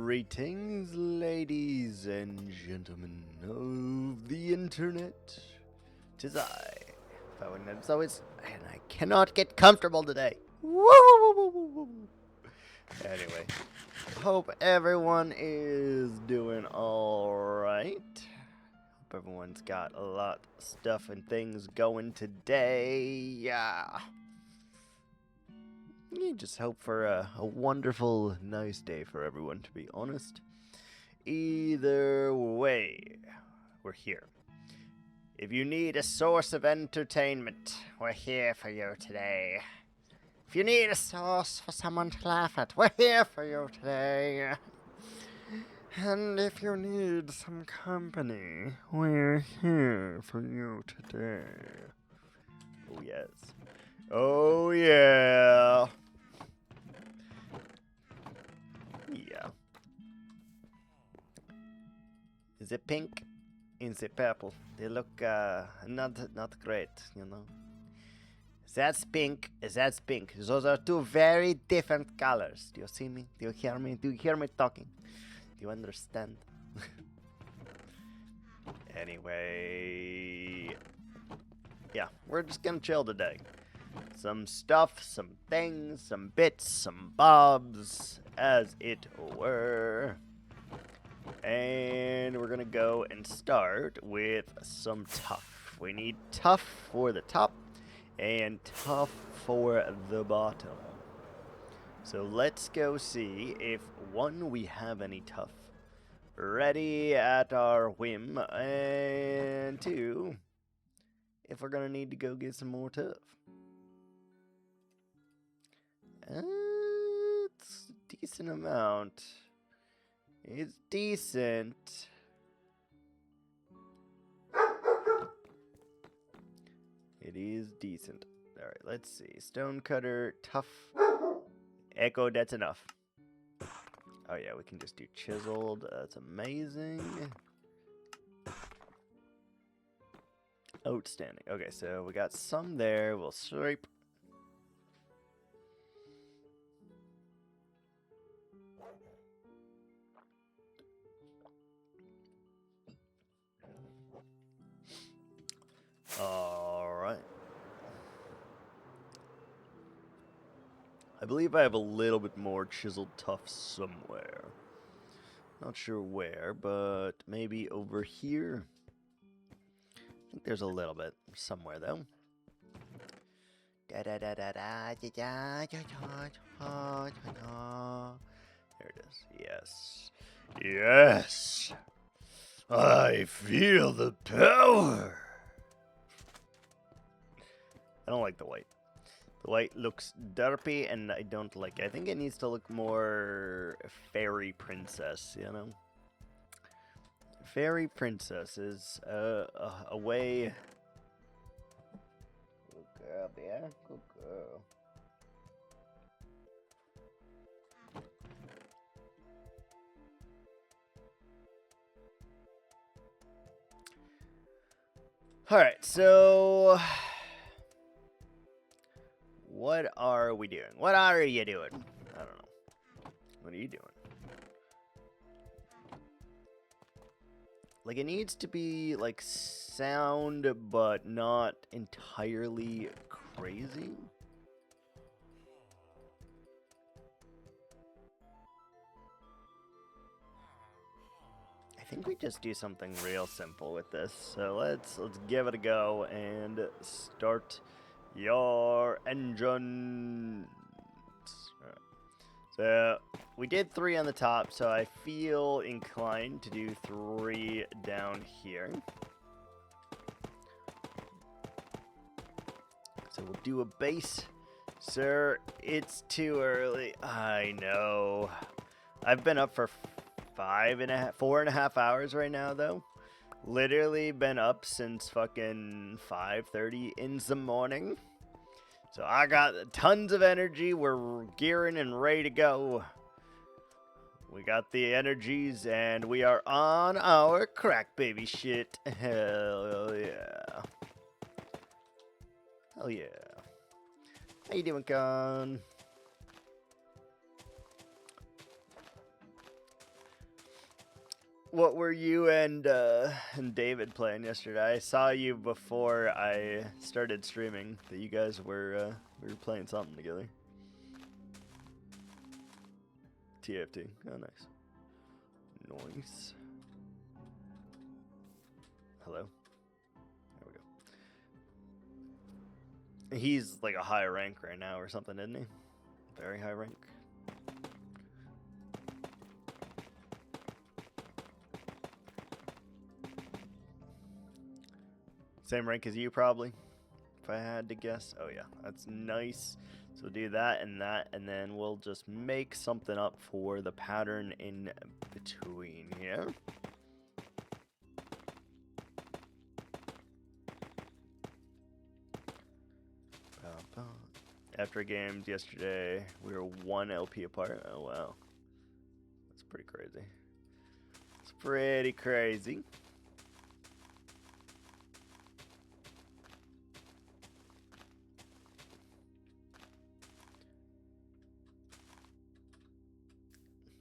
Greetings, ladies and gentlemen of the internet. 'Tis I, Bound OST, and I cannot get comfortable today. Woo! Anyway, hope everyone is doing alright. Hope everyone's got a lot of stuff and things going today. Yeah. You just hope for a wonderful, nice day for everyone, to be honest. Either way, we're here. If you need a source of entertainment, we're here for you today. If you need a source for someone to laugh at, we're here for you today. And if you need some company, we're here for you today. Oh, yes. Oh, yeah. Yeah. Is it pink? Is it purple? They look not great, you know. That's pink. That's pink. Those are two very different colors. Do you see me? Do you hear me? Do you hear me talking? Do you understand? Anyway, yeah, we're just gonna chill today. Some stuff, some things, some bits, some bobs, as it were. And we're gonna go and start with some tough. We need tough for the top and tough for the bottom. So let's go see if, one, we have any tough ready at our whim, and two, if we're gonna need to go get some more tough. It's a decent amount. It's decent. It is decent. Alright, let's see. Stonecutter, tough. Echo, that's enough. Oh yeah, we can just do chiseled. That's amazing. Outstanding. Okay, so we got some there. We'll scrape. Alright. I believe I have a little bit more chiseled tough somewhere. Not sure where, but maybe over here. I think there's a little bit somewhere though. There it is. Yes. Yes. I feel the power. I don't like the white. The white looks derpy, and I don't like it. I think it needs to look more fairy princess, you know? Fairy princess is a way... Good girl, yeah? Good girl. Alright, so... What are we doing? What are you doing? I don't know. What are you doing? Like, it needs to be, like, sound, but not entirely crazy. I think we just do something real simple with this. So let's give it a go and start your engine. So we did 3 on the top, so I feel inclined to do 3 down here. So we'll do a base. Sir, it's too early. I know. I've been up for 4.5 hours right now, though. Literally been up since fucking 5:30 in the morning. So I got tons of energy. We're gearing and ready to go. We got the energies, and we are on our crack baby shit. Hell yeah. Hell yeah. How you doing, Con? What were you and David playing yesterday? I saw you before I started streaming that you guys were we were playing something together. TFT. Oh, nice. Nice. Hello. There we go. He's like a high rank right now or something, isn't he? Very high rank. Same rank as you, probably, if I had to guess. Oh, yeah, that's nice. So do that, and then we'll just make something up for the pattern in between here. After games yesterday, we were 1 LP apart. Oh, wow. That's pretty crazy. It's pretty crazy.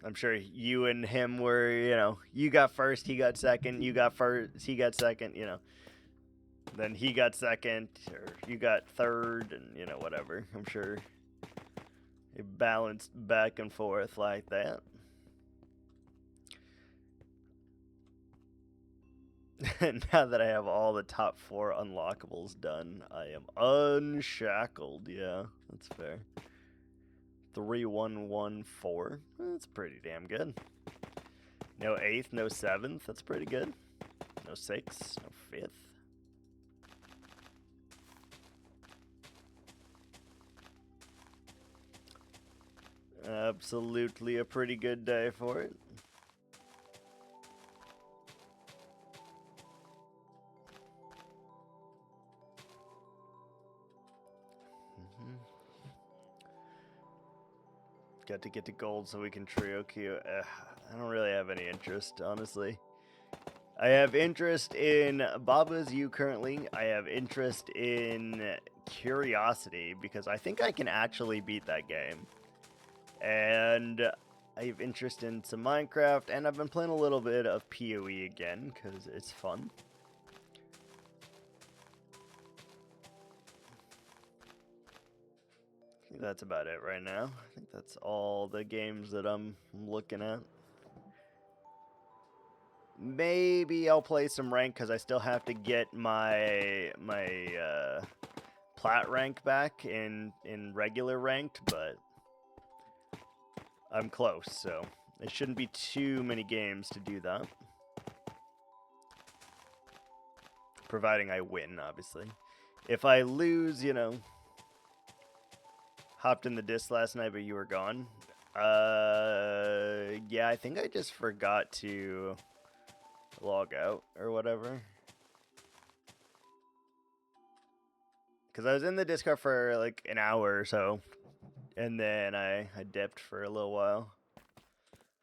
I'm sure you and him were, you know, you got first, he got second, you got first, he got second, you know. Then he got second, or you got third, and, you know, whatever. I'm sure it balanced back and forth like that. Now that I have all the top 4 unlockables done, I am unshackled. Yeah, that's fair. 3114. That's pretty damn good. No 8th, no 7th. That's pretty good. No 6th, no 5th. Absolutely a pretty good day for it. Got to get to gold so we can trio queue. I don't really have any interest, honestly. I have interest in Baba's U currently. I have interest in Curiosity because I think I can actually beat that game. And I have interest in some Minecraft, and I've been playing a little bit of PoE again because it's fun. I think that's about it right now. I think that's all the games that I'm looking at. Maybe I'll play some rank because I still have to get my plat rank back in regular ranked, but I'm close, so it shouldn't be too many games to do that. Providing I win, obviously. If I lose, you know, hopped in the disc last night, but you were gone. Yeah, I think I just forgot to log out or whatever. Because I was in the Discord for like an hour or so, and then I dipped for a little while,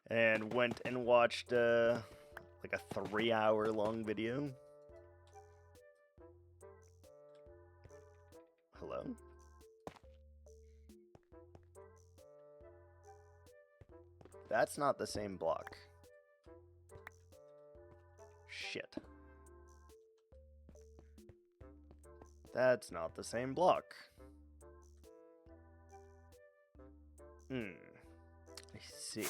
and went and watched like a 3-hour long video. Hello? That's not the same block. Shit. That's not the same block. I see.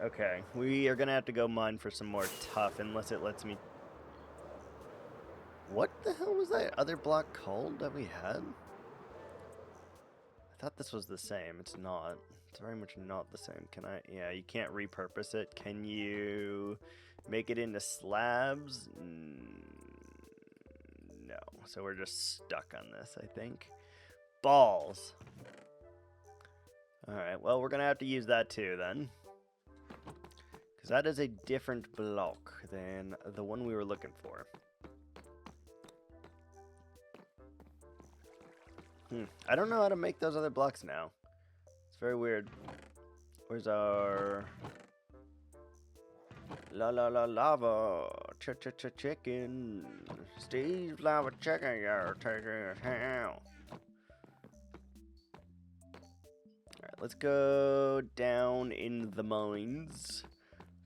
Okay, we are gonna have to go mine for some more tough unless it lets me... What the hell was that other block called that we had? I thought this was the same. It's not. It's very much not the same. Can I... Yeah, you can't repurpose it. Can you make it into slabs? No. So we're just stuck on this, I think. Balls. Alright, well, we're going to have to use that too, then. Because that is a different block than the one we were looking for. I don't know how to make those other blocks now. It's very weird. Where's our... lava chicken. Steve's lava chicken, you're taking it down. Alright, let's go down in the mines.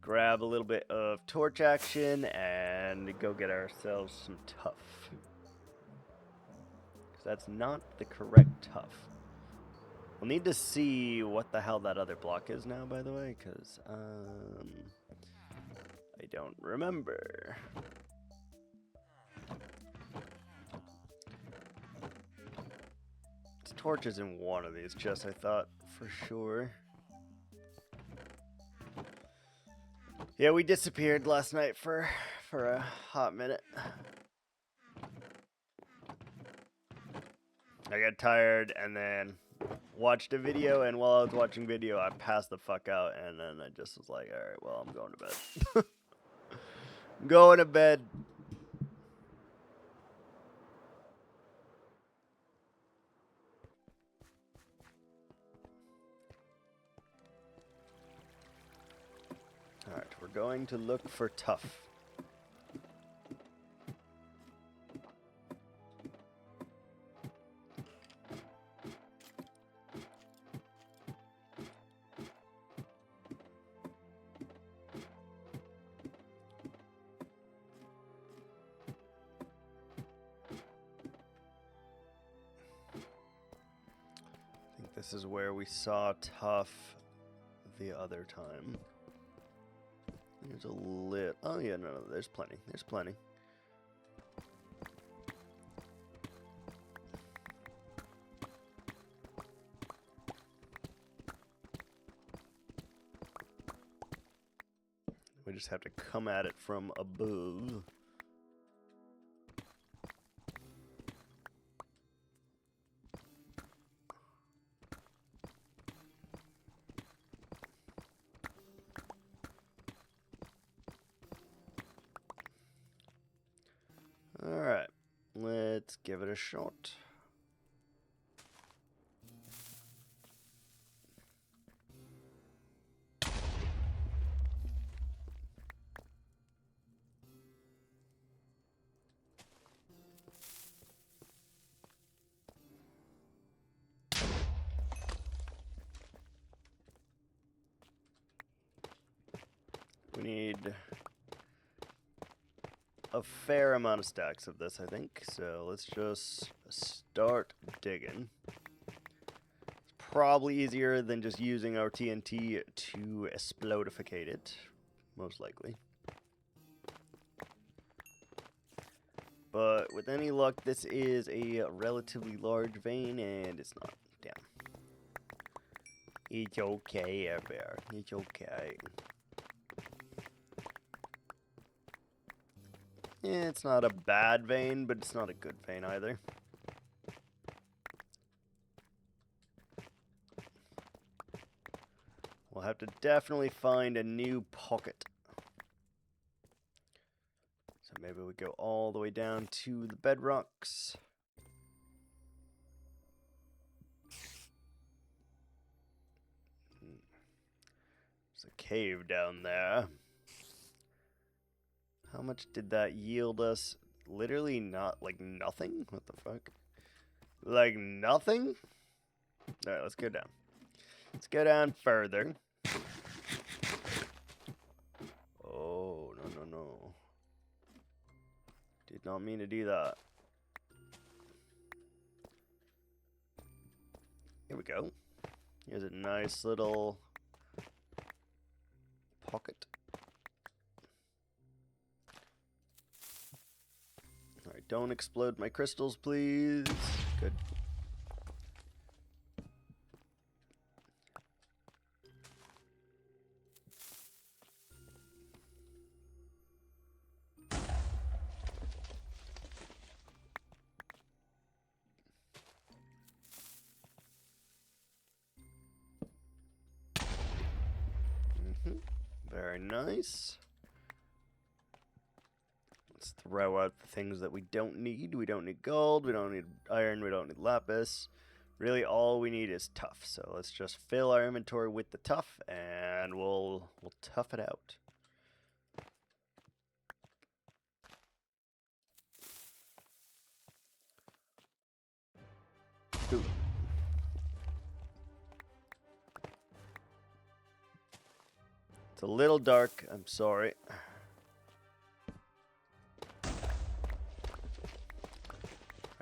grab a little bit of torch action and go get ourselves some tough. Because that's not the correct tough. We'll need to see what the hell that other block is now, by the way, because I don't remember. This torch is in one of these chests, I thought, for sure. Yeah, we disappeared last night for a hot minute. I got tired and then watched a video, and while I was watching video, I passed the fuck out, and then I just was like, alright, well, I'm going to bed. I'm going to bed. Alright, we're going to look for tough. This is where we saw tough the other time. There's a lit. Oh yeah, no, there's plenty. There's plenty. We just have to come at it from above. Alright, let's give it a shot. We need a fair amount of stacks of this, I think. So let's just start digging. It's probably easier than just using our TNT to explodificate it, most likely. But with any luck, this is a relatively large vein, and it's not. Damn. It's okay, Air Bear. It's okay. Yeah, it's not a bad vein, but it's not a good vein either. We'll have to definitely find a new pocket. So maybe we go all the way down to the bedrocks. There's a cave down there. How much did that yield us? Literally not, like, nothing? What the fuck? Like, nothing? Alright, let's go down. Let's go down further. Oh, no. Did not mean to do that. Here we go. Here's a nice little pocket. Alright, don't explode my crystals, please. Good. Very nice. Let's throw out the things that we don't need. We don't need gold, we don't need iron, we don't need lapis. Really, all we need is tough. So let's just fill our inventory with the tough, and we'll tough it out. Ooh. It's a little dark. I'm sorry.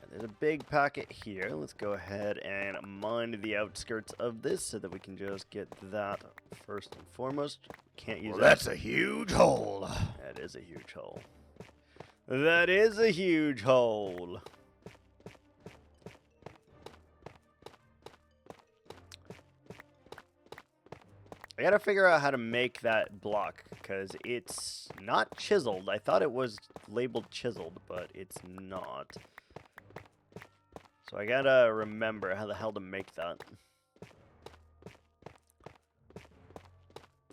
There's a big pocket here. Let's go ahead and mine the outskirts of this so that we can just get that first and foremost. Can't use that. That's a huge hole. That is a huge hole. That is a huge hole. I gotta figure out how to make that block because it's not chiseled. I thought it was labeled chiseled, but it's not. So I gotta remember how the hell to make that.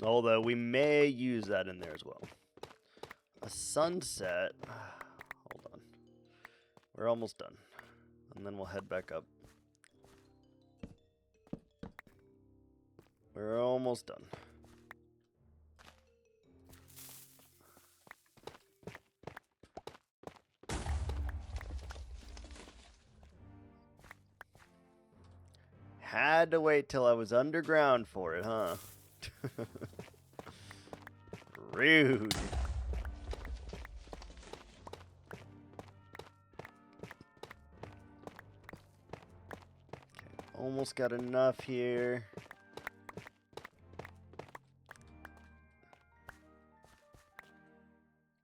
Although we may use that in there as well. A sunset. Hold on. We're almost done. And then we'll head back up. We're almost done. Had to wait till I was underground for it, huh? Rude. Okay, almost got enough here.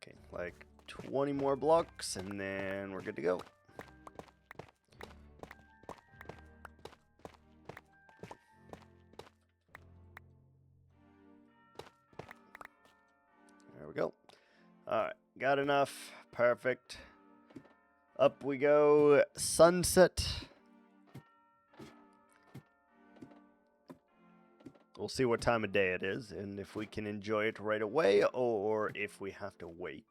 Okay, like 20 more blocks and then we're good to go. There we go. Alright, got enough. Perfect. Up we go. Sunset. We'll see what time of day it is, and if we can enjoy it right away, or if we have to wait.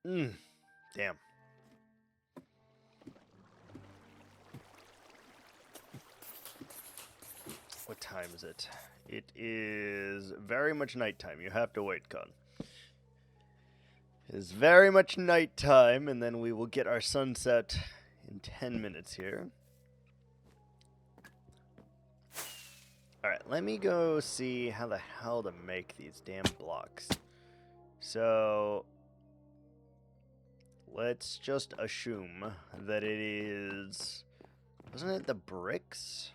Damn. What time is it? It is very much nighttime. You have to wait, Con. It is very much nighttime, and then we will get our sunset in 10 minutes here. Alright, let me go see how the hell to make these damn blocks. So, let's just assume that it is... Wasn't it the bricks?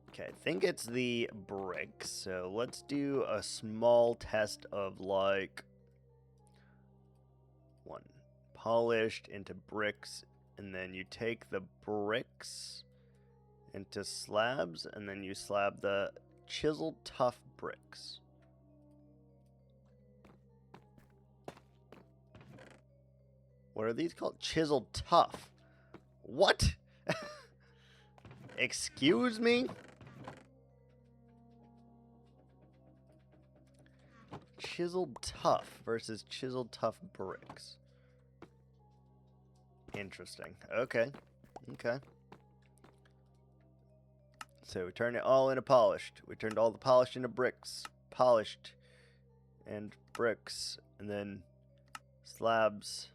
Okay, I think it's the bricks. So let's do a small test of like... One. Polished into bricks, and then you take the bricks into slabs, and then you slab the chiseled tough bricks. What are these called? Chiseled tough. What? Excuse me? Chiseled tough versus chiseled tough bricks. Interesting. Okay. Okay. So we turned it all into polished. We turned all the polished into bricks. Polished. And bricks. And then slabs.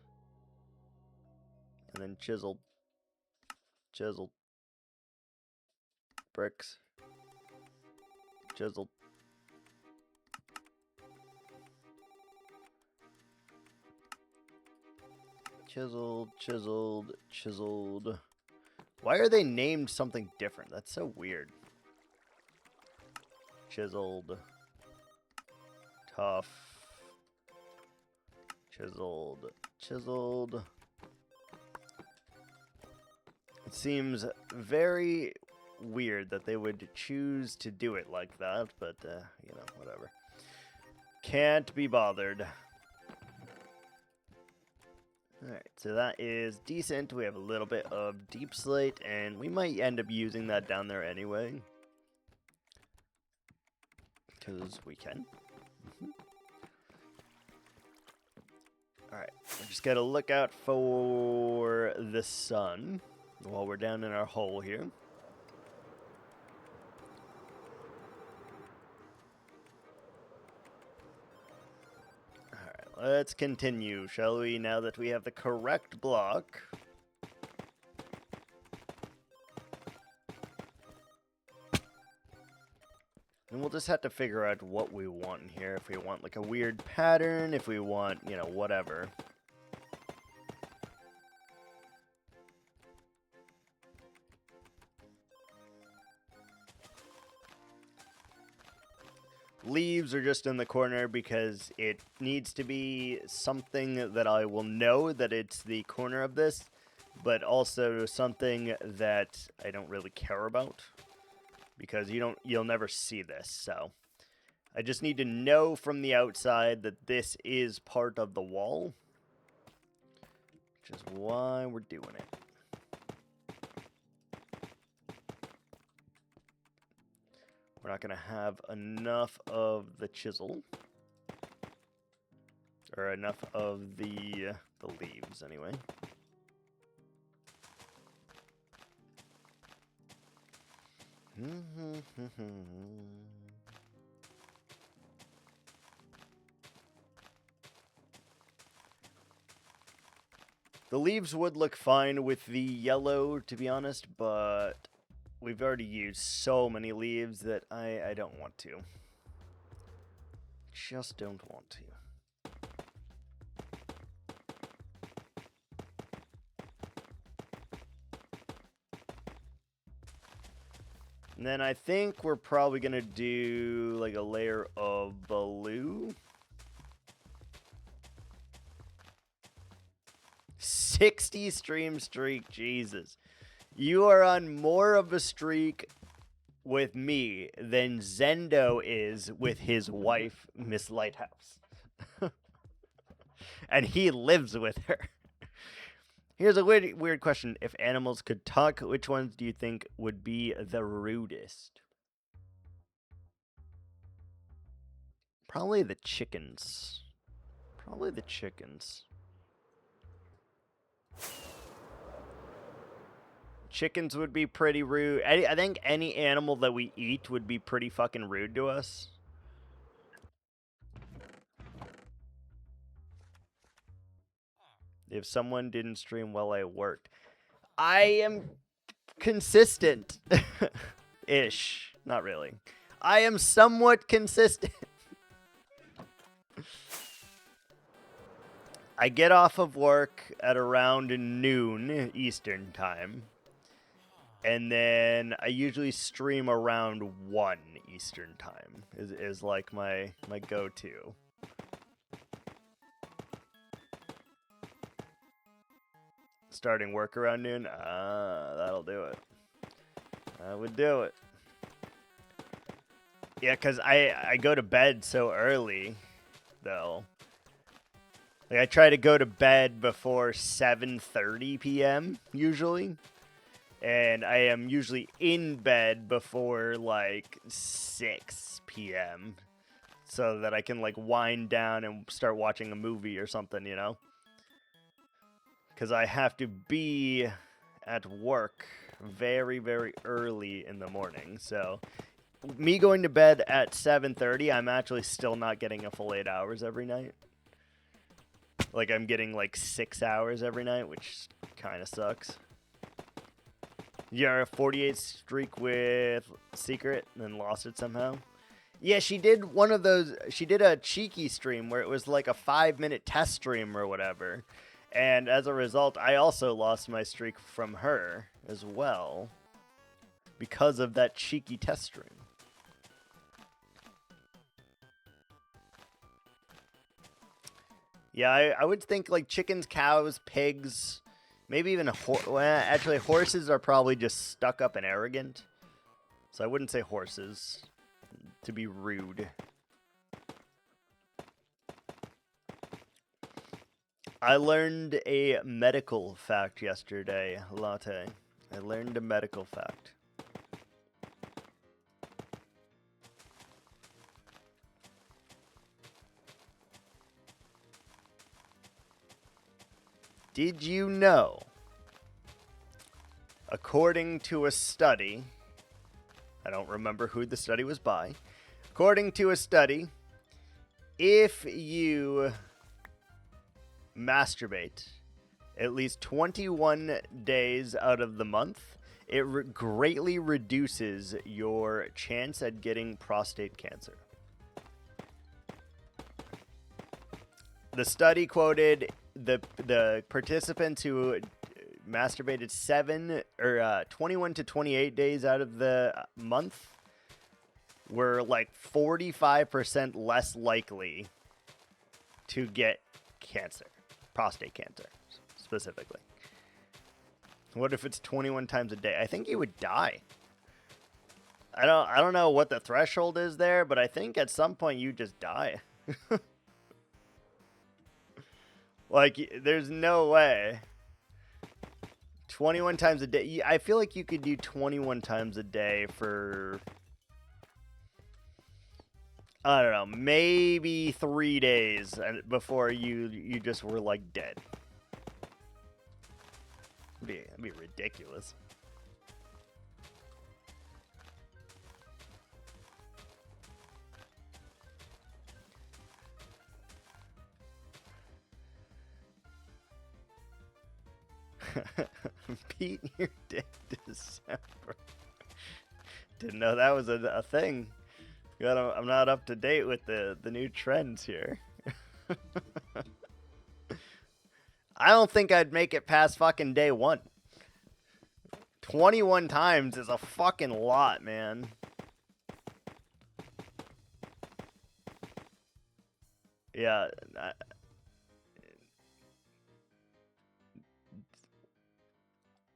And then chiseled. Chiseled. Bricks. Chiseled. Chiseled, chiseled, chiseled. Why are they named something different? That's so weird. Chiseled. Tough. Chiseled. Chiseled. It seems very weird that they would choose to do it like that, but, you know, whatever. Can't be bothered. Alright, so that is decent. We have a little bit of deep slate, and we might end up using that down there anyway. Because we can. Alright, we just gotta look out for the sun while we're down in our hole here. let's continue, shall we, now that we have the correct block. And we'll just have to figure out what we want in here. If we want, like, a weird pattern, if we want, you know, whatever. Leaves are just in the corner because it needs to be something that I will know that it's the corner of this, but also something that I don't really care about because you'll never see this. So I just need to know from the outside that this is part of the wall, which is why we're doing it. We're not going to have enough of the chisel. Or enough of the leaves, anyway. The leaves would look fine with the yellow, to be honest, but we've already used so many leaves that I don't want to. Just don't want to. And then I think we're probably going to do like a layer of blue. 60 stream streak, Jesus. You are on more of a streak with me than Zendo is with his wife, Miss Lighthouse. And he lives with her. Here's a weird question. If animals could talk, which ones do you think would be the rudest? Probably the chickens. Probably the chickens. Chickens would be pretty rude. I think any animal that we eat would be pretty fucking rude to us. If someone didn't stream while I worked. I am consistent. Ish. Not really. I am somewhat consistent. I get off of work at around noon Eastern time. And then I usually stream around 1 Eastern time is like my go-to. Starting work around noon? That'll do it. I would do it. Yeah, because I go to bed so early, though. Like, I try to go to bed before 7:30 p.m., usually. And I am usually in bed before, like, 6 p.m. So that I can, like, wind down and start watching a movie or something, you know? Because I have to be at work very, very early in the morning. So, me going to bed at 7:30, I'm actually still not getting a full 8 hours every night. Like, I'm getting, like, 6 hours every night, which kind of sucks. Yeah, a 48 streak with Secret and then lost it somehow. Yeah, she did one of those. She did a cheeky stream where it was like a 5-minute test stream or whatever. And as a result, I also lost my streak from her as well because of that cheeky test stream. Yeah, I would think like chickens, cows, pigs, maybe even actually horses are probably just stuck up and arrogant. So I wouldn't say horses to be rude. I learned a medical fact yesterday, Latte. I learned a medical fact. Did you know, according to a study, I don't remember who the study was by, according to a study, if you masturbate at least 21 days out of the month, it greatly reduces your chance at getting prostate cancer. The study quoted the participants who masturbated 21 to 28 days out of the month were like 45% less likely to get cancer, prostate cancer specifically. What if it's 21 times a day? I think you would die. I don't know what the threshold is there, but I think at some point you just die. Like, there's no way. 21 times a day. I feel like you could do 21 times a day for, I don't know, maybe 3 days before you just were like dead. That'd be ridiculous. Pete your dick December. Didn't know that was a thing. I'm not up to date with the new trends here. I don't think I'd make it past fucking day 1. 21 times is a fucking lot, man. Yeah.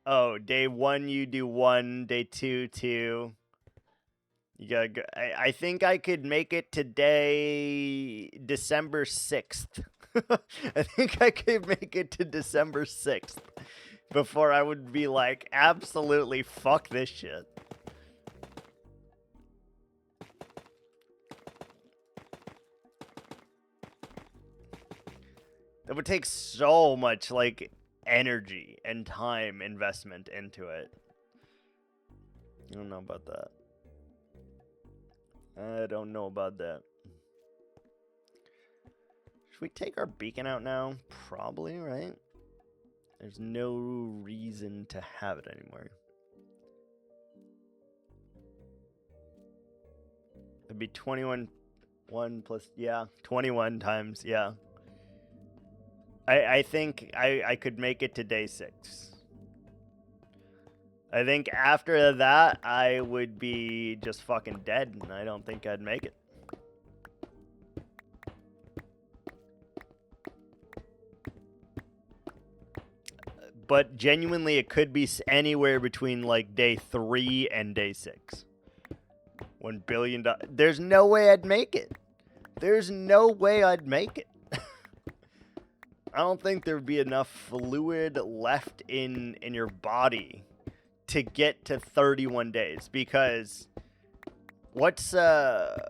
Oh, day 1 you do 1, day 2 2. You gotta go. I think I could make it today, December 6th. I think I could make it to December 6th before I would be like, absolutely fuck this shit. It would take so much, like, energy and time investment into it. I don't know about that. I don't know about that. Should we take our beacon out now? Probably, right? There's no reason to have it anymore. It'd be 21, 1 plus, yeah, 21 times, yeah. I think I could make it to day 6. I think after that, I would be just fucking dead, and I don't think I'd make it. But genuinely, it could be anywhere between, like, day 3 and day 6. $1 billion. There's no way I'd make it. There's no way I'd make it. I don't think there'd be enough fluid left in your body to get to 31 days, because what's 31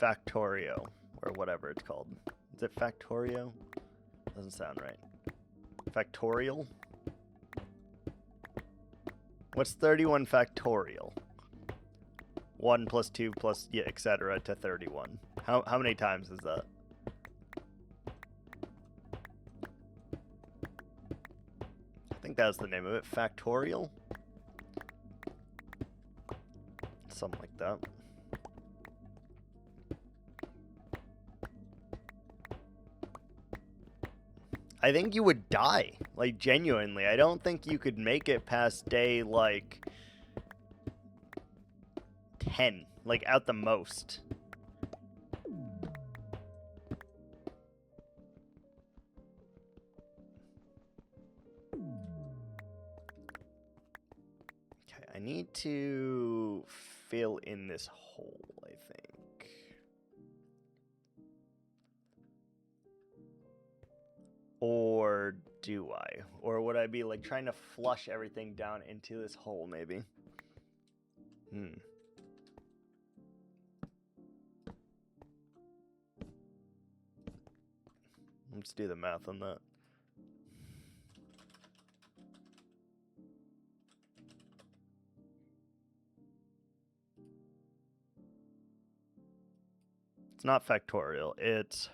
factorio or whatever it's called? Is it factorio? Doesn't sound right. Factorial? What's 31 factorial? 1 plus 2 plus, yeah, etc. to 31. How many times is that? I think that's the name of it. Factorial? Something like that. I think you would die. Like, genuinely. I don't think you could make it past day, like, 10. Like, at the most. Okay, I need to fill in this hole, I think. Or do I? Or would I be, like, trying to flush everything down into this hole, maybe? Let's do the math on that. It's not factorial. It's...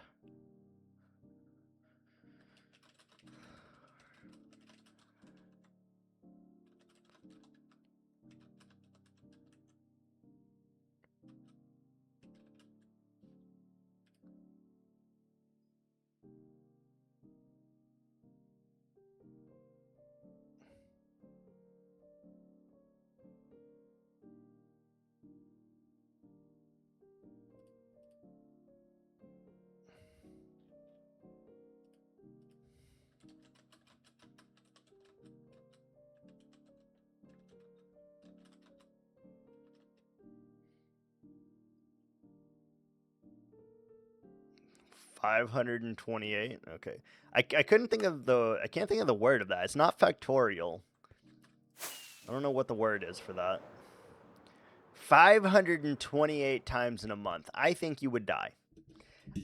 $528. Okay, I couldn't think of the. I can't think of the word of that. It's not factorial. I don't know what the word is for that. 528 times in a month. I think you would die.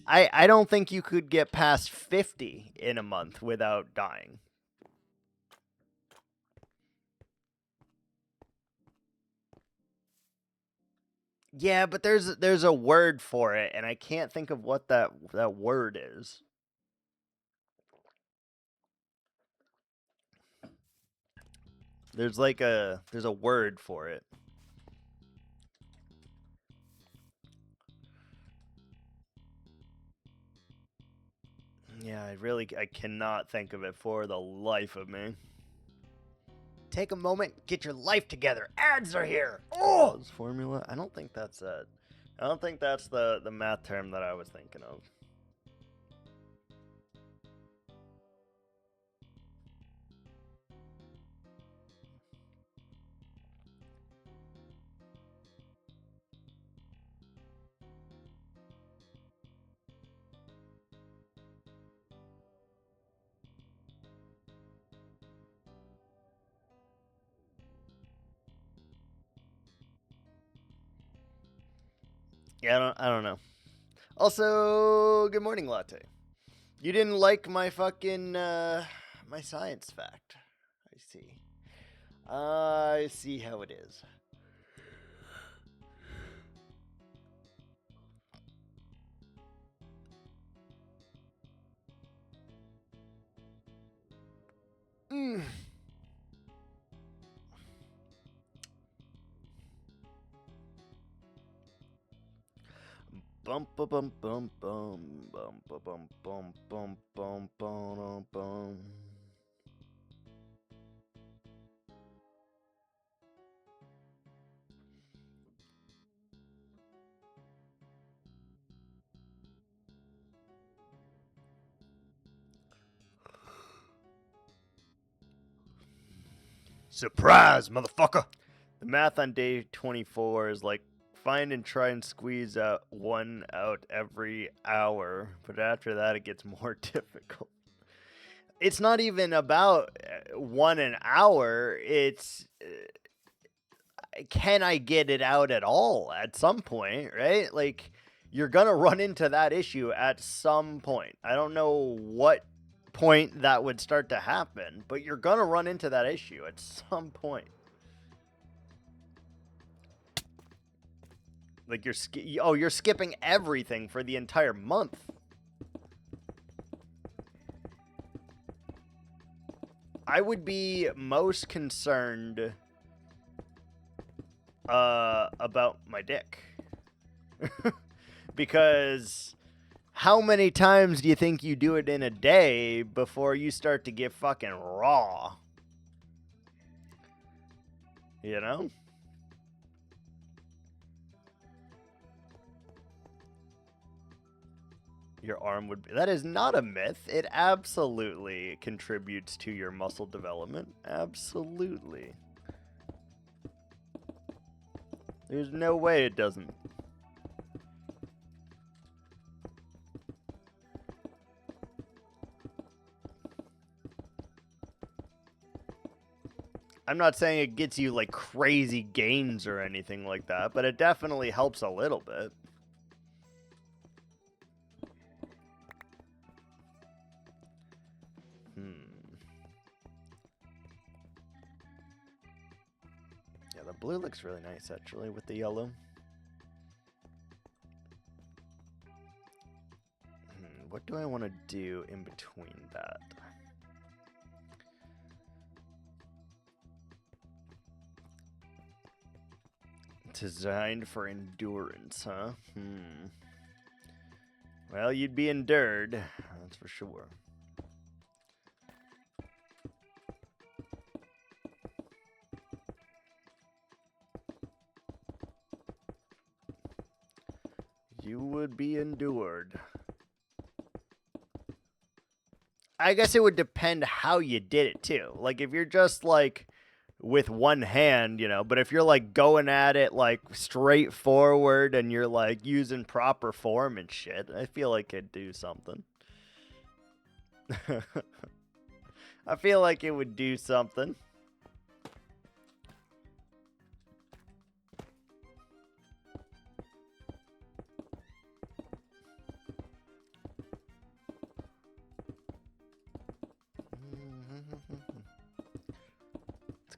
I don't think you could get past 50 in a month without dying. Yeah, but there's a word for it, and I can't think of what that word is. There's a word for it. Yeah, I cannot think of it for the life of me. Take a moment, get your life together. Ads are here. Oh, formula. I don't think that's it. I don't think that's the math term that I was thinking of. Yeah, I don't know. Also, good morning, Latte. You didn't like my fucking my science fact. I see. I see how it is. Mm. Bum bum bum bum bum bum bum bum bum bum bum bum. Surprise, motherfucker! The math on day 24 is like find and try and squeeze out one out every hour, but after that it gets more difficult. It's not even about one an hour. It's can I get it out at all at some point, right? Like you're gonna run into that issue at some point. I don't know what point that would start to happen, but you're gonna run into that issue at some point. Like you're skipping everything for the entire month. I would be most concerned about my dick. Because how many times do you think you do it in a day before you start to get fucking raw? You know? Your arm would be... That is not a myth. It absolutely contributes to your muscle development. Absolutely. There's no way it doesn't. I'm not saying it gets you like crazy gains or anything like that, but it definitely helps a little bit. Yeah, the blue looks really nice actually with the yellow. what do I want to do in between that? Designed for endurance, huh? Well, you'd be endured, that's for sure. You would be endured. I guess it would depend how you did it, too. Like, if you're just, like, with one hand, you know, but if you're, like, going at it, like, straight forward and you're, like, using proper form and shit, I feel like it'd do something. I feel like it would do something.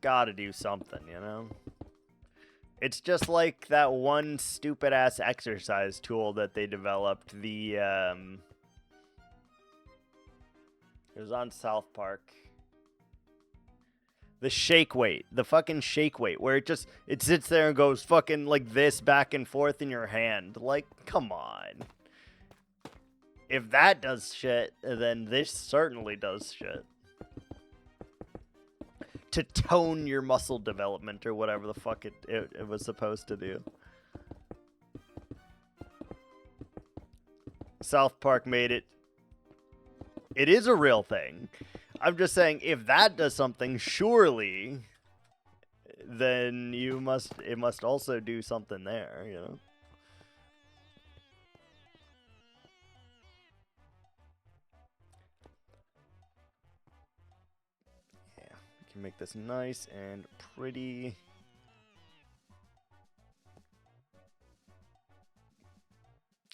Gotta do something, you know? It's just like that one stupid ass exercise tool that they developed. It was on South Park. The shake weight. The fucking shake weight, where it sits there and goes fucking like this back and forth in your hand. Like, come on. If that does shit, then this certainly does shit. To tone your muscle development or whatever the fuck it was supposed to do. South Park made it. It is a real thing. I'm just saying, if that does something, surely, then it must also do something there, you know? Make this nice and pretty.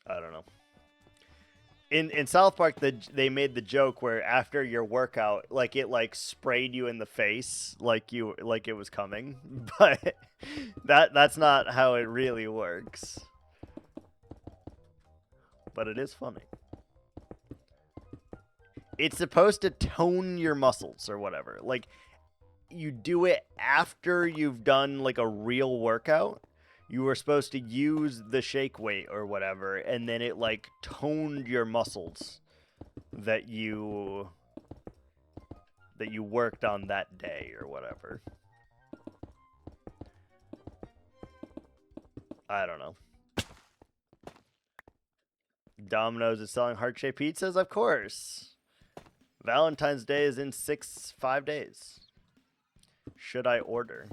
I don't know. In South Park, they made the joke where after your workout, like it like sprayed you in the face, like it was coming, but that's not how it really works. But it is funny. It's supposed to tone your muscles or whatever. Like, you do it after you've done like a real workout. You were supposed to use the shake weight or whatever, and then it like toned your muscles that you worked on that day or whatever. I don't know. Domino's is selling heart-shaped pizzas, of course. Valentine's Day is in 5 days. Should I order?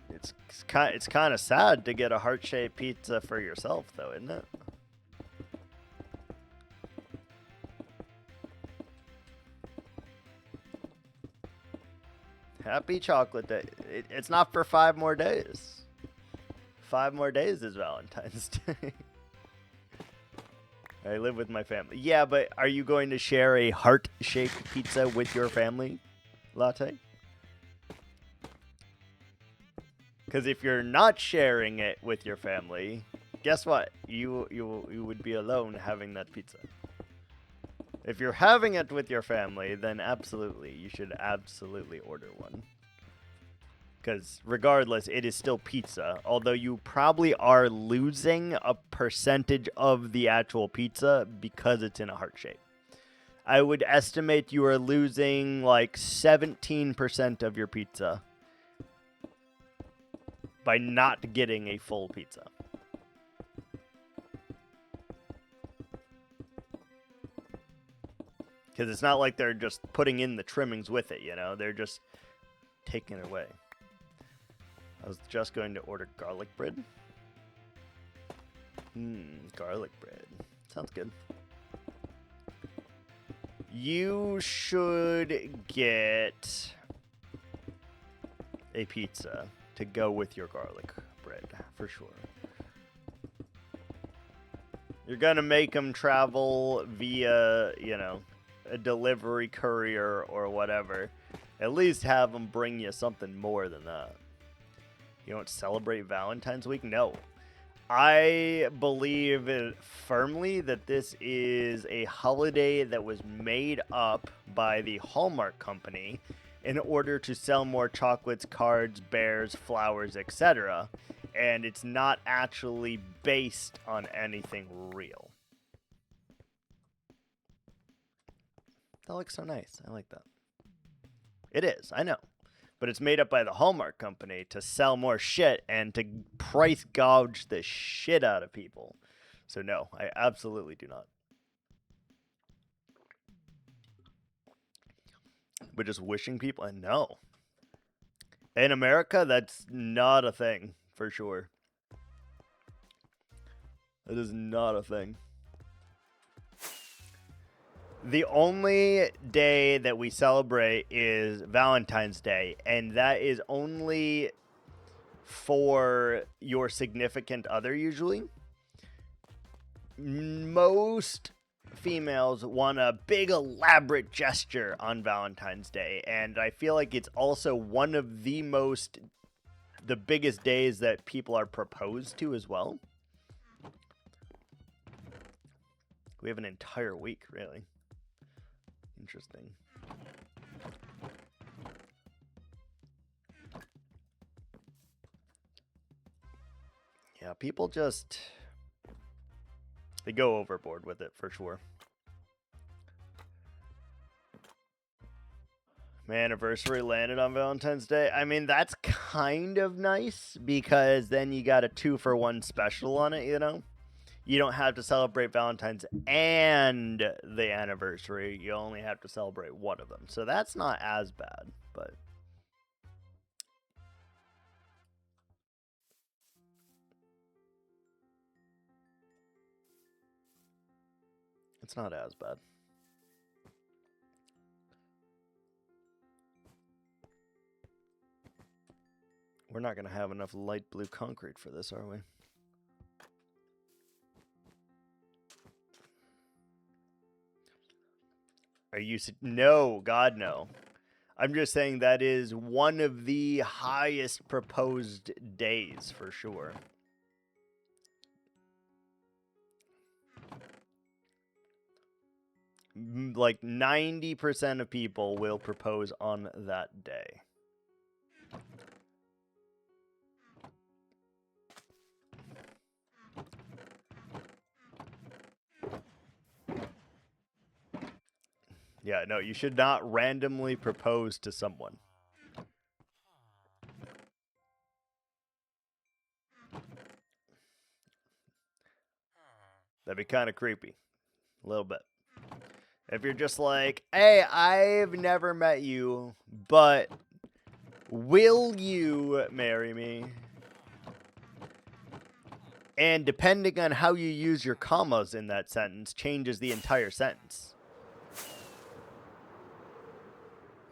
It's kind of sad to get a heart-shaped pizza for yourself, though, isn't it? Happy Chocolate Day. It's not for 5 more days. 5 more days is Valentine's Day. I live with my family. Yeah, but are you going to share a heart-shaped pizza with your family, Latte? Because if you're not sharing it with your family, guess what? You would be alone having that pizza. If you're having it with your family, then absolutely, you should absolutely order one. Because regardless, it is still pizza, although you probably are losing a percentage of the actual pizza because it's in a heart shape. I would estimate you are losing like 17% of your pizza by not getting a full pizza. Because it's not like they're just putting in the trimmings with it, you know? They're just taking it away. I was just going to order garlic bread. Garlic bread. Sounds good. You should get a pizza to go with your garlic bread, for sure. You're going to make them travel via, you know, a delivery courier or whatever. At least have them bring you something more than that. You don't celebrate Valentine's week? No. I believe firmly that this is a holiday that was made up by the Hallmark Company in order to sell more chocolates, cards, bears, flowers, etc. And it's not actually based on anything real. That looks so nice. I like that. It is, I know. But it's made up by the Hallmark Company to sell more shit and to price gouge the shit out of people. So no, I absolutely do not. But just wishing people, and no. In America, that's not a thing, for sure. It is not a thing. The only day that we celebrate is Valentine's Day, and that is only for your significant other, usually. Most females want a big elaborate gesture on Valentine's Day, and I feel like it's also one of the biggest days that people are proposed to as well. We have an entire week, really. Interesting. Yeah, people just... they go overboard with it, for sure. My anniversary landed on Valentine's Day. I mean, that's kind of nice, because then you got a 2-for-1 special on it, you know? You don't have to celebrate Valentine's and the anniversary. You only have to celebrate one of them. So that's not as bad, but... it's not as bad. We're not going to have enough light blue concrete for this, are we? Are you... no, God, no. I'm just saying that is one of the highest proposed days, for sure. Like 90% of people will propose on that day. Yeah, no, you should not randomly propose to someone. That'd be kind of creepy. A little bit. If you're just like, hey, I've never met you, but will you marry me? And depending on how you use your commas in that sentence, changes the entire sentence.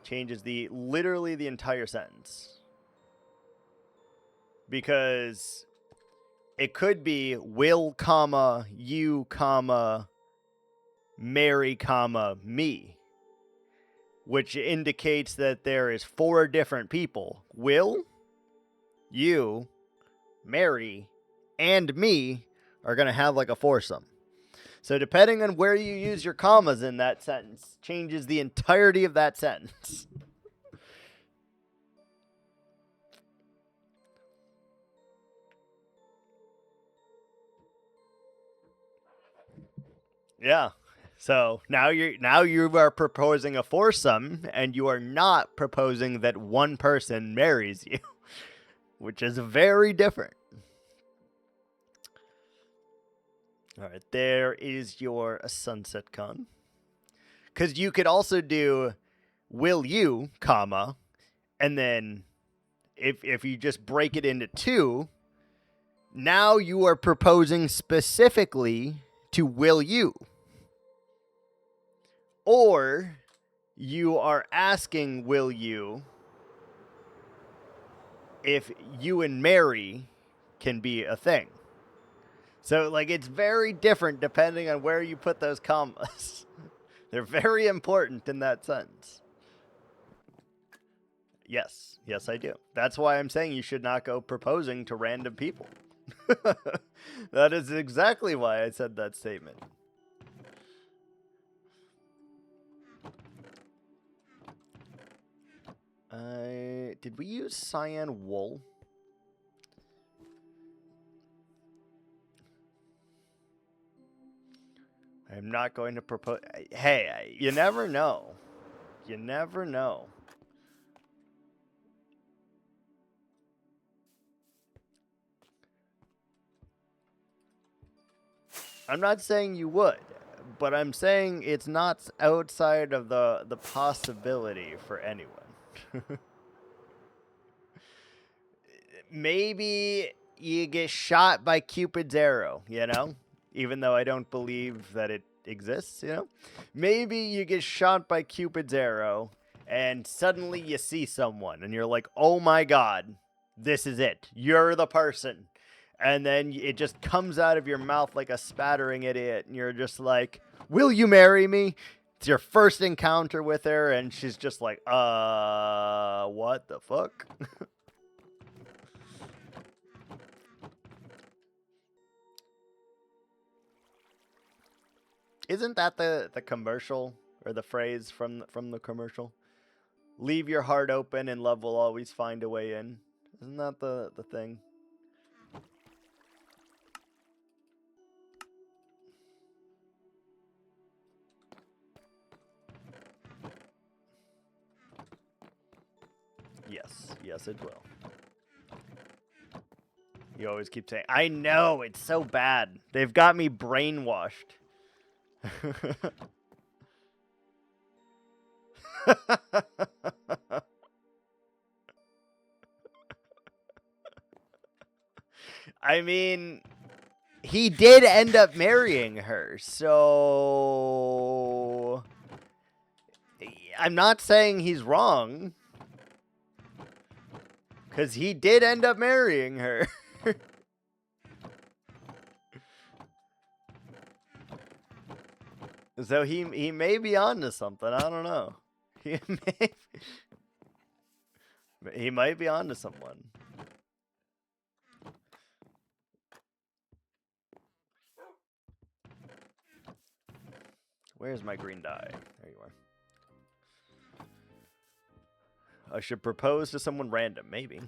Changes literally the entire sentence. Because it could be will, comma, you, comma, marry, comma, me. Which indicates that there is 4 different people. Will, you, marry, and me are going to have like a foursome. So depending on where you use your commas in that sentence, changes the entirety of that sentence. Yeah. So now you are proposing a foursome, and you are not proposing that one person marries you, which is very different. All right, there is your sunset con. Because you could also do will you, comma, and then if you just break it into 2, now you are proposing specifically to will you. Or you are asking will you if you and Mary can be a thing. So, like, it's very different depending on where you put those commas. They're very important in that sentence. Yes. Yes, I do. That's why I'm saying you should not go proposing to random people. That is exactly why I said that statement. Did we use cyan wool? I'm not going to propose. Hey, you never know. You never know. I'm not saying you would, but I'm saying it's not outside of the possibility for anyone. Maybe you get shot by Cupid's arrow, you know? Even though I don't believe that it exists, you know? Maybe you get shot by Cupid's arrow and suddenly you see someone and you're like, oh my god, this is it. You're the person. And then it just comes out of your mouth like a spattering idiot and you're just like, will you marry me? It's your first encounter with her and she's just like, what the fuck? Isn't that the commercial or the phrase from the commercial? Leave your heart open and love will always find a way in. Isn't that the thing? Yes it will. You always keep saying, I know, it's so bad. They've got me brainwashed. I mean, he did end up marrying her, so I'm not saying he's wrong, because he did end up marrying her. So he may be onto something. I don't know. He might be onto someone. Where's my green dye? There you are. I should propose to someone random, maybe.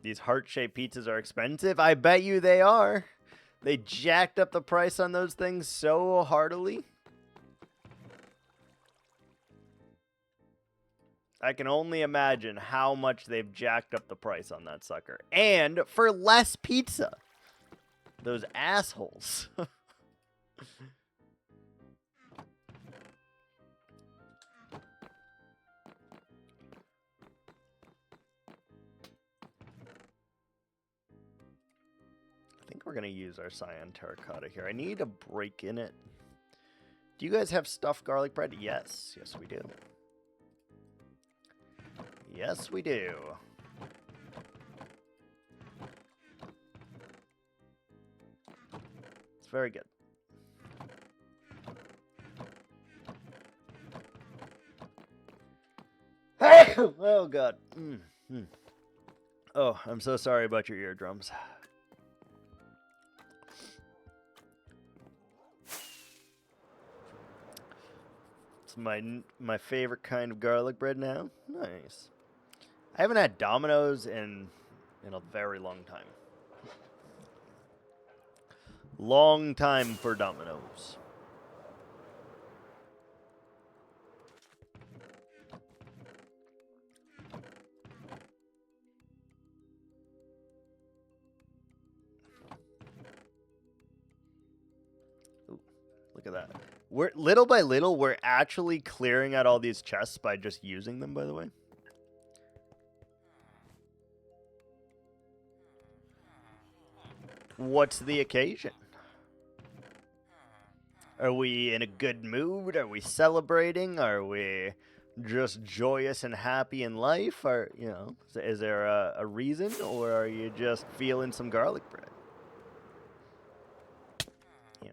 These heart-shaped pizzas are expensive. I bet you they are. They jacked up the price on those things so heartily. I can only imagine how much they've jacked up the price on that sucker. And for less pizza. Those assholes. I think we're going to use our cyan terracotta here. I need a break in it. Do you guys have stuffed garlic bread? Yes. Yes, we do. Yes, we do. It's very good. Oh, God. Oh, I'm so sorry about your eardrums. It's my favorite kind of garlic bread now. Nice. I haven't had Domino's in a very long time. Long time for Domino's. Ooh, look at that. We're little by little, we're actually clearing out all these chests by just using them, by the way. What's the occasion? Are we in a good mood? Are we celebrating? Are we just joyous and happy in life? Or, you know, is there a reason? Or are you just feeling some garlic bread? Yeah.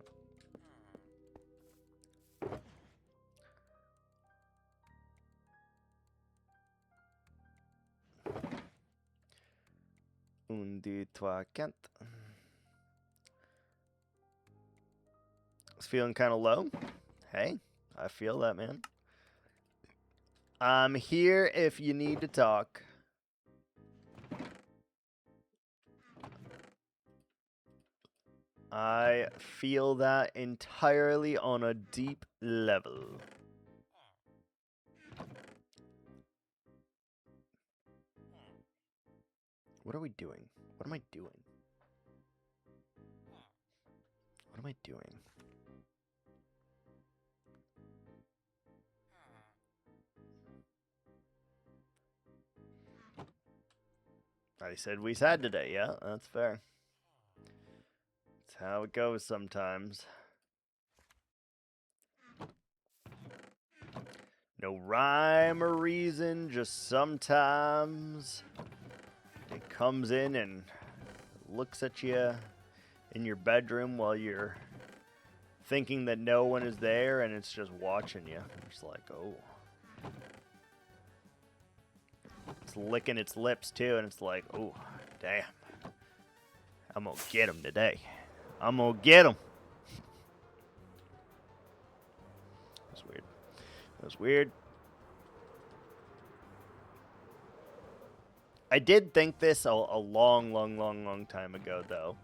Un 2, 3, 4. It's feeling kind of low. Hey, I feel that, man. I'm here if you need to talk. I feel that entirely on a deep level. What are we doing? What am I doing? What am I doing? I said we sad today, yeah, that's fair. That's how it goes sometimes. No rhyme or reason, just sometimes it comes in and looks at you in your bedroom while you're thinking that no one is there, and it's just watching you. It's like, oh. It's licking its lips too, and it's like, oh, damn. I'm gonna get him today. I'm gonna get him. That's weird. That was weird. I did think this a long time ago, though.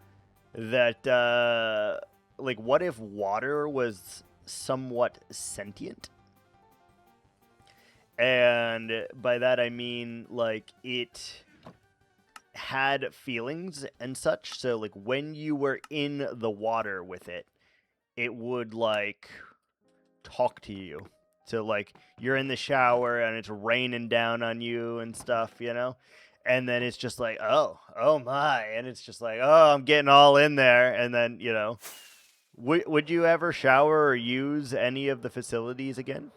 That, like, what if water was somewhat sentient? And by that I mean, like, it had feelings and such. So, like, when you were in the water with it, it would, like, talk to you. So, like, you're in the shower and it's raining down on you and stuff, you know? And then it's just like, oh my. And it's just like, oh, I'm getting all in there. And then, you know, would you ever shower or use any of the facilities again?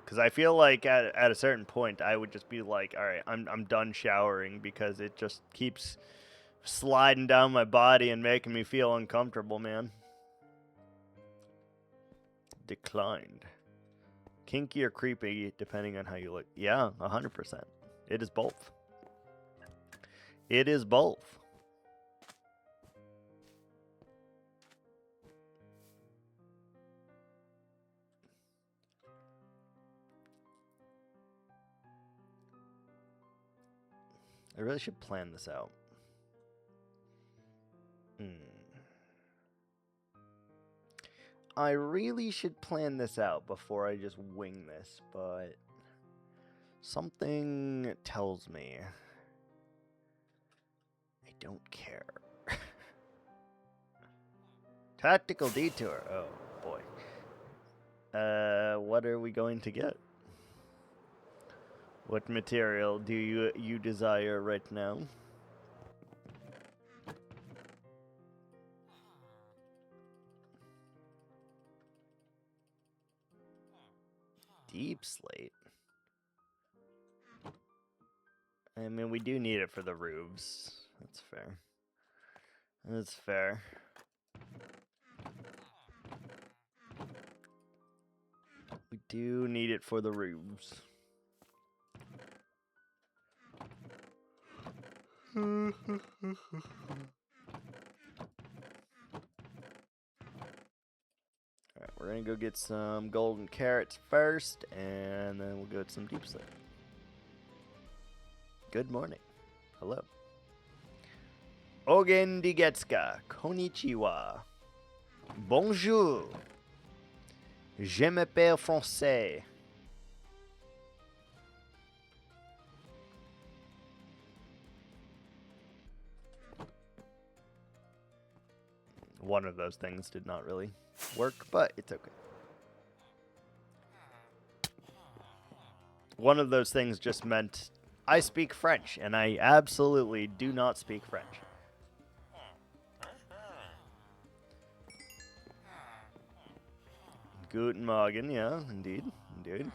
Because I feel like at a certain point, I would just be like, all right, I'm done showering because it just keeps sliding down my body and making me feel uncomfortable, man. Declined. Kinky or creepy, depending on how you look. Yeah, 100%. It is both. It is both. I really should plan this out. I really should plan this out before I just wing this, but something tells me I don't care. Tactical detour. Oh, boy. What are we going to get? What material do you desire right now? Deep slate. I mean, we do need it for the roofs. That's fair. That's fair. We do need it for the roofs. Alright, we're gonna go get some golden carrots first, and then we'll go get some deep slate. Good morning. Hello. Ogen digetsuka. Konnichiwa. Bonjour. Je m'appelle français. One of those things did not really work, but it's okay. One of those things just meant I speak French, and I absolutely do not speak French. Guten Morgen, yeah, indeed, indeed.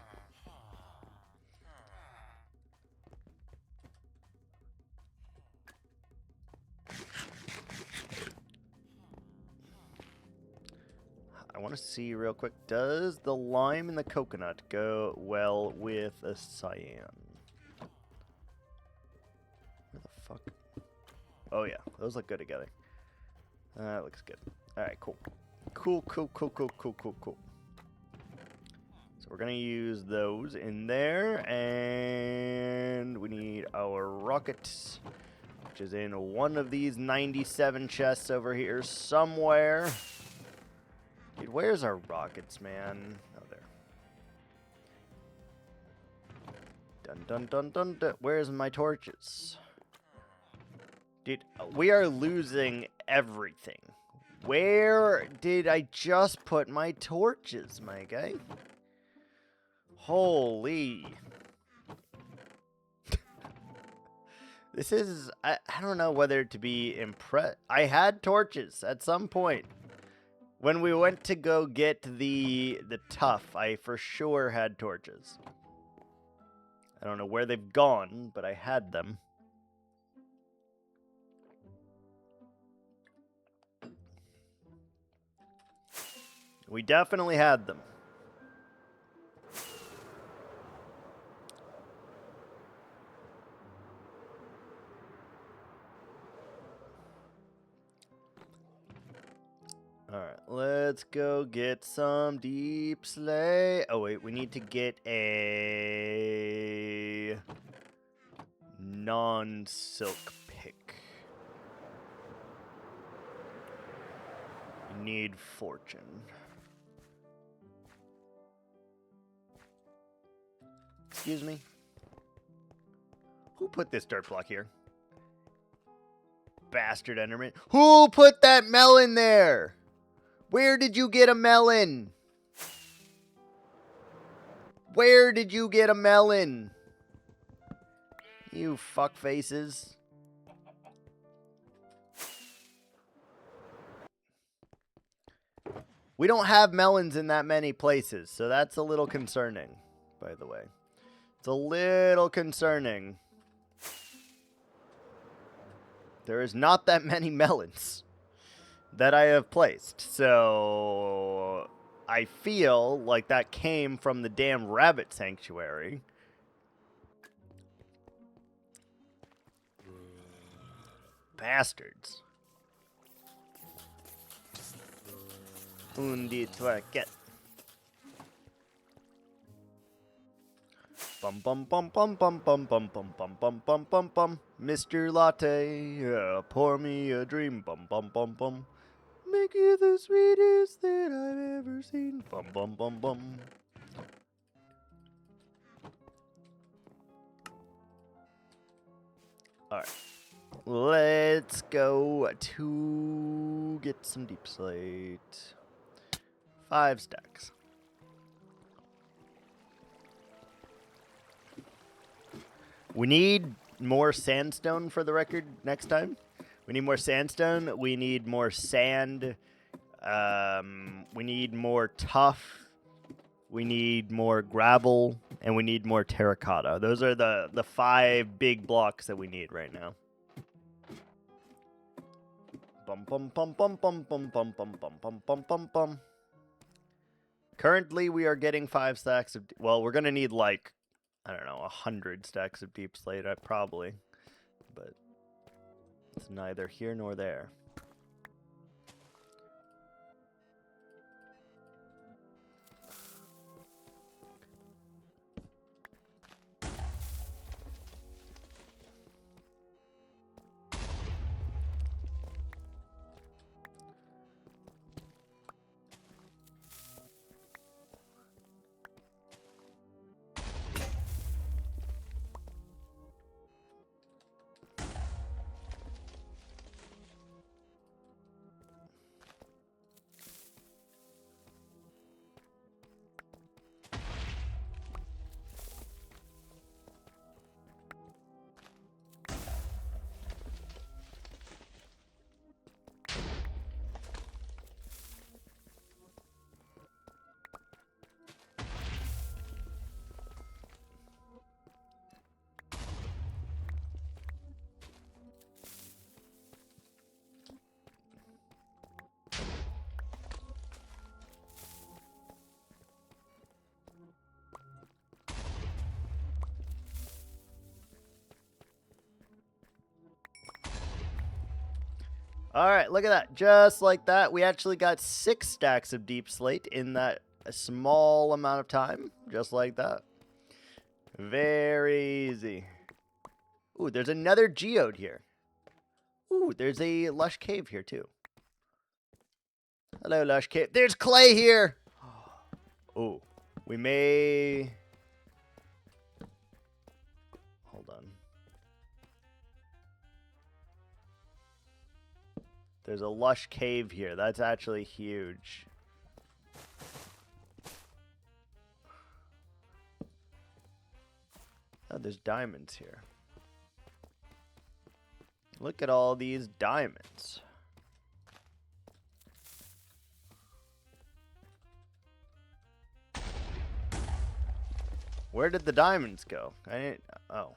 I want to see real quick, does the lime and the coconut go well with a cyan? Oh yeah, those look good together. That looks good. Alright, cool. Cool. So we're gonna use those in there, and we need our rocket, which is in one of these 97 chests over here somewhere. Dude, where's our rockets, man? Oh, there. Dun. Where's my torches? Dude, we are losing everything. Where did I just put my torches, my guy? Holy. This is... I don't know whether to be impressed. I had torches at some point. When we went to go get the tough, I for sure had torches. I don't know where they've gone, but I had them. We definitely had them. Alright, let's go get some deep slay. Oh wait, we need to get a non-silk pick. We need fortune. Excuse me? Who put this dirt block here? Bastard Enderman. Who put that melon there? Where did you get a melon? Where did you get a melon? You fuck faces. We don't have melons in that many places, so that's a little concerning, by the way. It's a little concerning. There is not that many melons that I have placed, so I feel like that came from the damn rabbit sanctuary. Bastards. Undi twaket. Bum bum bum bum bum bum bum bum bum bum bum bum bum. Mr. Latte, pour me a dream. Bum bum bum bum. Make you the sweetest that I've ever seen. Bum bum bum bum. Alright. Let's go to get some deep slate. 5 stacks. We need more sandstone for the record next time. We need more sandstone. We need more sand. We need more tuff. We need more gravel. And we need more terracotta. Those are the 5 big blocks that we need right now. Bum bum bum bum bum bum bum bum bum bum bum bum bum. Currently, we are getting 5 stacks of... Well, we're going to need, like, I don't know, 100 stacks of deep slate, probably. But it's neither here nor there. Alright, look at that. Just like that, we actually got 6 stacks of deep slate in that small amount of time. Just like that. Very easy. Ooh, there's another geode here. Ooh, there's a lush cave here too. Hello, lush cave. There's clay here! Ooh, we may... Hold on. There's a lush cave here. That's actually huge. Oh, there's diamonds here. Look at all these diamonds. Where did the diamonds go? I didn't... Oh.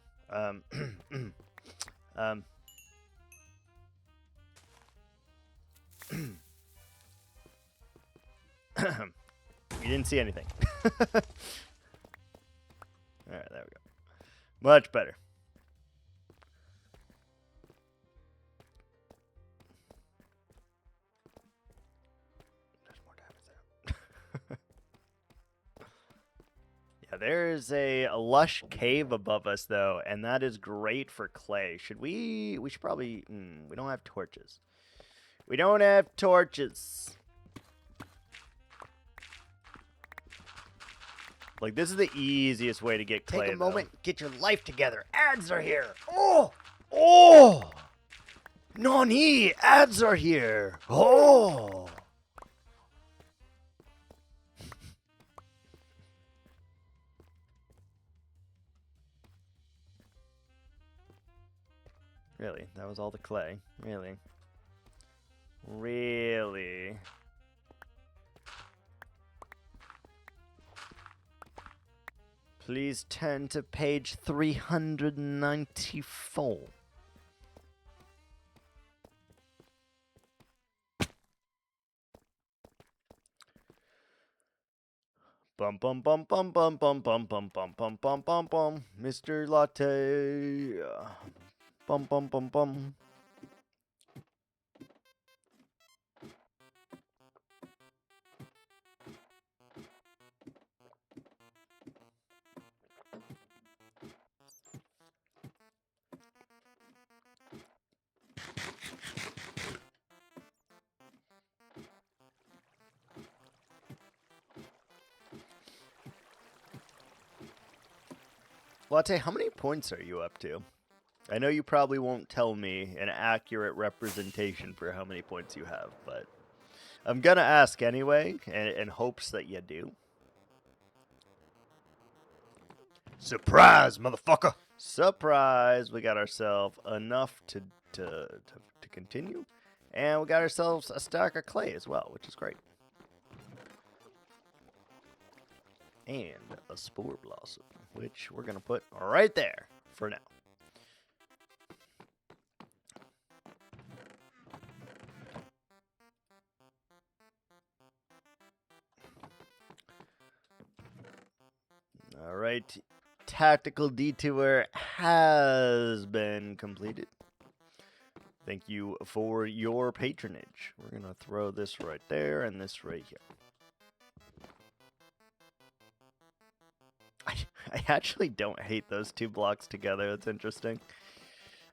You didn't see anything. Alright, there we go. Much better. There's more diamonds there. Yeah, there's a lush cave above us, though, and that is great for clay. Should we... We should probably... we don't have torches. We don't have torches. Like, this is the easiest way to get clay, Take a moment, though. get your life together. Ads are here. Oh! Oh! Nani! Ads are here! Oh! Really? That was all the clay? Really? Really? Please turn to page 394. Bum bum bum bum bum bum bum bum bum bum bum bum bum. Mr. Latte. Bum bum bum bum. Latte, how many points are you up to? I know you probably won't tell me an accurate representation for how many points you have, but I'm gonna ask anyway, in hopes that you do. Surprise, motherfucker! Surprise! We got ourselves enough to continue, and we got ourselves a stack of clay as well, which is great. And a spore blossom, which we're gonna put right there for now. All right, tactical detour has been completed. Thank you for your patronage. We're gonna throw this right there and this right here. I actually don't hate those two blocks together. It's interesting.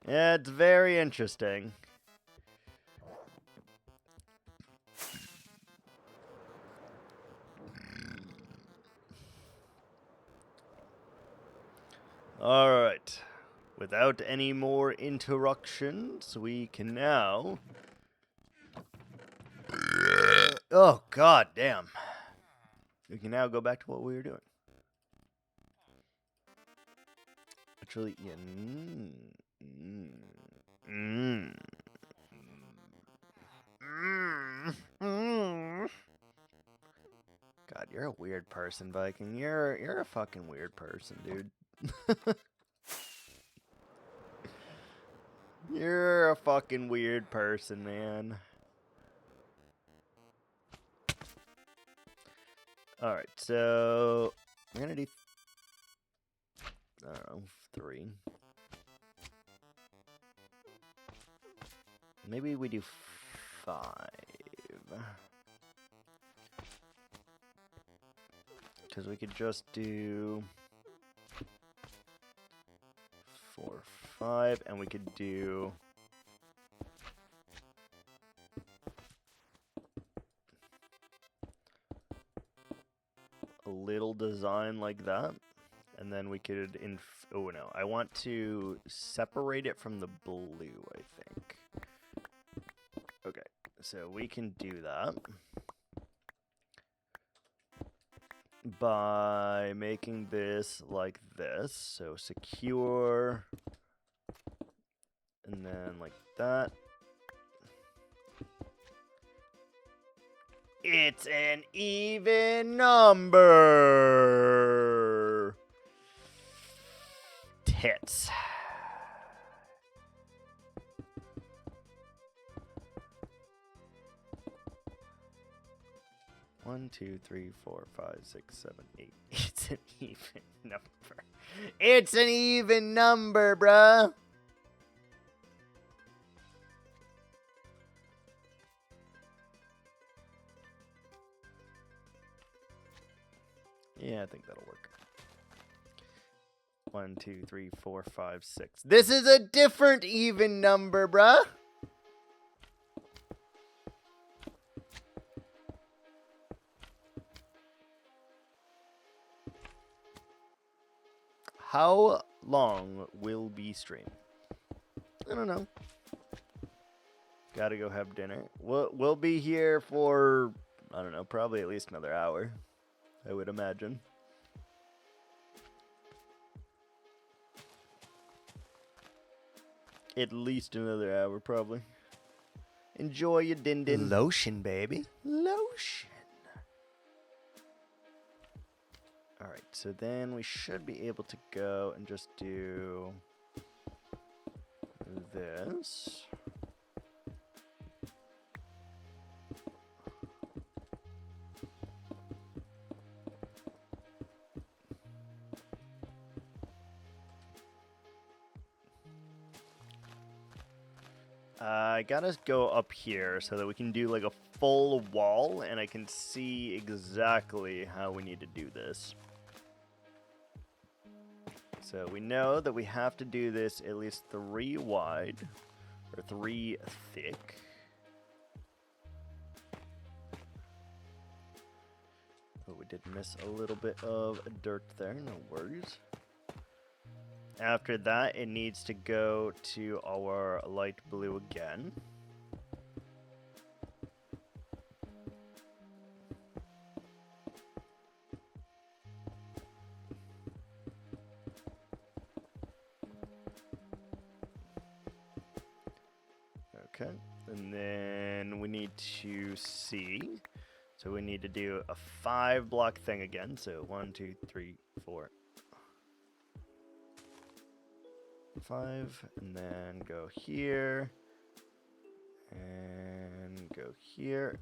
Yeah, it's very interesting. Alright. Without any more interruptions, we can now... Oh, god damn. We can now go back to what we were doing. Actually, yeah. God, you're a weird person, Viking. You're a fucking weird person, dude. You're a fucking weird person, man. Alright, so I'm gonna do, I don't know, 3. Maybe we do Because we could just do 4, 5, and we could do a little design like that. And then we could, oh no, I want to separate it from the blue, I think. Okay, so we can do that by making this like this. So secure, and then like that. It's an even number. Tits. One, 2, 3, 4, 5, 6, 7, 8. It's an even number. It's an even number, bruh. Yeah, I think that'll work. 1, 2, 3, 4, 5, 6. This is a different even number, bruh. How long will we stream? I don't know. Gotta go have dinner. We'll be here for, I don't know, probably at least another hour, I would imagine. At least another hour, probably. Enjoy your din-din. Lotion, baby. Lotion. Alright, so then we should be able to go and just do this. I gotta go up here so that we can do like a full wall and I can see exactly how we need to do this. So we know that we have to do this at least 3 wide, or 3 thick. Oh, we did miss a little bit of dirt there, no worries. After that, it needs to go to our light blue again. Okay, and then we need to see. So we need to do a 5 block thing again. So 1, 2, 3, 4, 5, and then go here, and go here.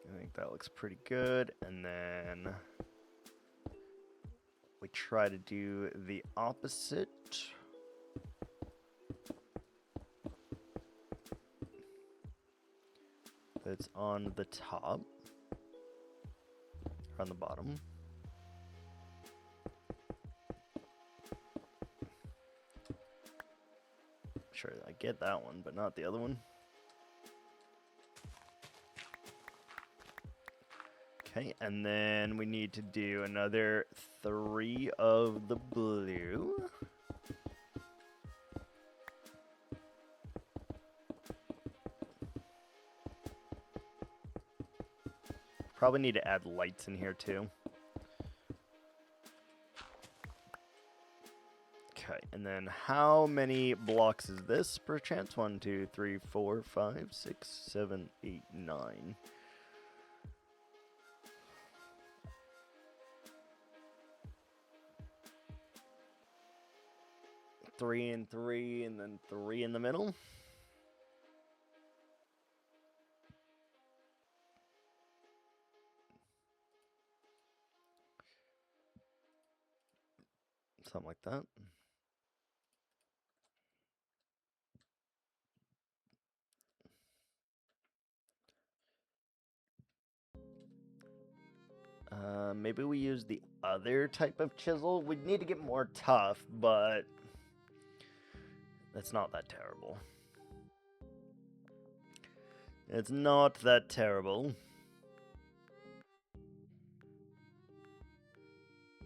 I think that looks pretty good, and then we try to do the opposite. That's on the top, or on the bottom. Sure, I get that one, but not the other one. Okay, and then we need to do another 3 of the blue. Probably need to add lights in here too. Okay, and then how many blocks is this per chance? 1, 2, 3, 4, 5, 6, 7, 8, 9. 3 and 3, and then 3 in the middle. Something like that. Maybe we use the other type of chisel. We'd need to get more tough, but that's not that terrible. It's not that terrible.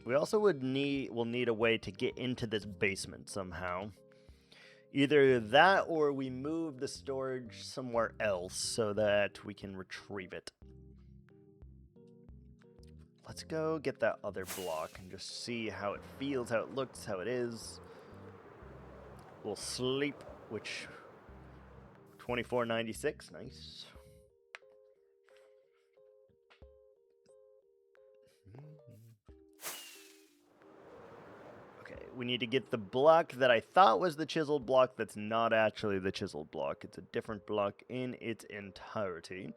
We also will need a way to get into this basement somehow. Either that or we move the storage somewhere else so that we can retrieve it. Let's go get that other block and just see how it feels, how it looks, how it is. We'll sleep, which 2496, nice. Okay, we need to get the block that I thought was the chiseled block that's not actually the chiseled block. It's a different block in its entirety.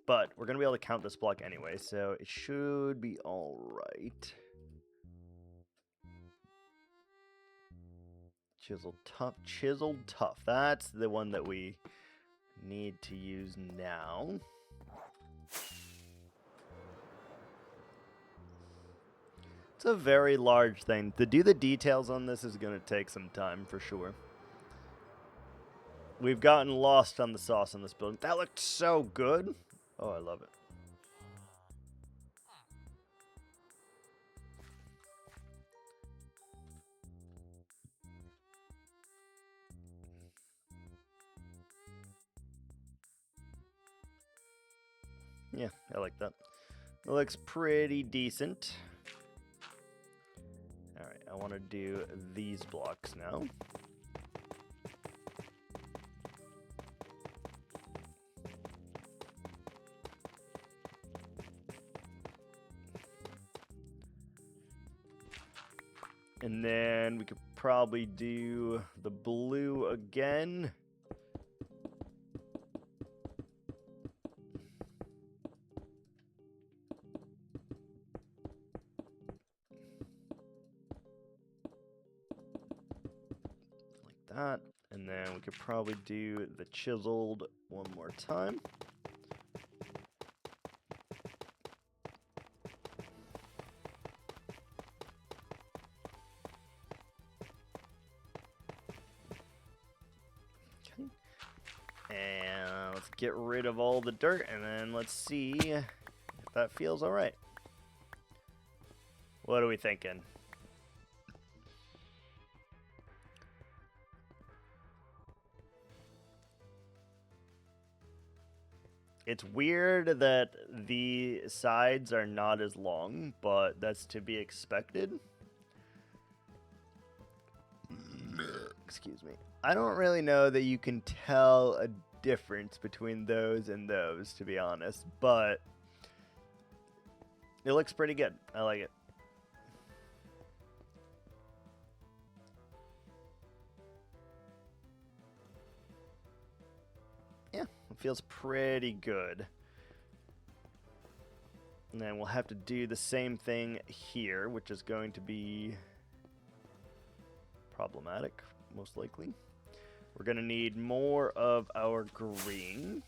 But we're going to be able to count this block anyway, so it should be alright. Chiseled tough. That's the one that we need to use now. It's a very large thing. To do the details on this is going to take some time for sure. We've gotten lost on the sauce in this building. That looked so good. Oh, I love it. Yeah, I like that. It looks pretty decent. Alright, I want to do these blocks now. And then we could probably do the blue again. Like that. And then we could probably do the chiseled one more time. And let's get rid of all the dirt, and then let's see if that feels alright. What are we thinking? It's weird that the sides are not as long, but that's to be expected. Excuse me. I don't really know that you can tell a difference between those and those, to be honest, but it looks pretty good. I like it. Yeah, it feels pretty good. And then we'll have to do the same thing here, which is going to be problematic, most likely. We're going to need more of our green,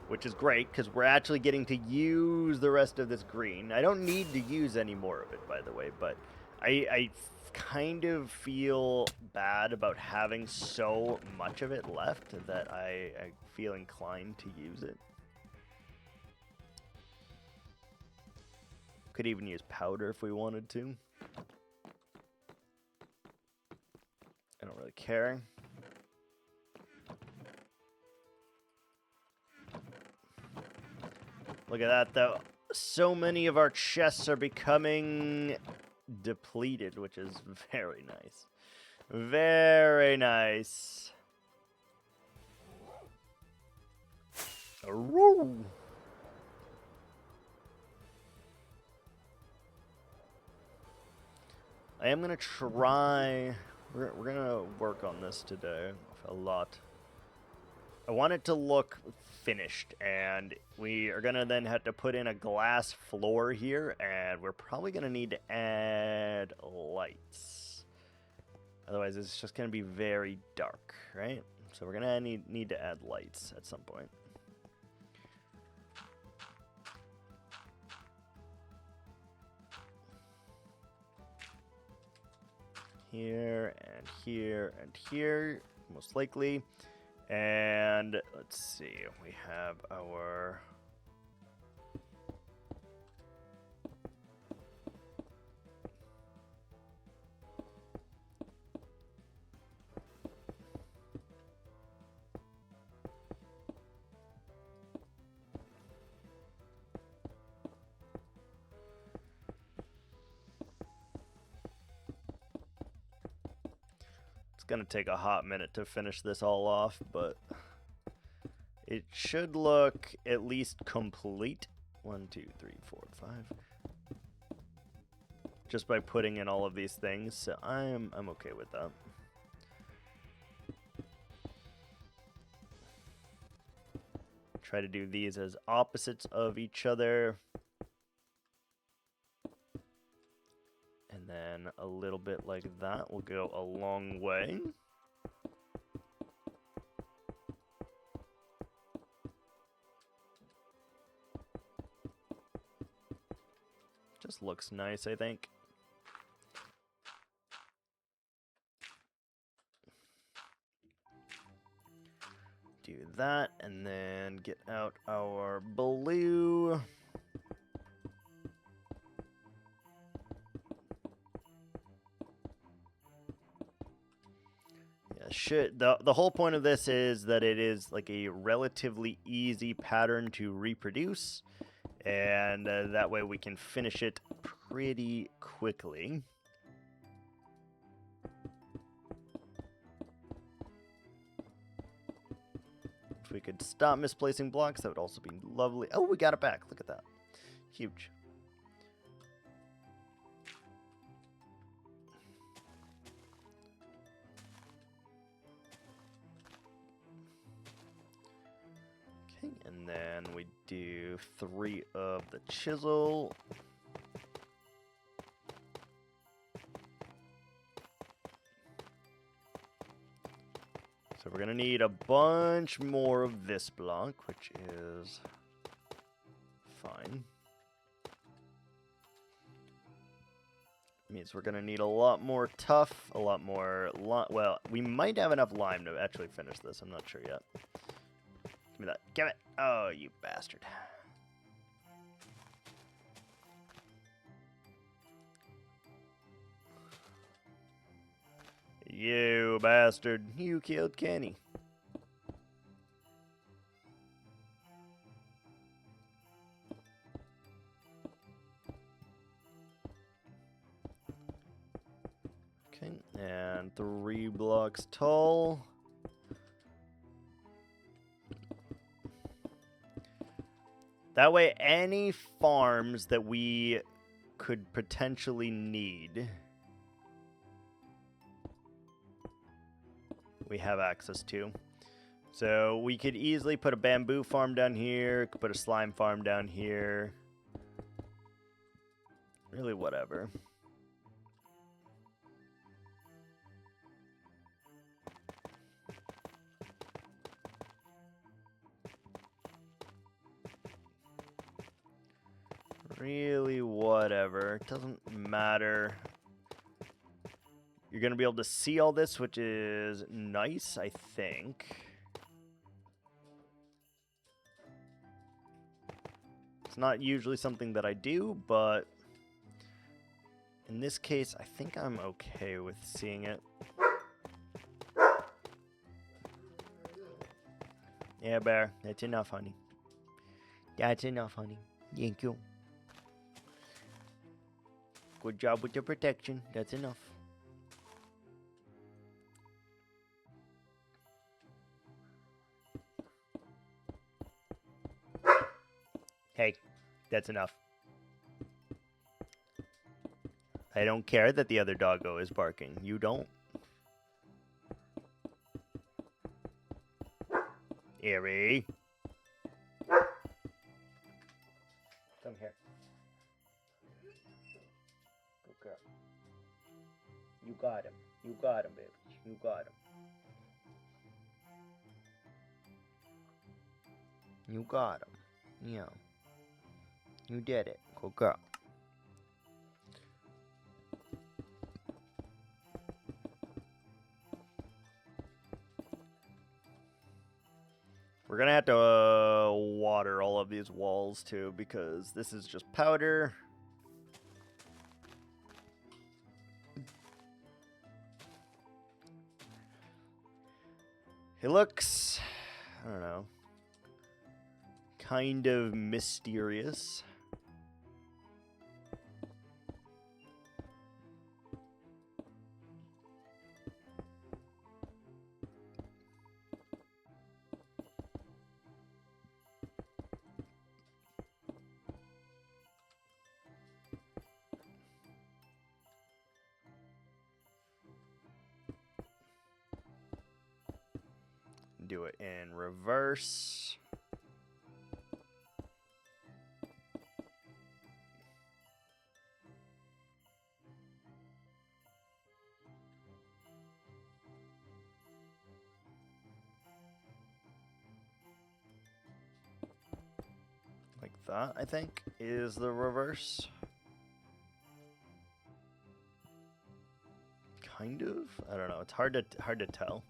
which is great because we're actually getting to use the rest of this green. I don't need to use any more of it, by the way, but I kind of feel bad about having so much of it left that I feel inclined to use it. Could even use powder if we wanted to. I don't really care. Look at that, though. So many of our chests are becoming depleted, which is very nice. Very nice. Aroo! I am going to try... We're going to work on this today a lot. I want it to look finished, and we are gonna then have to put in a glass floor here, and we're probably gonna need to add lights. Otherwise, it's just gonna be very dark, right? So we're gonna need to add lights at some point. Here and here and here, most likely. And let's see, we have our It's gonna take a hot minute to finish this all off, but it should look at least complete. 1, 2, 3, 4, 5. Just by putting in all of these things, so I'm okay with that. Try to do these as opposites of each other. And then a little bit like that will go a long way. Just looks nice, I think. Do that, and then get out our blue. The whole point of this is that it is like a relatively easy pattern to reproduce, and that way we can finish it pretty quickly. If we could stop misplacing blocks, that would also be lovely. Oh, we got it back. Look at that. Huge. And then we do 3 of the chisel. So we're going to need a bunch more of this block, which is fine. Means we're going to need a lot more tough, a lot more... well, we might have enough lime to actually finish this. I'm not sure yet. Give me that. Give it. Oh, you bastard. You bastard. You killed Kenny. Okay, and 3 blocks tall. That way, any farms that we could potentially need, we have access to. So we could easily put a bamboo farm down here, could put a slime farm down here. Really, whatever. Really, whatever. It doesn't matter. You're going to be able to see all this, which is nice, I think. It's not usually something that I do, but in this case, I think I'm okay with seeing it. Yeah, Bear, that's enough, honey. That's enough, honey. Thank you. Good job with the protection. That's enough. Hey, that's enough. I don't care that the other doggo is barking. You don't. Eerie. Come here. Good girl. You got him. You got him, baby. You got him. You got him. Yeah. You did it. Good girl. We're gonna have to water all of these walls too, because this is just powder. It looks, I don't know, kind of mysterious. Do it in reverse. Like that, I think, is the reverse. Kind of? I don't know. It's hard to tell.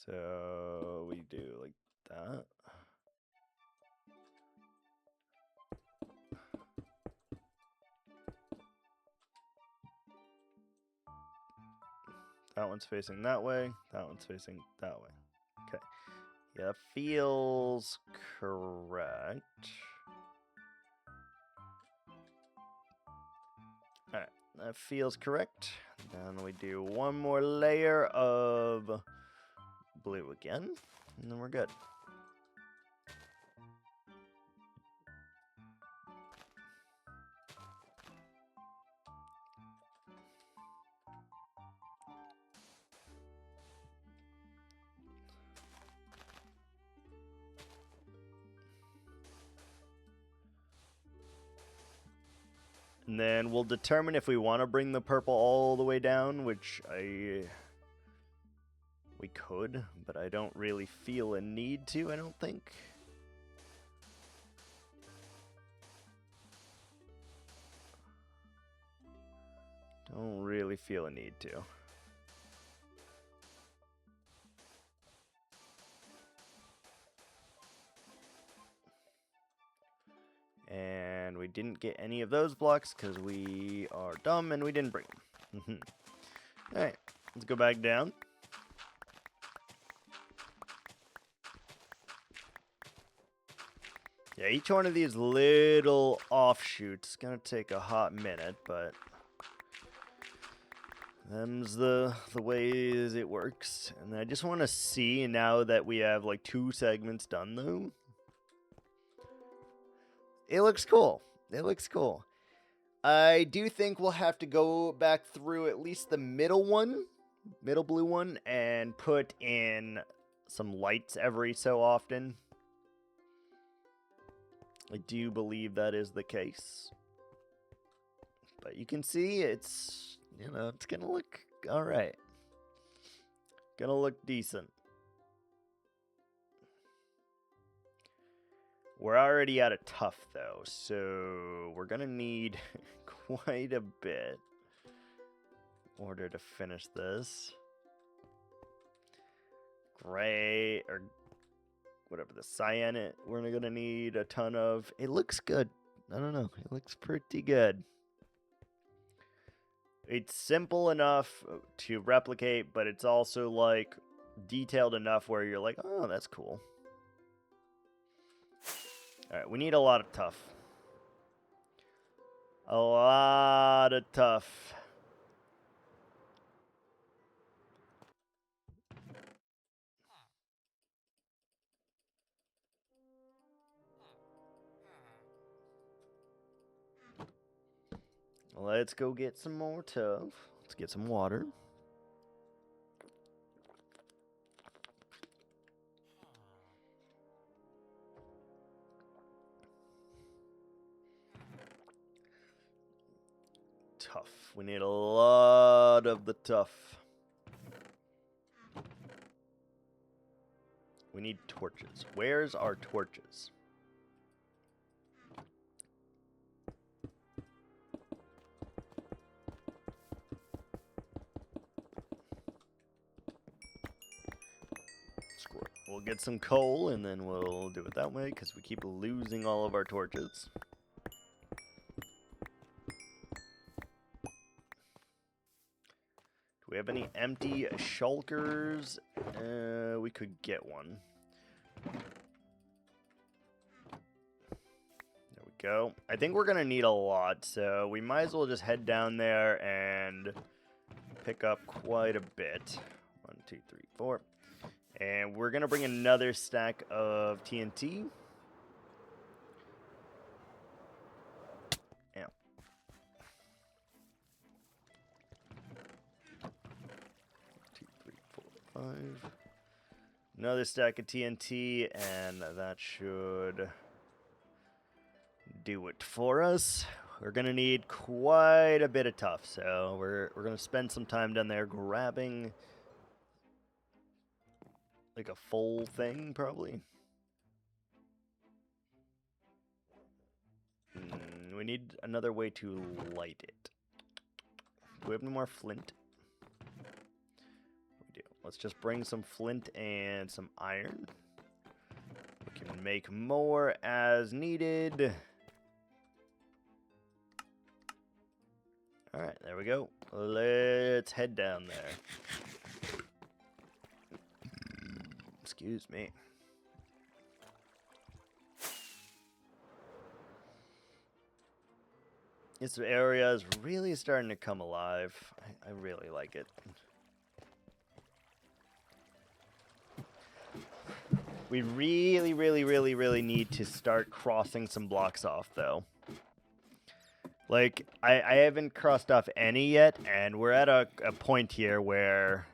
So we do like that. That one's facing that way. That one's facing that way. Okay. Yeah, that feels correct. Alright, that feels correct. Then we do one more layer of blue again, and then we're good. And then we'll determine if we want to bring the purple all the way down, which we could, but I don't really feel a need to, I don't think. Don't really feel a need to. And we didn't get any of those blocks because we are dumb and we didn't bring them. Alright, let's go back down. Yeah, each one of these little offshoots is going to take a hot minute, but them's the ways it works. And I just want to see, now that we have like 2 segments done though, it looks cool. It looks cool. I do think we'll have to go back through at least the middle blue one, and put in some lights every so often. I do believe that is the case. But you can see it's, it's going to look all right. Going to look decent. We're already out of tough, though, so we're going to need quite a bit in order to finish this. Gray, or whatever the cyan, we're going to need a ton of. It looks good. I don't know. It looks pretty good. It's simple enough to replicate, but it's also, like, detailed enough where you're like, oh, that's cool. Alright, we need a lot of tough. A lot of tough. let's go get some more tough. Let's get some water. Tough. We need a lot of the tough. We need torches. Where's our torches? Score. We'll get some coal and then we'll do it that way because we keep losing all of our torches. Do we have any empty shulkers? We could get one. There we go. I think we're going to need a lot, so we might as well just head down there and pick up quite a bit. 1, 2, 3, 4. And we're going to bring another stack of TNT. Yeah. 2, 3, 4, 5. Another stack of TNT, and that should do it for us. We're going to need quite a bit of tough, so we're going to spend some time down there grabbing like a full thing, probably. We need another way to light it. Do we have any more flint? We do. Let's just bring some flint and some iron. We can make more as needed. Alright, there we go. Let's head down there. Excuse me. This area is really starting to come alive. I really like it. We really need to start crossing some blocks off, though. Like, I haven't crossed off any yet, and we're at a point here where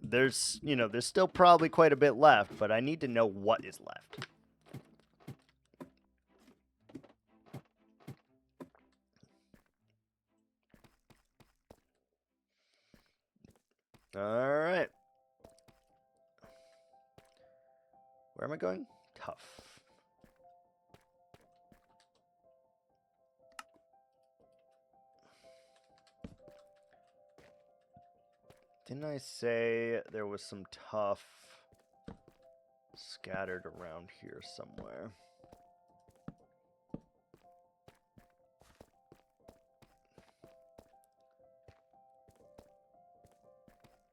there's, you know, there's still probably quite a bit left, but I need to know what is left. Alright. Where am I going? Tough. Didn't I say there was some tough scattered around here somewhere?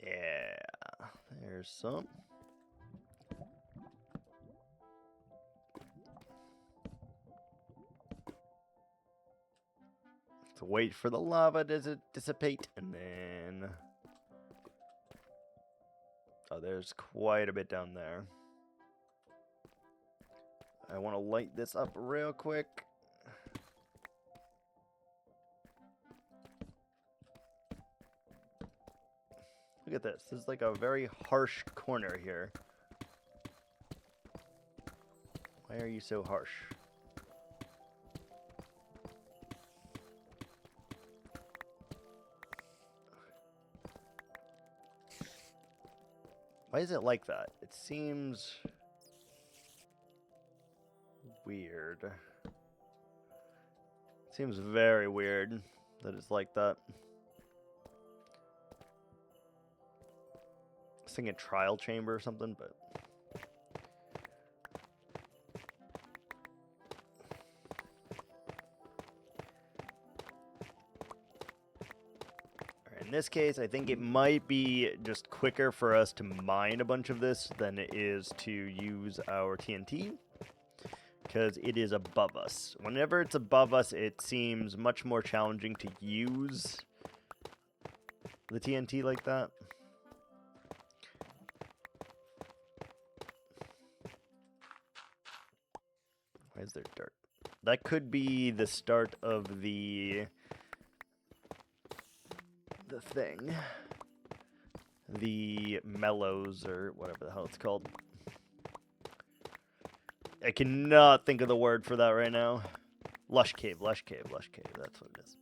Yeah, there's some. So wait for the lava to dissipate, and then... Oh, there's quite a bit down there. I want to light this up real quick. Look at this. This is like a very harsh corner here. Why are you so harsh? Why is it like that? It seems weird. It seems very weird that it's like that. I was thinking trial chamber or something, but... In this case, I think it might be just quicker for us to mine a bunch of this than it is to use our TNT, because it is above us. Whenever it's above us, it seems much more challenging to use the TNT like that. Why is there dirt? That could be the start of the the thing. The mellows, or whatever the hell it's called. I cannot think of the word for that right now. Lush cave, that's what it is.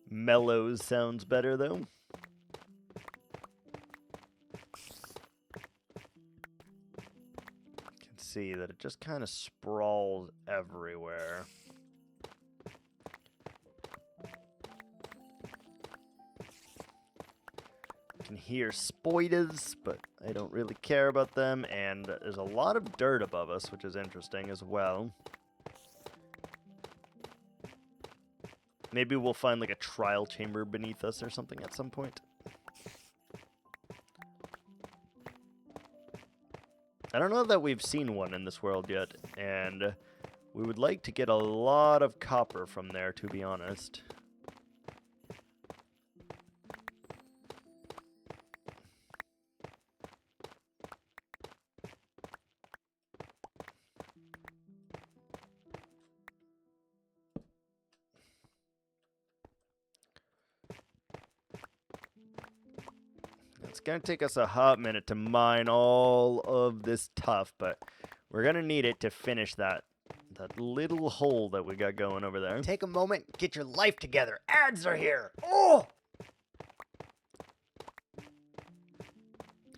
Mellows sounds better, though. You can see that it just kind of sprawls everywhere. You can hear spoiders, but I don't really care about them. And there's a lot of dirt above us, which is interesting as well. Maybe we'll find like a trial chamber beneath us or something at some point. I don't know that we've seen one in this world yet, and we would like to get a lot of copper from there, to be honest. It's going to take us a hot minute to mine all of this tuff, but we're going to need it to finish that little hole that we got going over there. Take a moment, get your life together. Ads are here. Oh!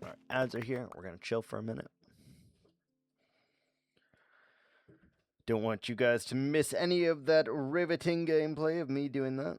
All right, ads are here. We're going to chill for a minute. Don't want you guys to miss any of that riveting gameplay of me doing that.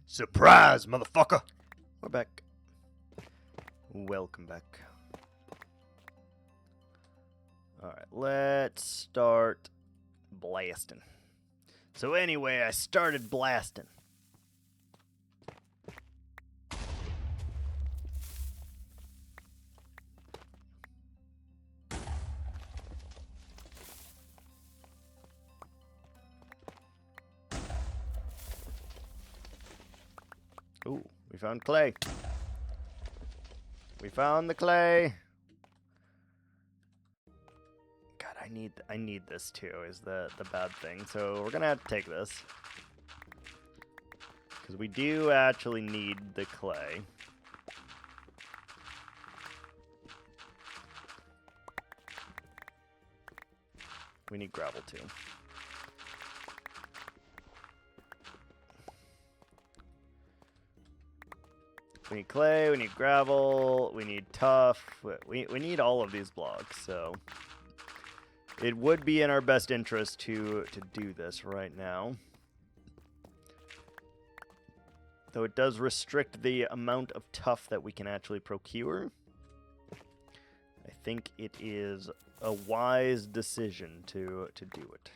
Surprise, motherfucker! We're back. Welcome back. Alright, let's start blasting. So anyway, I started blasting. Ooh, we found clay. We found the clay. God, I need this too, is the bad thing. So we're gonna have to take this. Because we do actually need the clay. We need gravel too. We need clay, we need gravel, we need tuff, we need all of these blocks, so it would be in our best interest to do this right now. Though it does restrict the amount of tuff that we can actually procure. I think it is a wise decision to do it.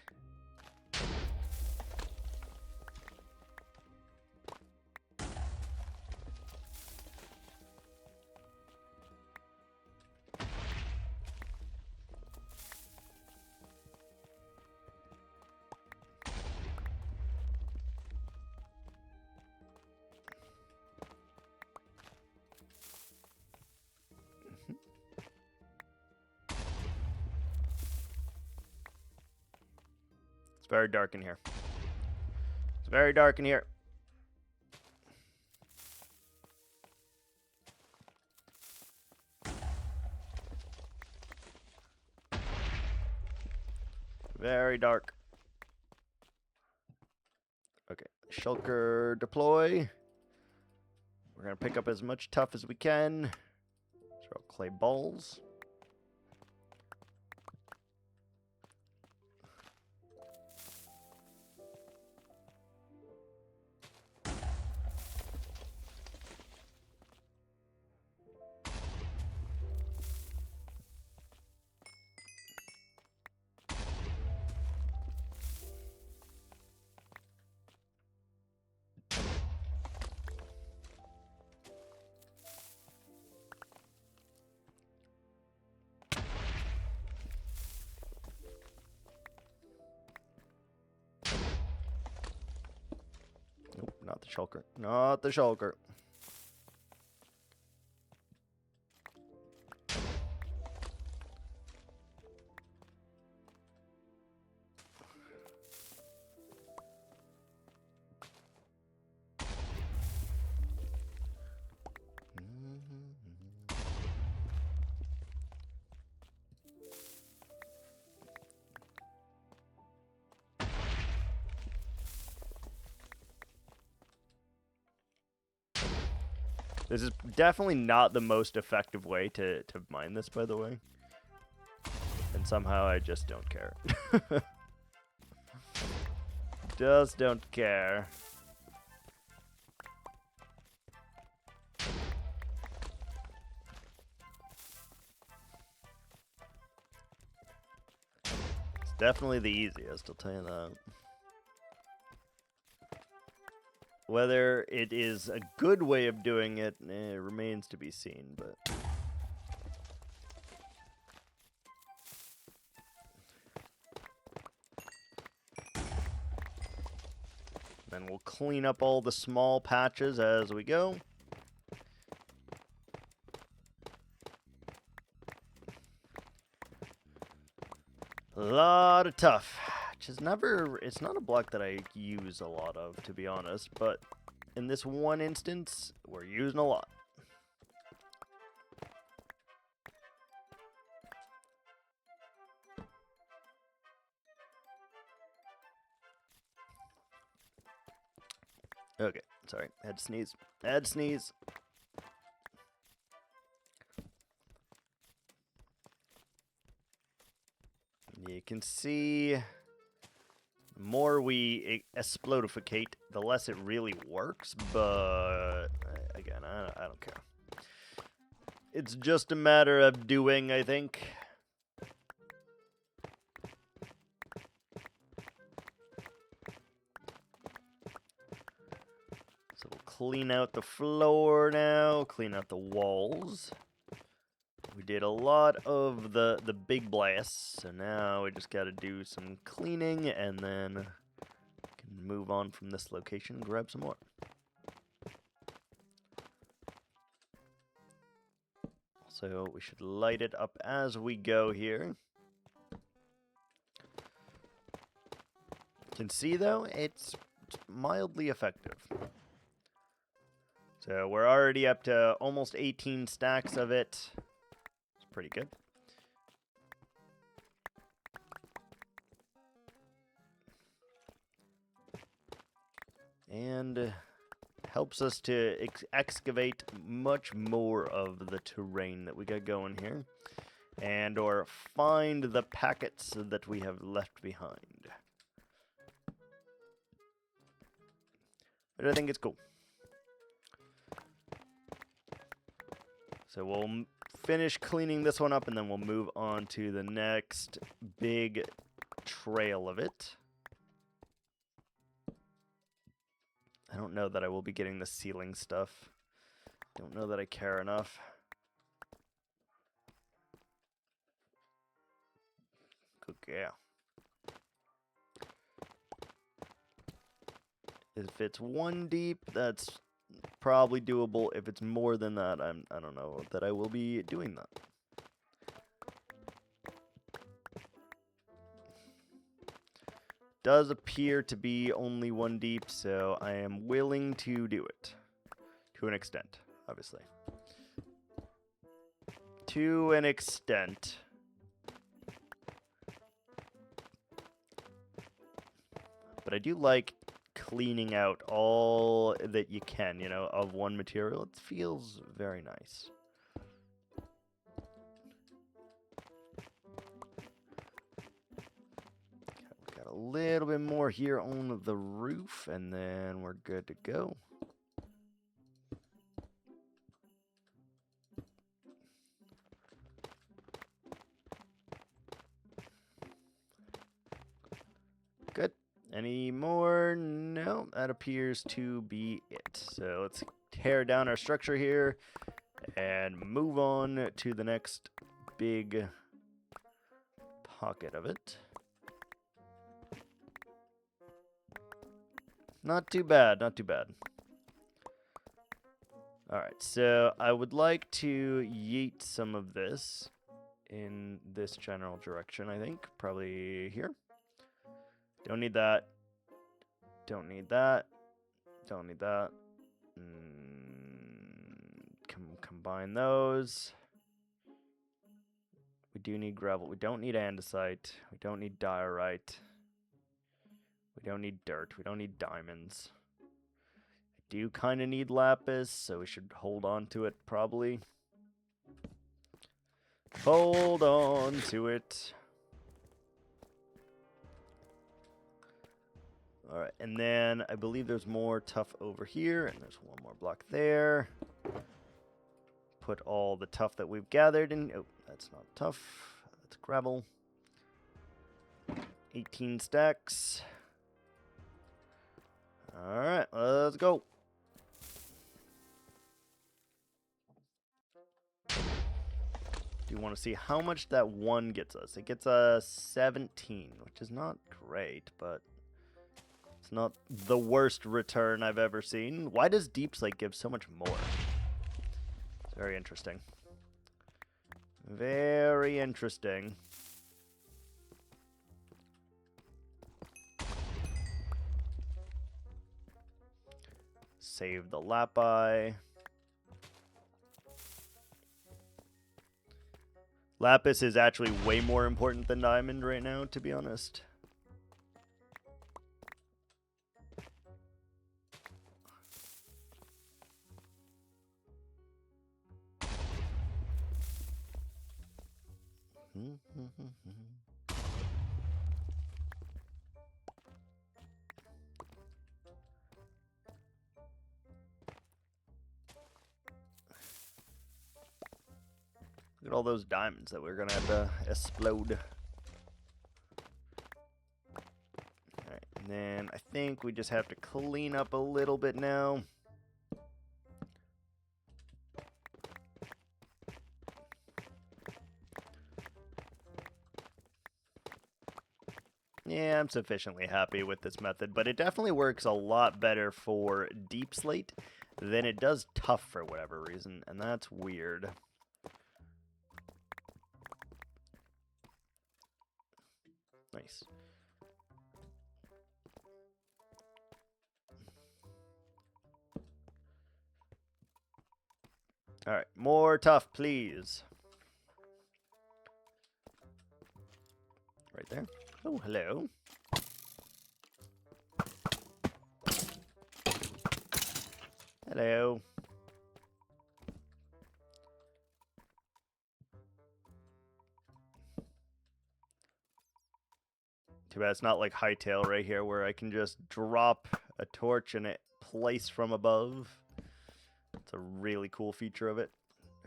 Very dark in here. It's very dark in here. Very dark. Okay, shulker deploy. We're gonna pick up as much tough as we can. Throw clay balls. Nope, not the shulker. Not the shulker. This is definitely not the most effective way to mine this, by the way. And somehow I just don't care. Just don't care. It's definitely the easiest, I'll tell you that. Whether it is a good way of doing it, remains to be seen, but... Then we'll clean up all the small patches as we go. A lot of tough. Which is never, it's not a block that I use a lot of, to be honest, but in this one instance, we're using a lot. Okay, sorry, had to sneeze. Had to sneeze. You can see... The more we explodificate, the less it really works, but again, I don't care. It's just a matter of doing, I think. So we'll clean out the floor now, clean out the walls. We did a lot of the big blasts, so now we just got to do some cleaning and then can move on from this location and grab some more. So we should light it up as we go here. You can see though, it's mildly effective. So we're already up to almost 18 stacks of it. Pretty good. And helps us to excavate much more of the terrain that we got going here. And or find the packets that we have left behind. But I think it's cool. So we'll finish cleaning this one up, and then we'll move on to the next big trail of it. I don't know that I will be getting the ceiling stuff. Don't know that I care enough. Okay. If it's one deep, that's probably doable. If it's more than that, I don't know that I will be doing that. Does appear to be only one deep, so I am willing to do it. To an extent, obviously. To an extent. but I do like cleaning out all that you can, you know, of one material. It feels very nice. Got a little bit more here on the roof, and then we're good to go. Good. Any more? No, that appears to be it. So let's tear down our structure here and move on to the next big pocket of it. Not too bad, not too bad. Alright, so I would like to yeet some of this in this general direction, I think. Probably here. Don't need that. Don't need that. Don't need that. Combine those. We do need gravel. We don't need andesite. We don't need diorite. We don't need dirt. We don't need diamonds. I do kind of need lapis, so we should hold on to it probably. Hold on to it. Alright, and then I believe there's more tuff over here, and there's one more block there. Put all the tuff that we've gathered in. Oh, that's not tuff. That's gravel. 18 stacks. Alright, let's go. Do want to see how much that one gets us. It gets us 17, which is not great, but it's not the worst return I've ever seen. Why does Deep Slate give so much more? It's very interesting. Very interesting. Save the Lapis. Lapis is actually way more important than diamond right now, to be honest. Look at all those diamonds that we're gonna have to explode. Alright, and then I think we just have to clean up a little bit now. Yeah, I'm sufficiently happy with this method, but it definitely works a lot better for Deep Slate than it does Tuff for whatever reason, and that's weird. Nice. Alright, more Tuff, please. Right there. Oh, hello. Hello. Too bad it's not like Hightail right here where I can just drop a torch and it place from above. It's a really cool feature of it.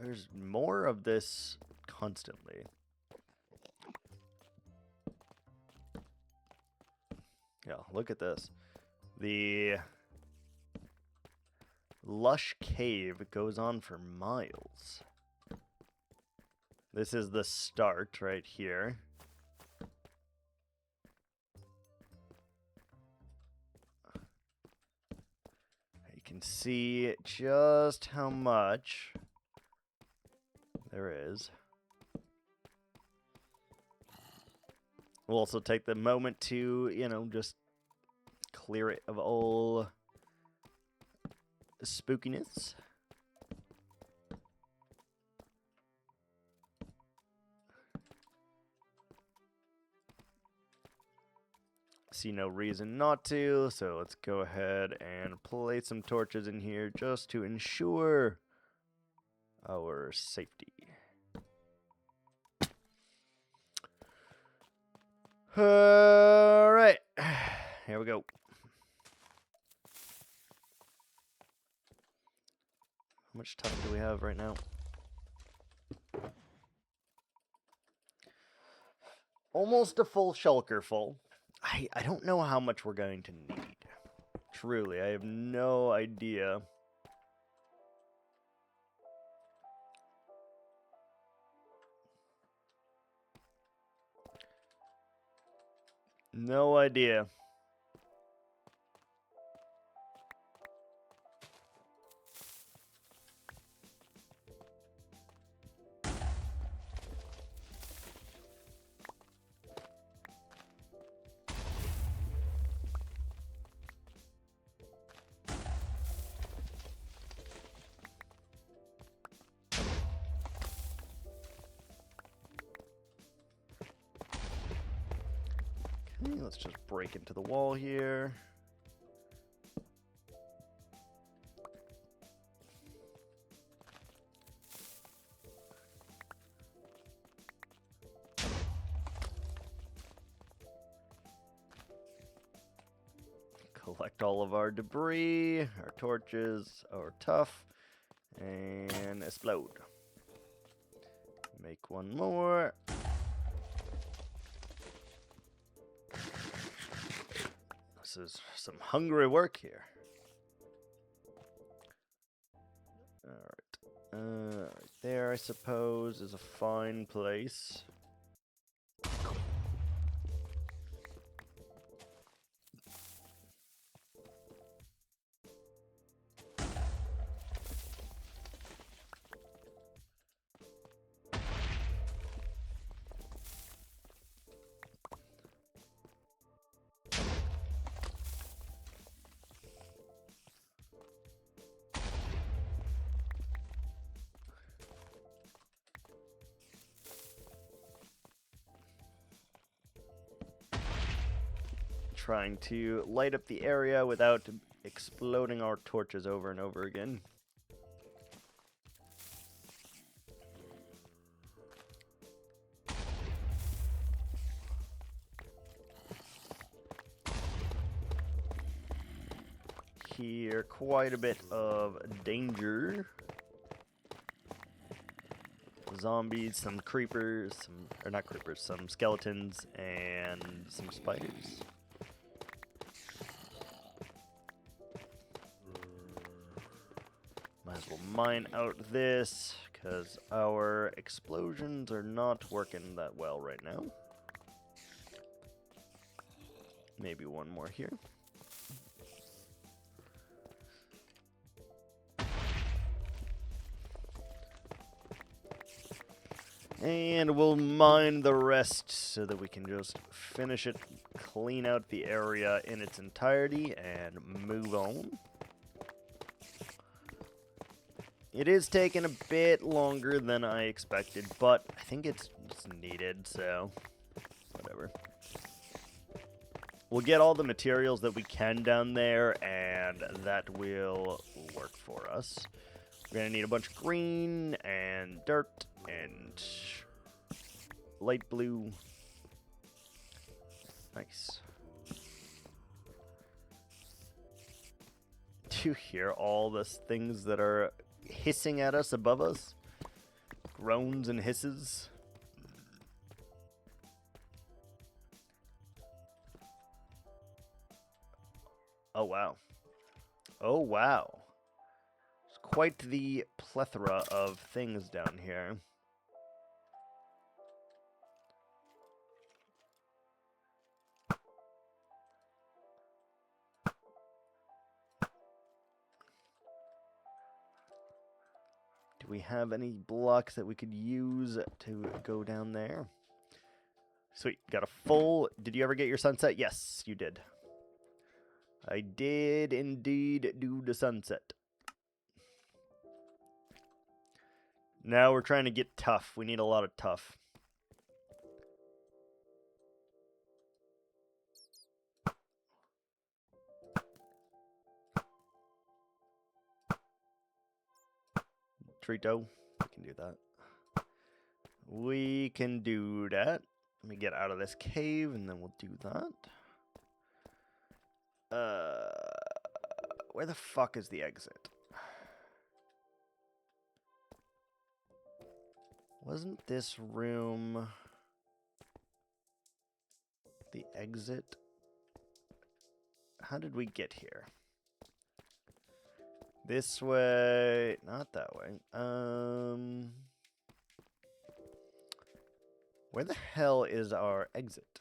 There's more of this constantly. Yeah, look at this. The lush cave goes on for miles. This is the start right here. You can see just how much there is. We'll also take the moment to, you know, just clear it of all spookiness. see no reason not to, so let's go ahead and place some torches in here just to ensure our safety. Alright, here we go. How much stuff do we have right now? Almost a full shulker full. I don't know how much we're going to need. Truly, I have no idea. No idea. Okay, let's just break into the wall here. Collect all of our debris, our torches, our tough, and explode. Make one more. This is some hungry work here. Alright. Right there, I suppose, is a fine place. Trying to light up the area without exploding our torches over and over again. Here, quite a bit of danger. Zombies, some creepers, or not creepers, some skeletons, and some spiders. Might as well mine out this, because our explosions are not working that well right now. Maybe one more here. And we'll mine the rest so that we can just finish it, clean out the area in its entirety, and move on. It is taking a bit longer than I expected, but I think it's needed, so whatever. We'll get all the materials that we can down there, and that will work for us. We're going to need a bunch of green and dirt and light blue. Nice. Do you hear all the things that are hissing at us above us? Groans and hisses. Oh, wow. Oh, wow. It's quite the plethora of things down here. Do we have any blocks that we could use to go down there? Sweet, got a full... Did you ever get your sunset? Yes, you did. I did indeed do the sunset. Now we're trying to get tough. We need a lot of tough. Trito. We can do that. We can do that. Let me get out of this cave, and then we'll do that. Where the fuck is the exit? Wasn't this room the exit? How did we get here? This way, not that way. Where the hell is our exit?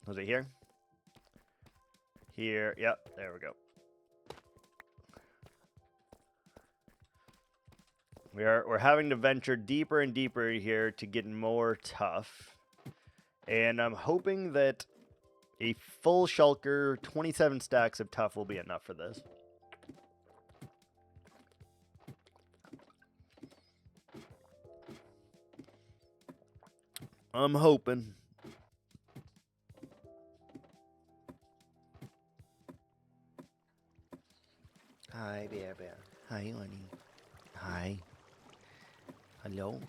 Was it here? Here, yep, there we go. We're having to venture deeper and deeper here to get more tough. And I'm hoping that a full shulker, 27 stacks of tough will be enough for this. I'm hoping. Hi, bear. Hi, honey. Hi. Hello.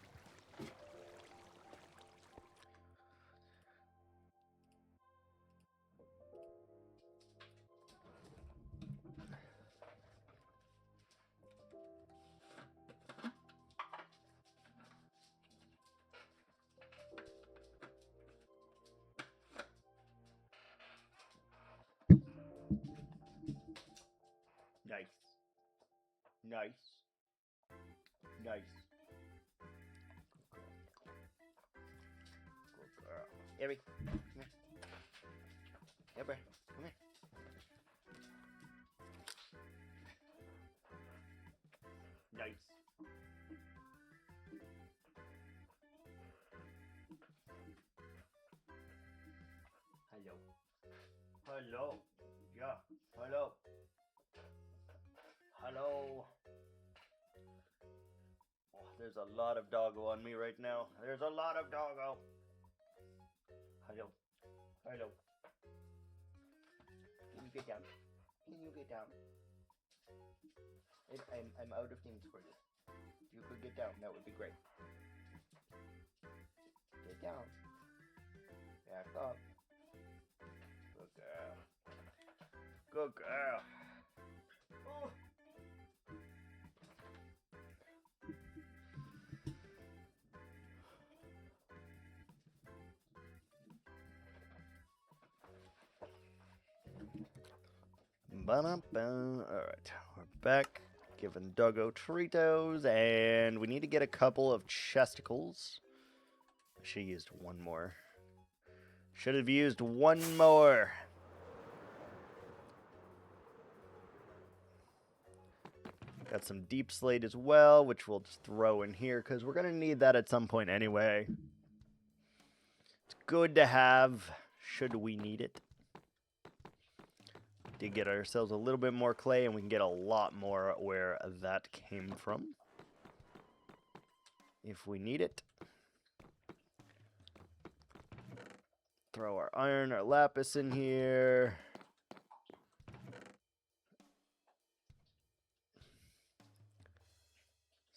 Nice. Good girl. Evie, come here. Evie, come here. Nice. Hello. Yeah. Hello. Oh, there's a lot of doggo on me right now. There's a lot of doggo. Hello. Can you get down? I'm out of things for you. If you could get down, that would be great. Get down. Back up. Good girl. Oh. Alright, we're back, giving Doggo Tritos, and we need to get a couple of chesticles. I should have used one more. Got some deep slate as well, which we'll just throw in here, because we're going to need that at some point anyway. It's good to have, should we need it. To get ourselves a little bit more clay, and we can get a lot more where that came from if we need it. Throw our iron, our lapis in here.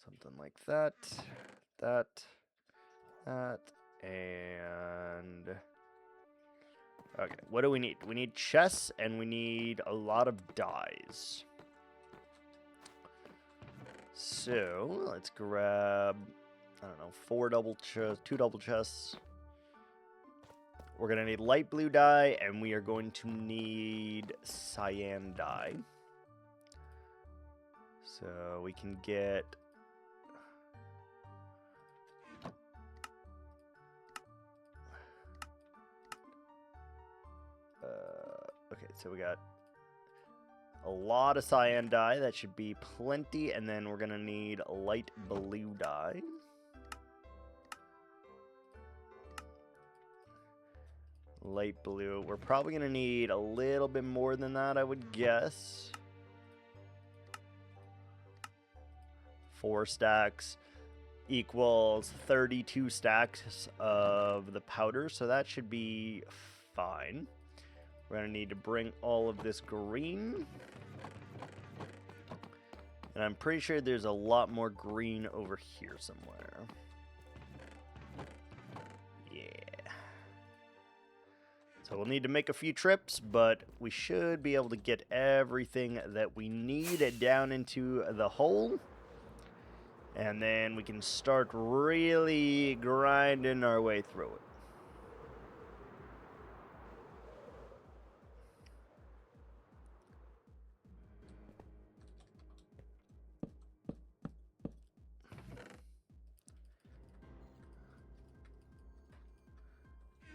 Something like that, and okay, what do we need? We need chests, and we need a lot of dyes. So, let's grab, I don't know, 2 double chests. We're going to need light blue dye, and we are going to need cyan dye. So, we can get... okay, so we got a lot of cyan dye. That should be plenty. And then we're going to need light blue dye. Light blue. We're probably going to need a little bit more than that, I would guess. 4 stacks equals 32 stacks of the powder. So that should be fine. We're going to need to bring all of this green. And I'm pretty sure there's a lot more green over here somewhere. Yeah. So we'll need to make a few trips, but we should be able to get everything that we need down into the hole. And then we can start really grinding our way through it.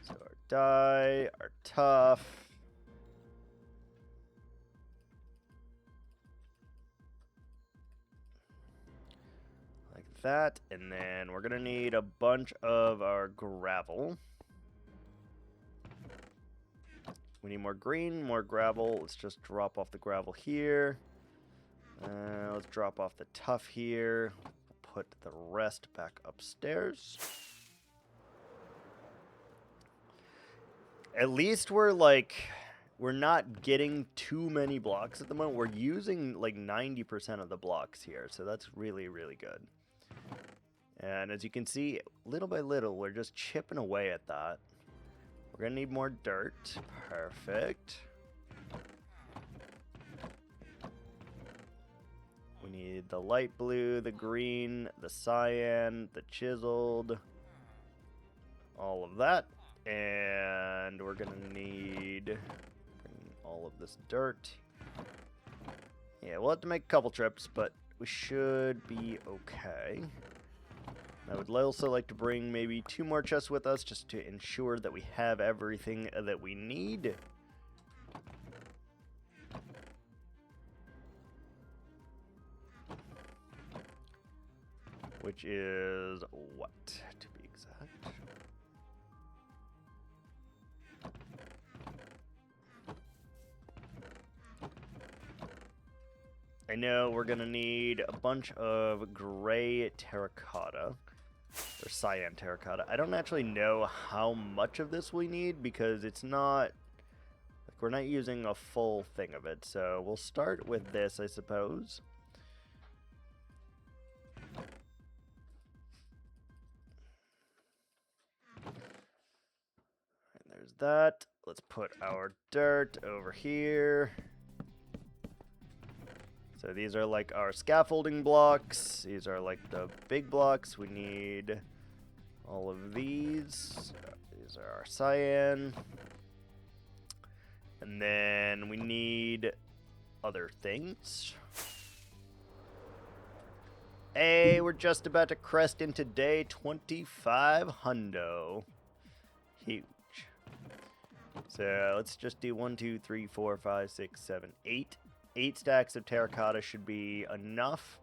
So our die, our tough. Like that. And then we're going to need a bunch of our gravel. We need more green, more gravel. Let's just drop off the gravel here. Let's drop off the tough here. Put the rest back upstairs. At least we're not getting too many blocks at the moment. We're using like 90% of the blocks here, so that's really, really good. And as you can see, little by little, we're just chipping away at that. We're gonna need more dirt. Perfect. We need the light blue, the green, the cyan, the chiseled, all of that. And we're gonna need all of this dirt. Yeah, we'll have to make a couple trips, but we should be okay. I would also like to bring maybe 2 more chests with us just to ensure that we have everything that we need. Which is what, to be exact? I know we're going to need a bunch of gray terracotta. Or cyan terracotta. I don't actually know how much of this we need because it's not... like, we're not using a full thing of it. So we'll start with this, I suppose. And there's that. Let's put our dirt over here. So these are like our scaffolding blocks. These are like the big blocks. We need all of these. These are our cyan. And then we need other things. Hey, we're just about to crest into day 25 hundo. Huge. So let's just do 1, 2, 3, 4, 5, 6, 7, 8. 8 stacks of terracotta should be enough.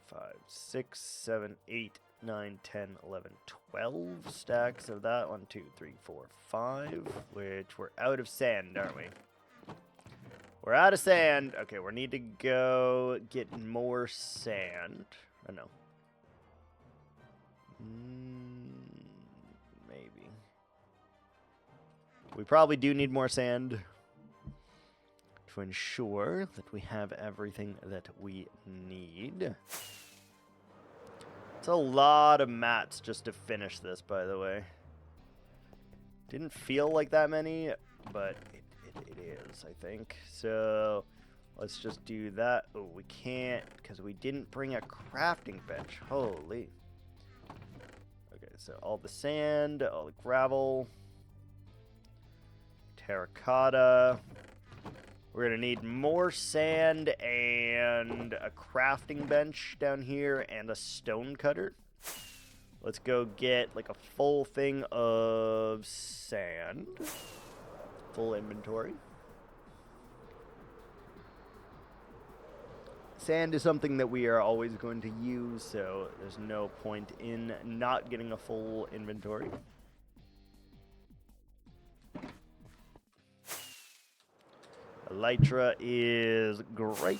5, 6, 7, 8, 9, 10, 11, 12 stacks of that. 1, 2, 3, 4, 5. Which we're out of sand, aren't we? We're out of sand. Okay, we need to go get more sand. Oh, no. Maybe. We probably do need more sand to ensure that we have everything that we need. It's a lot of mats just to finish this, by the way. Didn't feel like that many, but it is, I think. So let's just do that. Oh, we can't because we didn't bring a crafting bench. Holy. Okay, so all the sand, all the gravel, terracotta. We're going to need more sand and a crafting bench down here and a stone cutter. Let's go get like a full thing of sand. Full inventory. Sand is something that we are always going to use, so there's no point in not getting a full inventory. Elytra is great.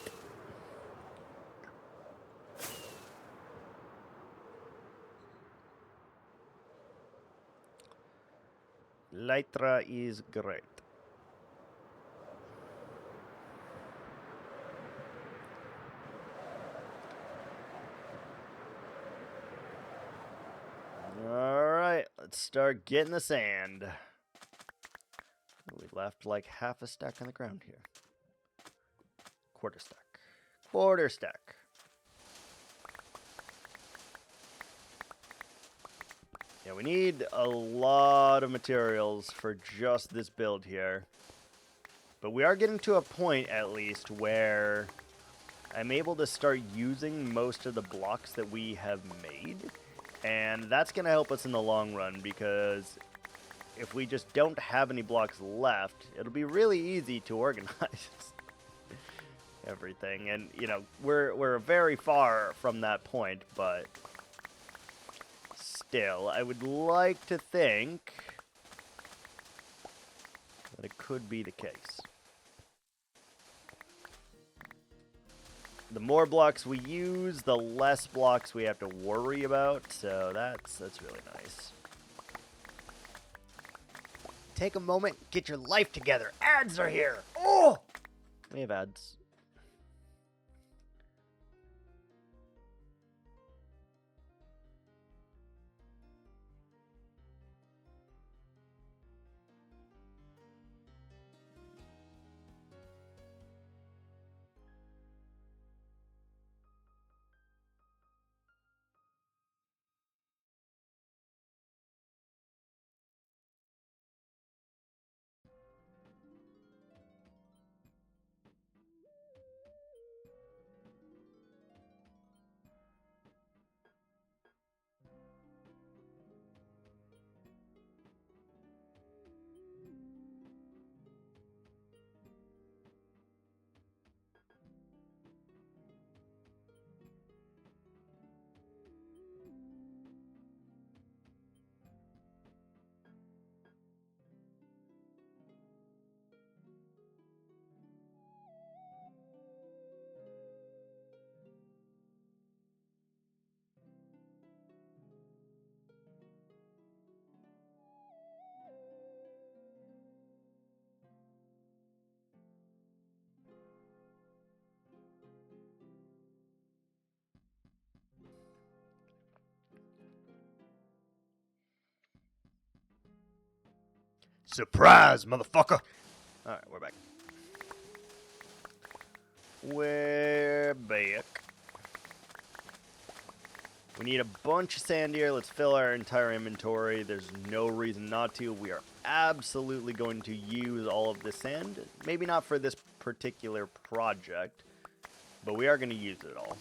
Elytra is great. start getting the sand. We left like half a stack on the ground here. Quarter stack. Quarter stack. Yeah, we need a lot of materials for just this build here. But we are getting to a point, at least, where I'm able to start using most of the blocks that we have made. And that's going to help us in the long run, because if we just don't have any blocks left, it'll be really easy to organize everything. And, you know, we're very far from that point, but still, I would like to think that it could be the case. The more blocks we use, the less blocks we have to worry about, so that's really nice. Take a moment, get your life together. Ads are here. Oh! We have ads. Surprise, motherfucker. Alright, we're back. We're back. We need a bunch of sand here. Let's fill our entire inventory. There's no reason not to. We are absolutely going to use all of the sand. Maybe not for this particular project, but we are going to use it all.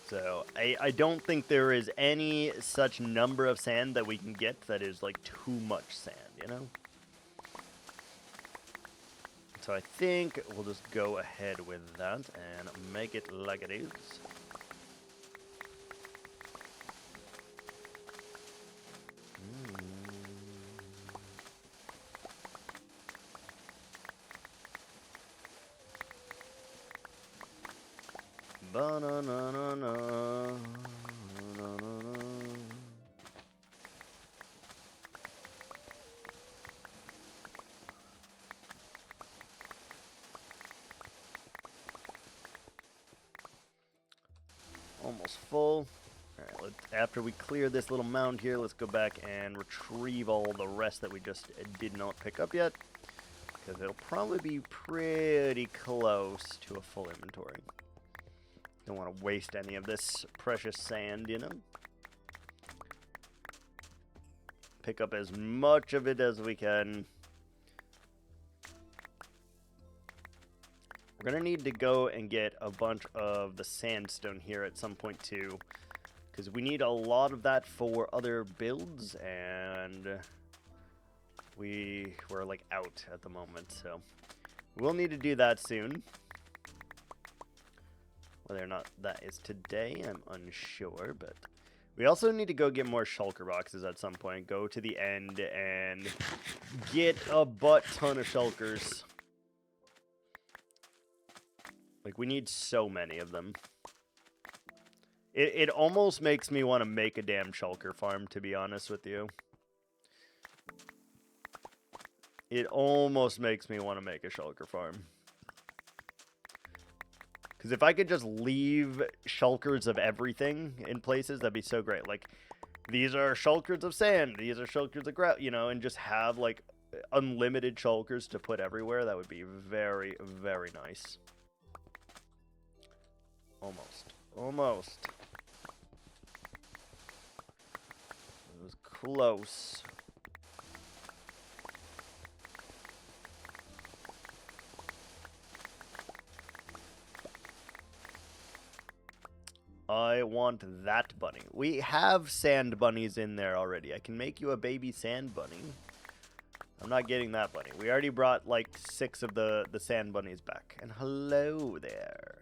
So, I don't think there is any such number of sand that we can get that is, like, too much sand, you know? So I think we'll just go ahead with that and make it like it is. Ba-na-na-na-na. Almost full. Alright, after we clear this little mound here, let's go back and retrieve all the rest that we just did not pick up yet. Because it'll probably be pretty close to a full inventory. Don't want to waste any of this precious sand, you know? Pick up as much of it as we can. We're going to need to go and get a bunch of the sandstone here at some point too. Because we need a lot of that for other builds, and we're like out at the moment, so we'll need to do that soon. Whether or not that is today, I'm unsure, but we also need to go get more shulker boxes at some point. Go to the end and get a butt ton of shulkers. Like, we need so many of them. It almost makes me want to make a damn shulker farm, to be honest with you. It almost makes me want to make a shulker farm. Because if I could just leave shulkers of everything in places, that'd be so great. Like, these are shulkers of sand, these are shulkers of gravel, you know, and just have like unlimited shulkers to put everywhere. That would be very, very nice. Almost. Almost. It was close. I want that bunny. We have sand bunnies in there already. I can make you a baby sand bunny. I'm not getting that bunny. We already brought like 6 of the sand bunnies back. And hello there.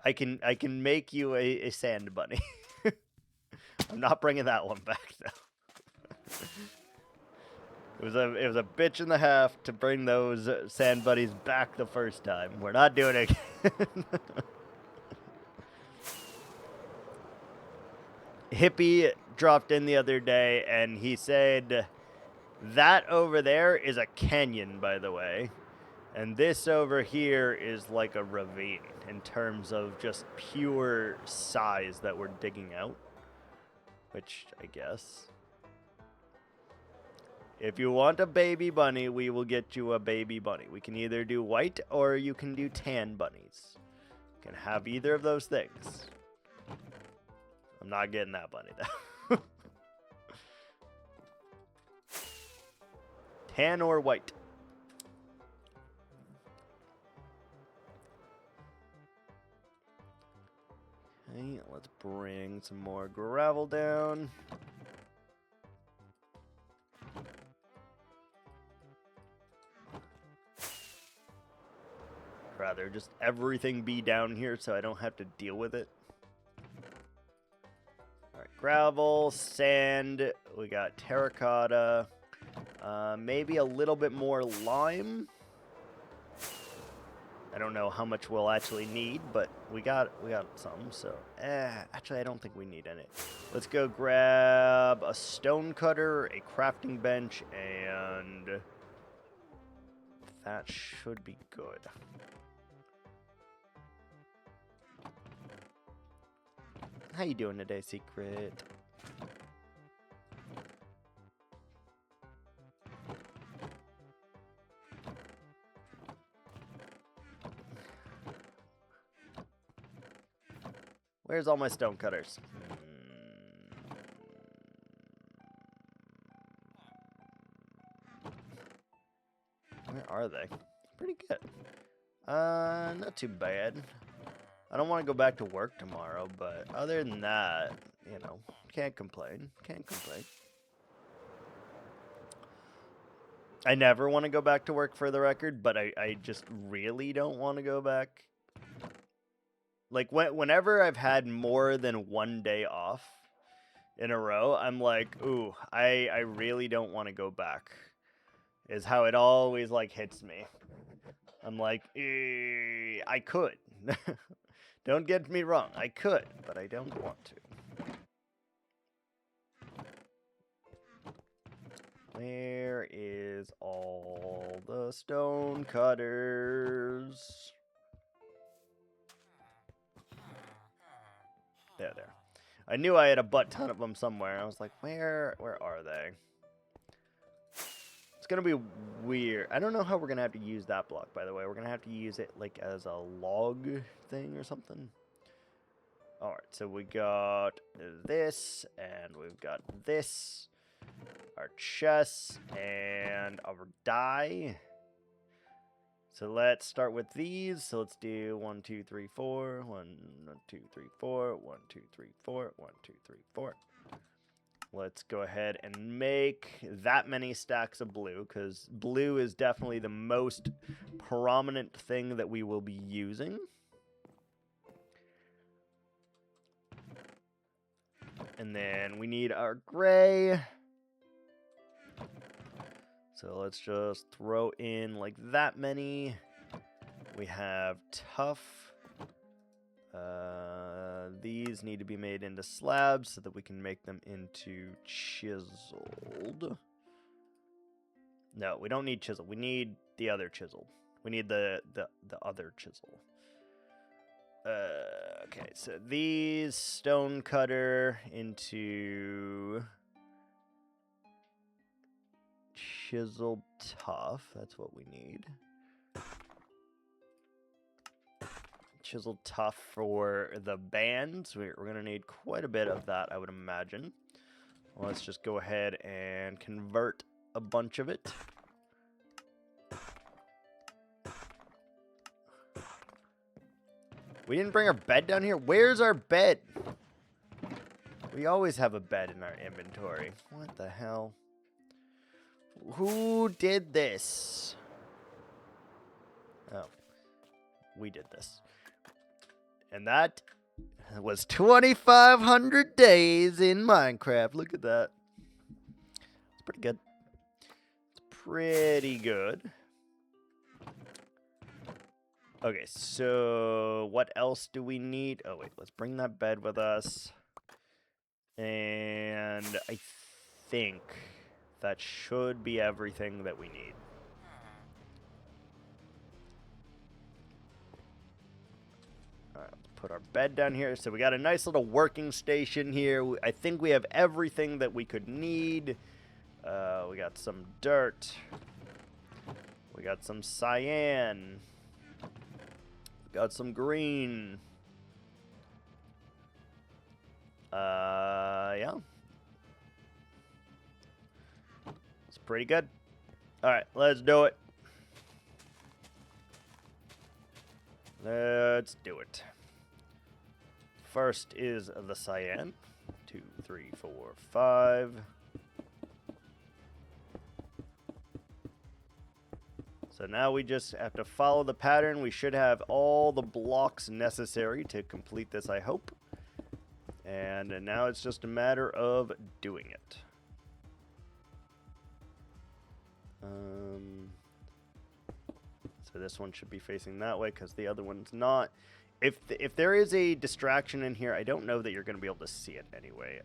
I can make you a sand bunny. I'm not bringing that one back though. It was a bitch and a half to bring those sand bunnies back the first time. We're not doing it again. Hippie dropped in the other day and he said, that over there is a canyon, by the way. And this over here is like a ravine in terms of just pure size that we're digging out. Which, I guess. If you want a baby bunny, we will get you a baby bunny. We can either do white or you can do tan bunnies. You can have either of those things. I'm not getting that bunny, though. Tan or white. Okay, let's bring some more gravel down. Rather just everything be down here so I don't have to deal with it. Alright, gravel, sand, we got terracotta, maybe a little bit more lime. I don't know how much we'll actually need, but we got some, so actually I don't think we need any. Let's go grab a stone cutter, a crafting bench, and that should be good. How you doing today, Secret? Where's all my stone cutters? Where are they? Pretty good. Not too bad. I don't want to go back to work tomorrow, but other than that, you know, can't complain. Can't complain. I never want to go back to work for the record, but I just really don't want to go back. Like, whenever I've had more than one day off in a row, I'm like, ooh, I really don't want to go back. Is how it always, like, hits me. I'm like, I could. Don't get me wrong, I could, but I don't want to. Where is all the stone cutters? There. I knew I had a butt ton of them somewhere. I was like, where are they? It's gonna be weird. I don't know how we're gonna have to use that block, by the way. We're gonna have to use it like as a log thing or something. Alright, so we got this, and we've got this, our chest, and our die. So let's start with these. So let's do 1, 2, 3, 4. 1, 2, 3, 4. 1, 2, 3, 4. 1, 2, 3, 4. Let's go ahead and make that many stacks of blue, because blue is definitely the most prominent thing that we will be using. And then we need our gray. So let's just throw in like that many. We have tough. These need to be made into slabs so that we can make them into chiseled. No, we don't need chisel. We need the other chisel. We need the other chisel. Okay, so these stone cutter into chiseled tough. That's what we need. Chiseled tough for the bands. We're going to need quite a bit of that, I would imagine. Well, let's just go ahead and convert a bunch of it. We didn't bring our bed down here? Where's our bed? We always have a bed in our inventory. What the hell? Who did this? Oh, we did this. And that was 2,500 days in Minecraft. Look at that. It's pretty good. It's pretty good. Okay, so what else do we need? Oh, wait, let's bring that bed with us. And I think that should be everything that we need. All right, let's put our bed down here. So we got a nice little working station here. I think we have everything that we could need. We got some dirt. We got some cyan. Got some green. Yeah. It's pretty good. Alright, let's do it. Let's do it. First is the cyan. 2, 3, 4, 5. So now we just have to follow the pattern. We should have all the blocks necessary to complete this, I hope. And now it's just a matter of doing it. So this one should be facing that way because the other one's not. If there is a distraction in here, I don't know that you're going to be able to see it anyway.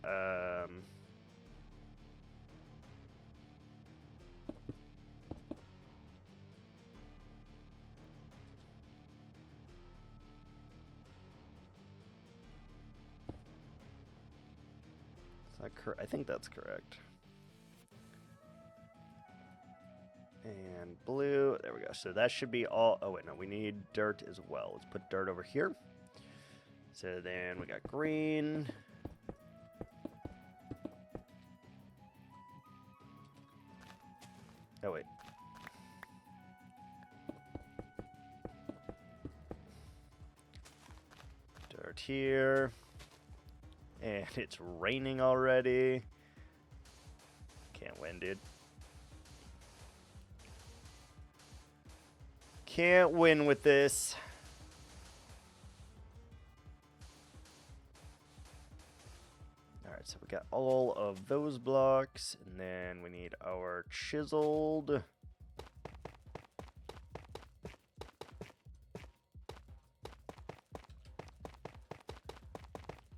I think that's correct. And blue. There we go. So that should be all. Oh, wait, no. We need dirt as well. Let's put dirt over here. So then we got green. Oh, wait. Dirt here. And it's raining already. Can't win, dude. Can't win with this. Alright, so we got all of those blocks. And then we need our chiseled.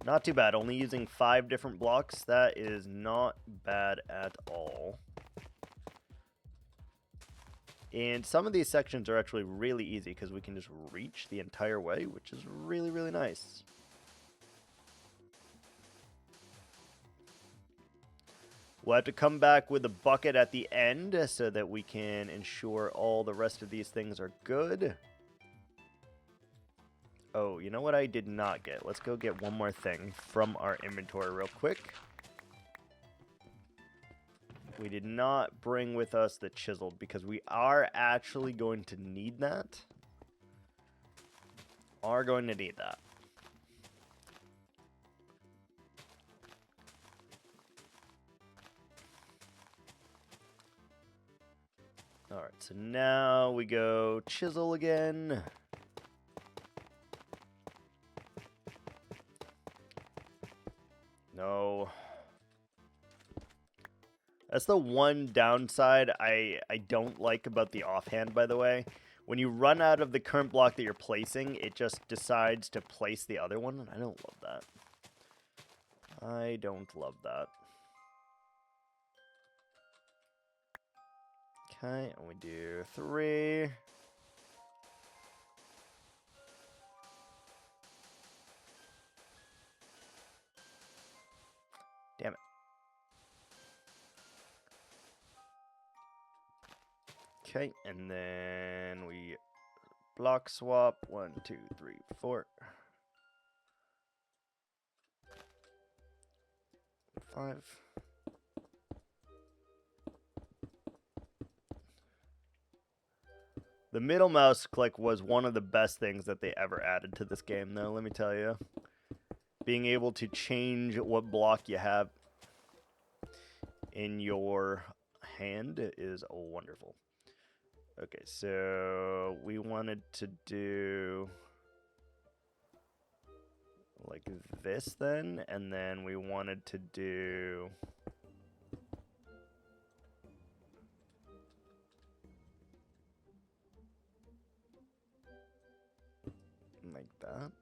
Not too bad, only using 5 different blocks. That is not bad at all. And some of these sections are actually really easy because we can just reach the entire way, which is really, really nice. We'll have to come back with a bucket at the end so that we can ensure all the rest of these things are good. Oh, you know what I did not get? Let's go get one more thing from our inventory real quick. We did not bring with us the chiseled because we are actually going to need that. Alright, so now we go chisel again. No. That's the one downside I don't like about the offhand, by the way. When you run out of the current block that you're placing, it just decides to place the other one. I don't love that. I don't love that. Okay, and we do 3. Okay, and then we block swap. 1, 2, 3, 4. 5. The middle mouse click was one of the best things that they ever added to this game, though, let me tell you. Being able to change what block you have in your hand is wonderful. Okay, so we wanted to do like this then, and then we wanted to do like that.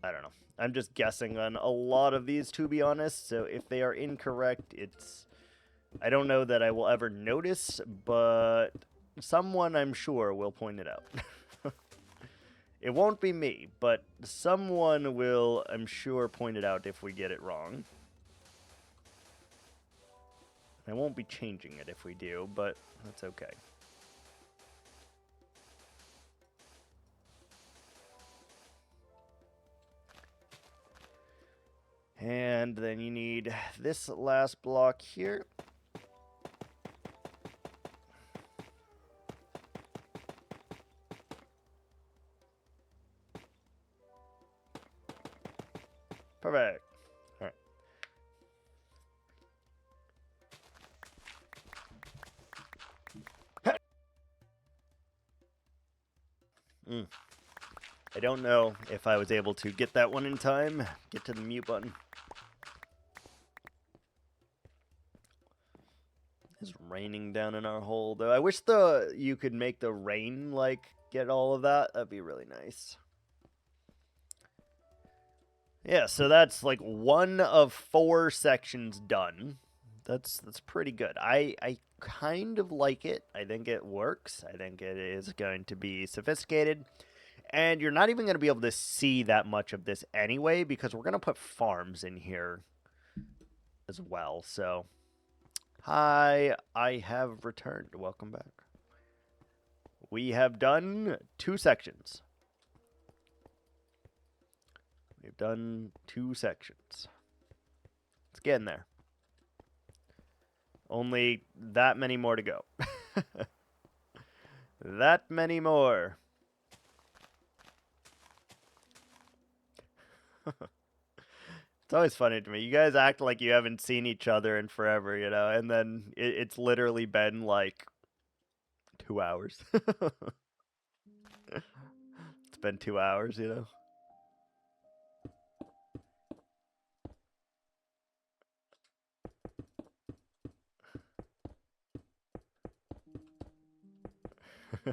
I don't know. I'm just guessing on a lot of these, to be honest. So if they are incorrect, I don't know that I will ever notice, but someone, I'm sure, will point it out. It won't be me, but someone will, I'm sure, point it out if we get it wrong. I won't be changing it if we do, but that's okay. And then you need this last block here. Perfect. All right. I don't know if I was able to get that one in time. Get to the mute button. It's raining down in our hole, though. I wish you could make the rain, like, get all of that. That'd be really nice. Yeah, so that's like 1 of 4 sections done. That's pretty good. I kind of like it. I think it works. I think it is going to be sophisticated. And you're not even going to be able to see that much of this anyway, because we're going to put farms in here as well. So, hi, I have returned. Welcome back. We have done 2 sections. We've done 2 sections. It's getting there. Only that many more to go. That many more. It's always funny to me. You guys act like you haven't seen each other in forever, you know, and then it's literally been like 2 hours. It's been 2 hours, you know. Three,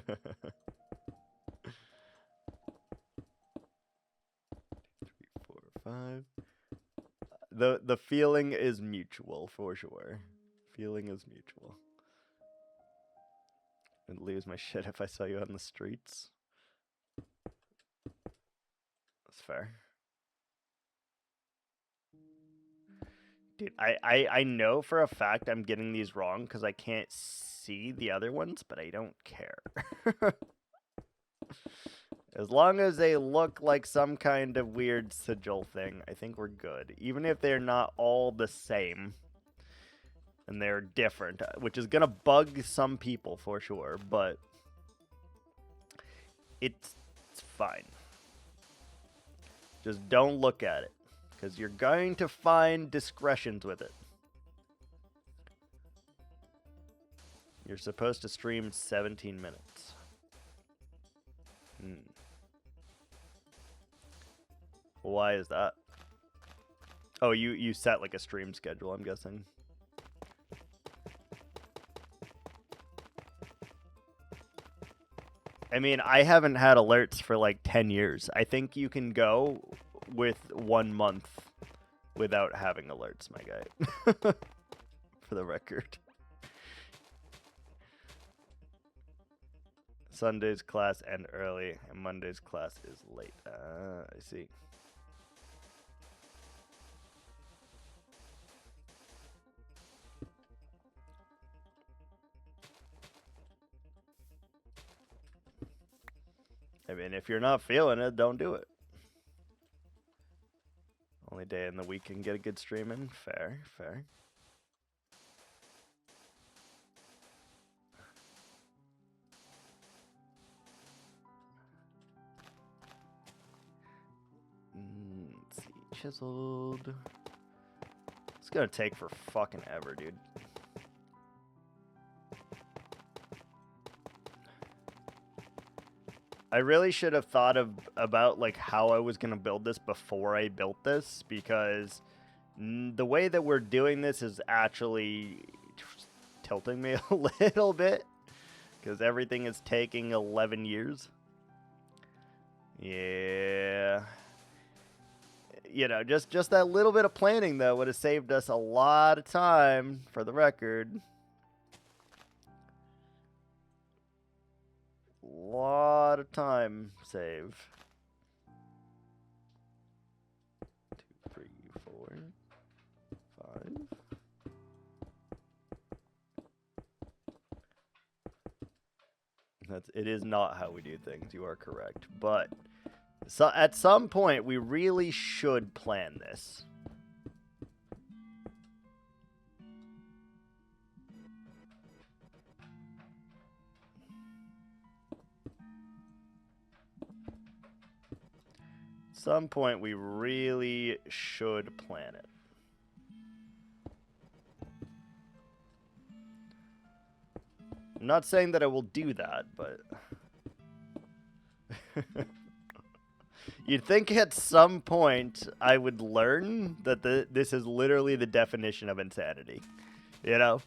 4, 5. The feeling is mutual for sure. Feeling is mutual. I'd lose my shit if I saw you on the streets. That's fair. Dude, I know for a fact I'm getting these wrong because I can't see the other ones, but I don't care. As long as they look like some kind of weird sigil thing, I think we're good. Even if they're not all the same and they're different, which is going to bug some people for sure, but it's fine. Just don't look at it, because you're going to find discretions with it. You're supposed to stream 17 minutes. Why is that? Oh, you set like a stream schedule, I'm guessing. I mean, I haven't had alerts for like 10 years. I think you can go with 1 month without having alerts, my guy. For the record. Sunday's class end early, and Monday's class is late. I see. I mean, if you're not feeling it, don't do it. Only day in the week you can get a good stream in. Fair, fair. Let's see. Chiseled. It's gonna take for fucking ever, dude. I really should have thought about like how I was gonna build this before I built this, because the way that we're doing this is actually tilting me a little bit, because everything is taking 11 years. Yeah. You know, just that little bit of planning, though, would have saved us a lot of time, for the record. Lot of time save. 2, 3, 4, 5. It is not how we do things. You are correct, but so at some point we really should plan this. Some point we really should plan it. I'm not saying that I will do that, but you'd think at some point I would learn that this is literally the definition of insanity. You know?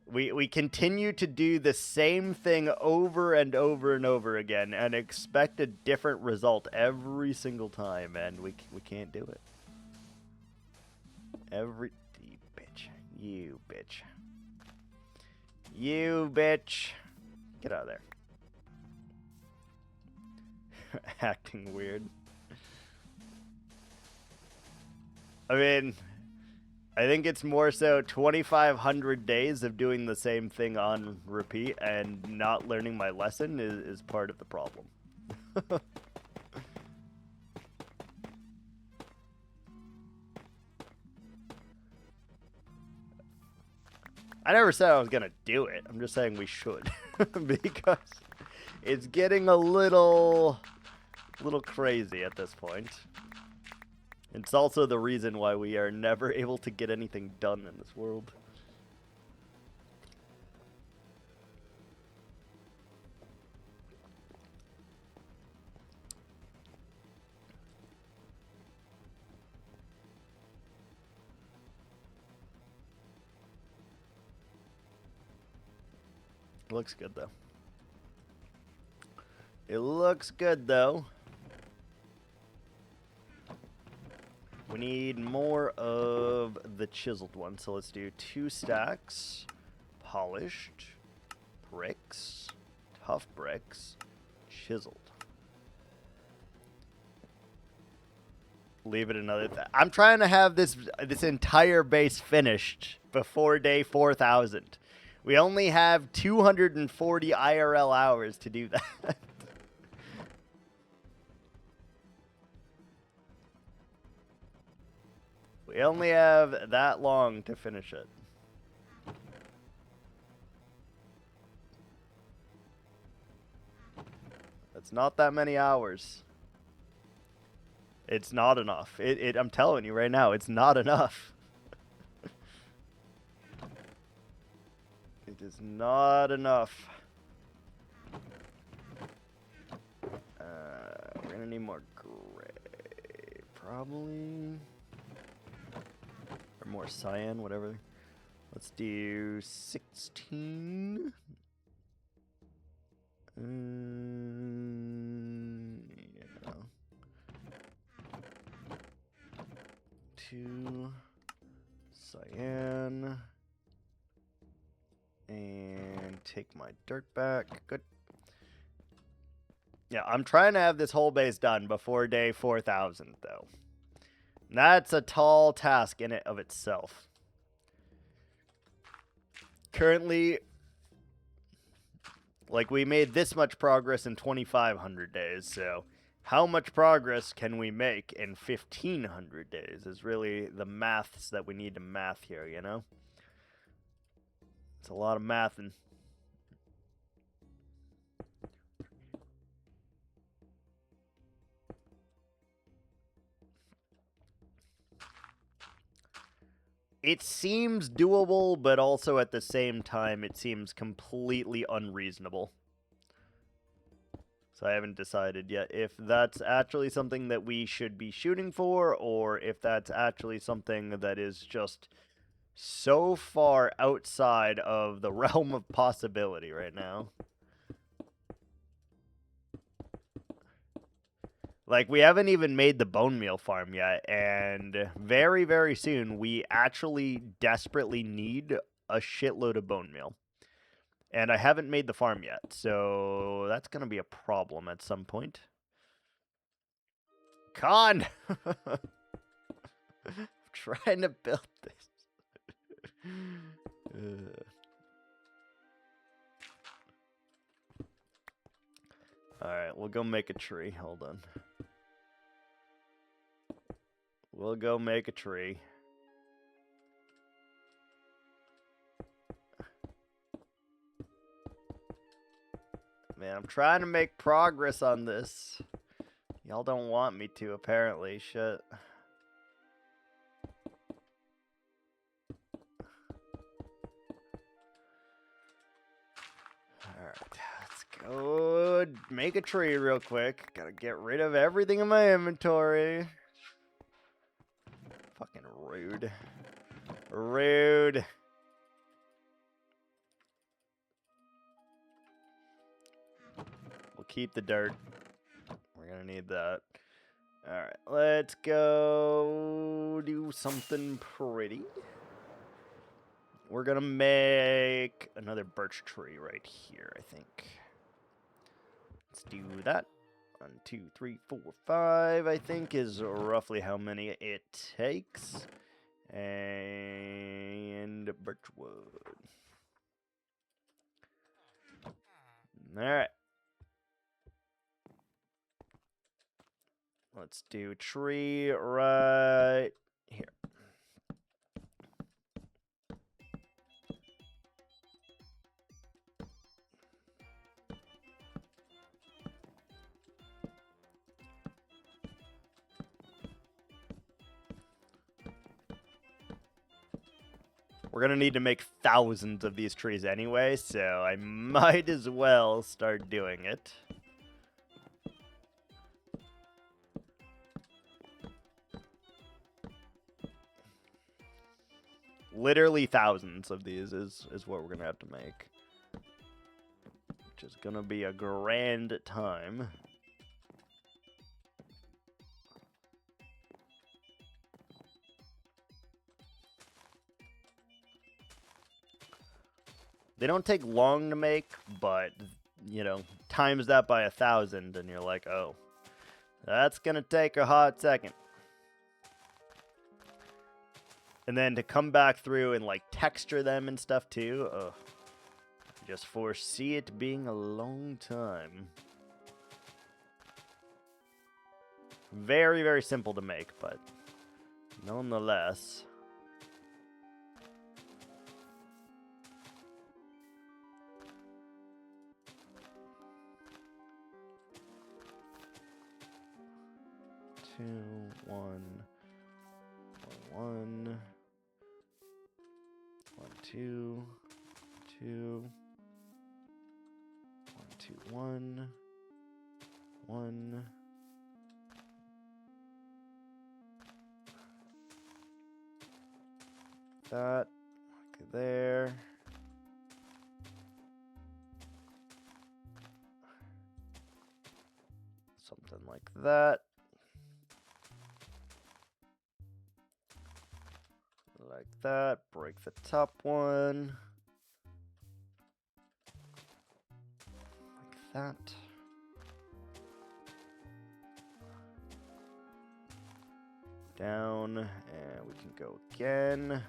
We continue to do the same thing over and over and over again and expect a different result every single time, and we can't do it. You bitch. You bitch. You bitch. Get out of there. Acting weird. I mean, I think it's more so 2,500 days of doing the same thing on repeat and not learning my lesson is part of the problem. I never said I was gonna do it. I'm just saying we should. Because it's getting a little crazy at this point. It's also the reason why we are never able to get anything done in this world. Looks good, though. It looks good, though. We need more of the chiseled one, so let's do 2 stacks, polished, bricks, tough bricks, chiseled. Leave it another. I'm trying to have this entire base finished before day 4,000. We only have 240 IRL hours to do that. We only have that long to finish it. That's not that many hours. It's not enough. I'm telling you right now, it's not enough. It is not enough. We're gonna need more gray, probably. Or more cyan, whatever. Let's do 16. Yeah. 2 cyan. And take my dirt back. Good. Yeah, I'm trying to have this whole base done before day 4,000, though. That's a tall task in it of itself. Currently, Like, we made this much progress in 2,500 days, so how much progress can we make in 1,500 days is really the maths that we need to math here, you know? It's a lot of mathing. It seems doable, but also at the same time, it seems completely unreasonable. So I haven't decided yet if that's actually something that we should be shooting for, or if that's actually something that is just so far outside of the realm of possibility right now. Like, we haven't even made the bone meal farm yet, and very, very soon, we actually desperately need a shitload of bone meal. And I haven't made the farm yet, so that's going to be a problem at some point. Con! I'm trying to build this. Alright, we'll go make a tree. Hold on. We'll go make a tree. Man, I'm trying to make progress on this. Y'all don't want me to, apparently. Shit. Alright, let's go make a tree real quick. Gotta get rid of everything in my inventory. Fucking rude. Rude. We'll keep the dirt. We're gonna need that. Alright, let's go do something pretty. We're gonna make another birch tree right here, I think. Let's do that. 1, 2, 3, 4, 5, I think, is roughly how many it takes. And birchwood. Alright. Let's do tree right here. We're going to need to make thousands of these trees anyway, so I might as well start doing it. Literally thousands of these is what we're going to have to make. Which is going to be a grand time. They don't take long to make, but, you know, times that by 1,000 and you're like, oh, that's going to take a hot second. And then to come back through and, like, texture them and stuff, too. Ugh. Just foresee it being a long time. Very, very simple to make, but nonetheless. Two, one, one, one, two, two, one, two, one, one. That there. Something like that. Like that. Break the top one. Like that. Down, and we can go again.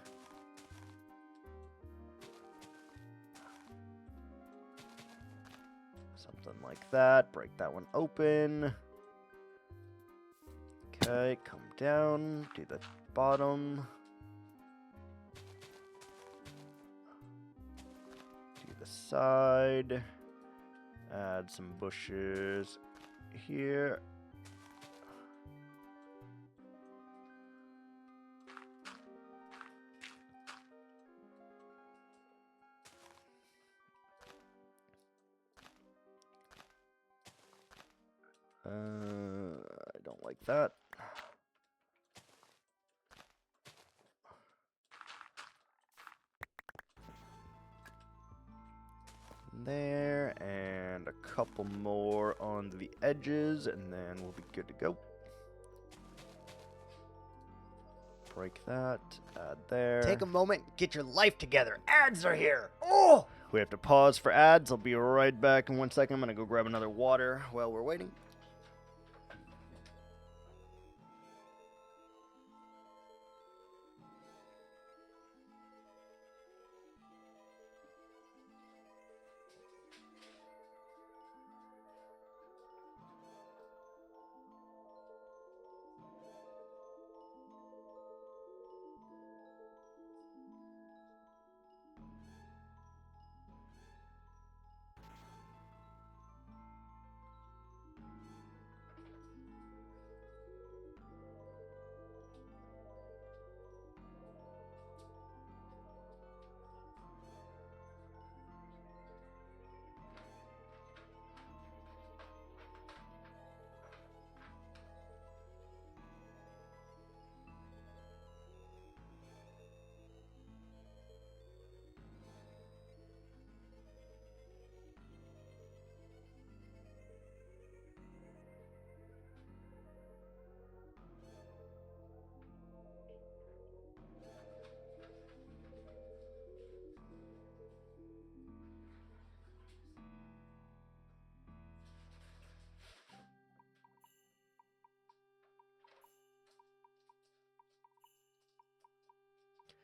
Something like that. Break that one open. Okay, come down. Do the bottom. Do the side. Add some bushes here. I don't like that. There, and a couple more on the edges, and then we'll be good to go. Break that, add there. Take a moment, get your life together. Ads are here. Oh! We have to pause for ads. I'll be right back in 1 second. I'm gonna go grab another water while we're waiting.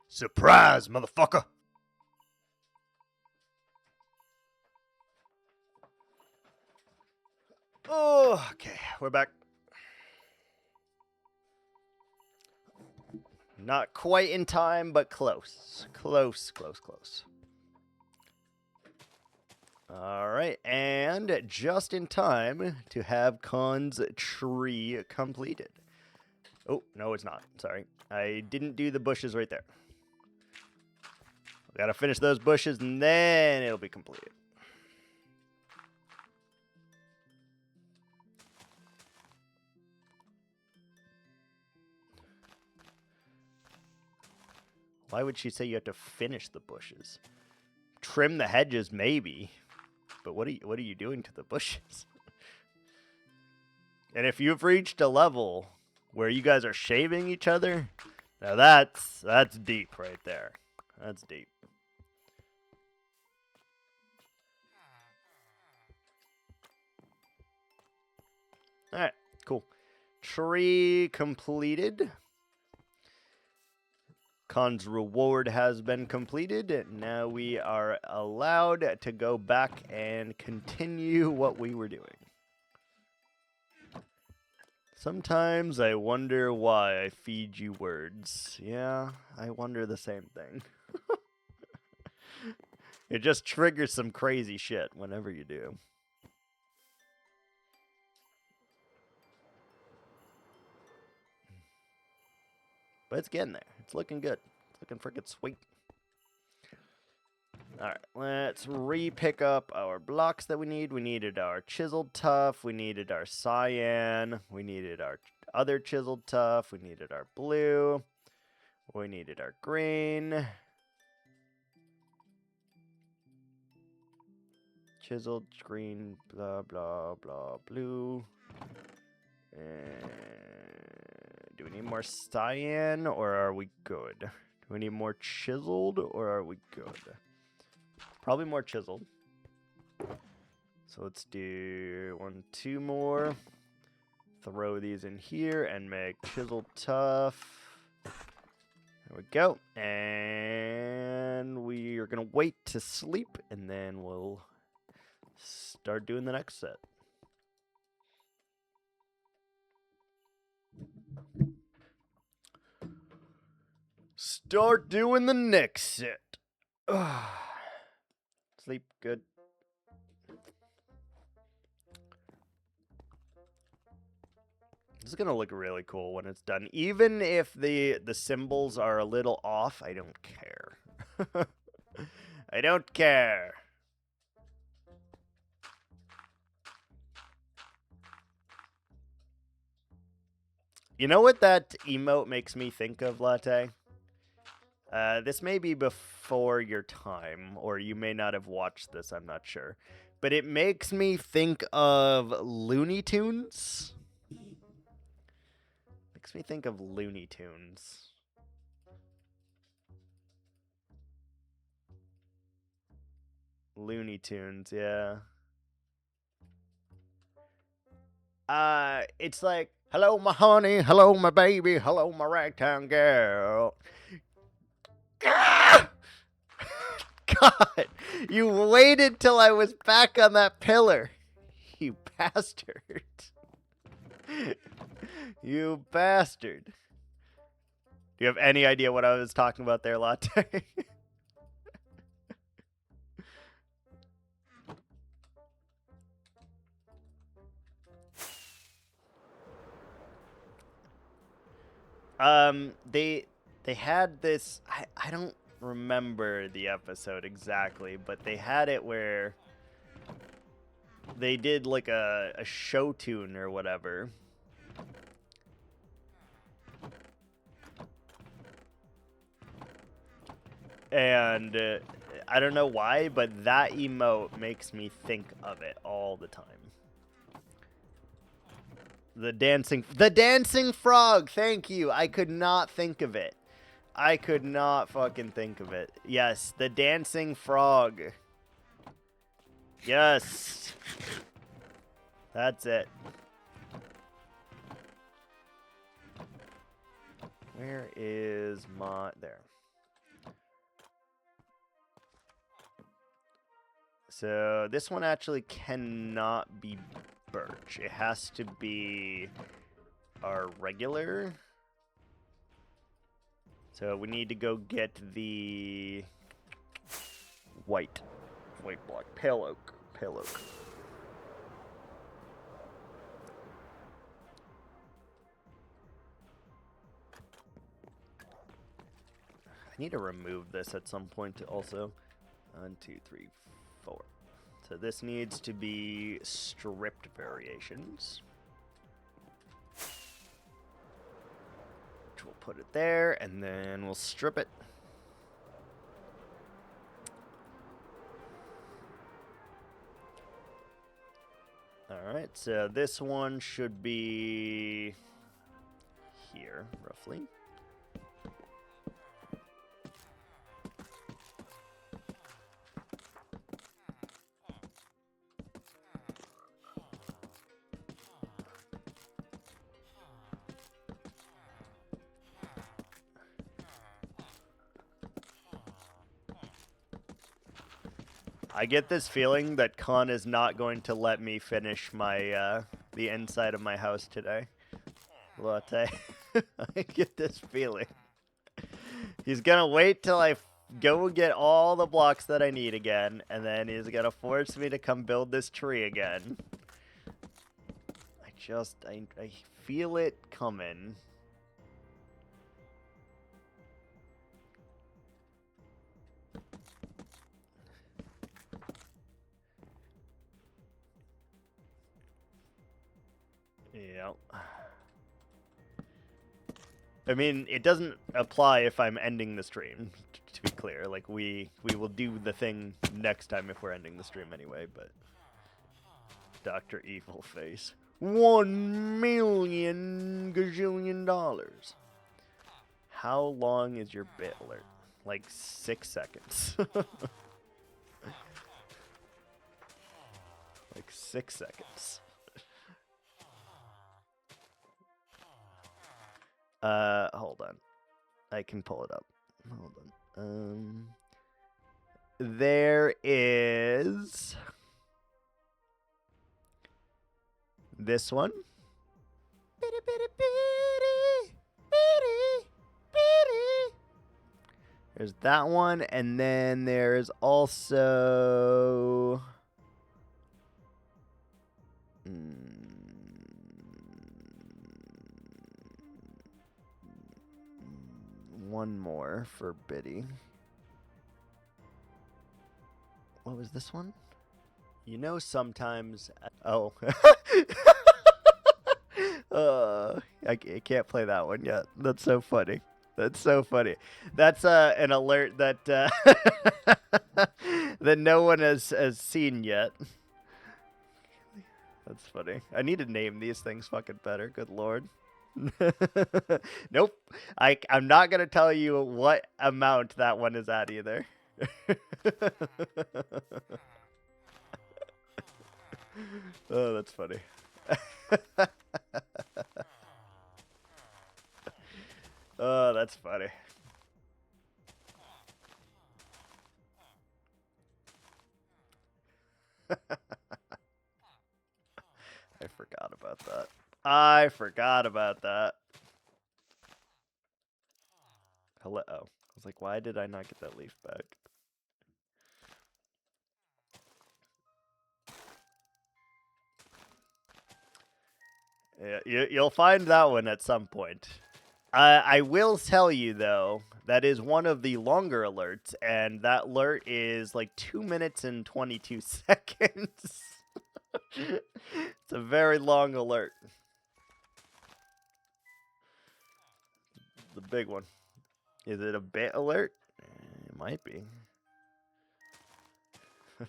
Surprise, motherfucker! Oh, okay, we're back. Not quite in time, but close. Close. Alright, and just in time to have Khan's tree completed. Oh, no, it's not. Sorry. I didn't do the bushes right there. We gotta finish those bushes, and then it'll be completed. Why would she say you have to finish the bushes? Trim the hedges, maybe. But what are you doing to the bushes? And if you've reached a level where you guys are shaving each other, now that's deep right there. That's deep. Alright, cool. Tree completed. Khan's reward has been completed. Now we are allowed to go back and continue what we were doing. Sometimes I wonder why I feed you words. Yeah, I wonder the same thing. It just triggers some crazy shit whenever you do. But it's getting there. It's looking good. It's looking freaking sweet. Alright, let's re-pick up our blocks that we need. We needed our chiseled tuff. We needed our cyan. We needed our other chiseled tuff. We needed our blue. We needed our green. Chiseled, green, blah, blah, blah, blue. And do we need more cyan, or are we good? Do we need more chiseled, or are we good? Probably more chiseled. So let's do 1, 2 more. Throw these in here and make chiseled tuff. There we go. And we are going to wait to sleep, and then we'll start doing the next set. Start doing the next set. Sleep good. This is gonna look really cool when it's done. Even if the symbols are a little off, I don't care. I don't care. You know what that emote makes me think of, Latte? This may be before your time, or you may not have watched this, I'm not sure. But it makes me think of Looney Tunes. Makes me think of Looney Tunes. Looney Tunes, yeah. It's like, hello, my honey, hello, my baby, hello, my ragtime girl. God, you waited till I was back on that pillar. You bastard. You bastard. Do you have any idea what I was talking about there, Latte? They had this, I don't remember the episode exactly, but they had it where they did like a show tune or whatever. And I don't know why, but that emote makes me think of it all the time. The dancing frog. Thank you. I could not think of it. I could not fucking think of it. Yes, the dancing frog. Yes. That's it. Where is my... There. So this one actually cannot be birch. It has to be our regular. So we need to go get the white block. Pale oak. I need to remove this at some point also. 1, 2, 3, 4. So this needs to be stripped variations. Which we'll put it there, and then we'll strip it. Alright, so this one should be here, roughly. I get this feeling that Khan is not going to let me finish my the inside of my house today. Latte. I get this feeling. He's gonna wait till I go get all the blocks that I need again, and then he's gonna force me to come build this tree again. I feel it coming. Yeah. I mean, it doesn't apply if I'm ending the stream, to be clear. Like, we will do the thing next time if we're ending the stream anyway, but... Dr. Evil Face. $1 million gazillion dollars. How long is your bit alert? Like 6 seconds. Like 6 seconds. Hold on. I can pull it up. Hold on. There is This one. There's that one, and then there's also one more for Biddy. What was this one? You know, sometimes. Oh. I can't play that one yet. That's so funny. That's so funny. That's an alert that that no one has seen yet. That's funny. I need to name these things fucking better. Good lord. Nope. I'm not gonna tell you what amount that one is at either. Oh, that's funny. Oh, that's funny. I forgot about that. I forgot about that. Hello. I was like, why did I not get that leaf back? Yeah, you'll find that one at some point. I will tell you, though, that is one of the longer alerts, and that alert is like 2 minutes and 22 seconds. It's a very long alert. The big one. Is it a bit alert? It might be. It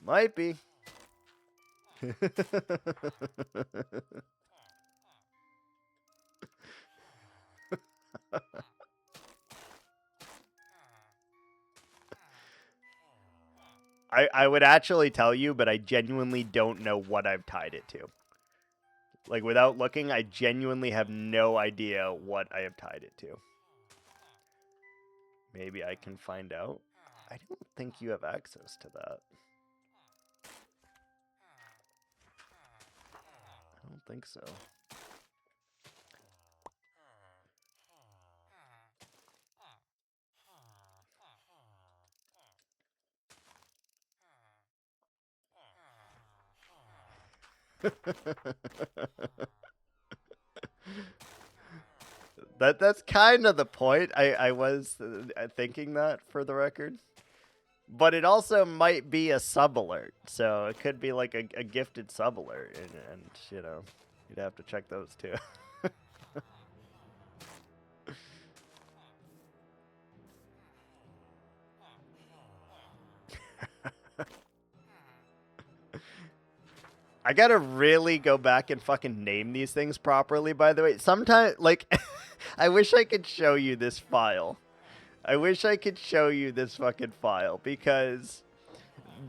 might be. I would actually tell you, but I genuinely don't know what I've tied it to. Like, without looking, I genuinely have no idea what I have tied it to. Maybe I can find out. I don't think you have access to that. I don't think so. That's kind of the point. I was thinking that, for the record. But it also might be a sub alert, so it could be like a gifted sub alert, and you know, you'd have to check those too. I gotta really go back and fucking name these things properly, by the way. Sometimes, like, I wish I could show you this file. I wish I could show you this fucking file, because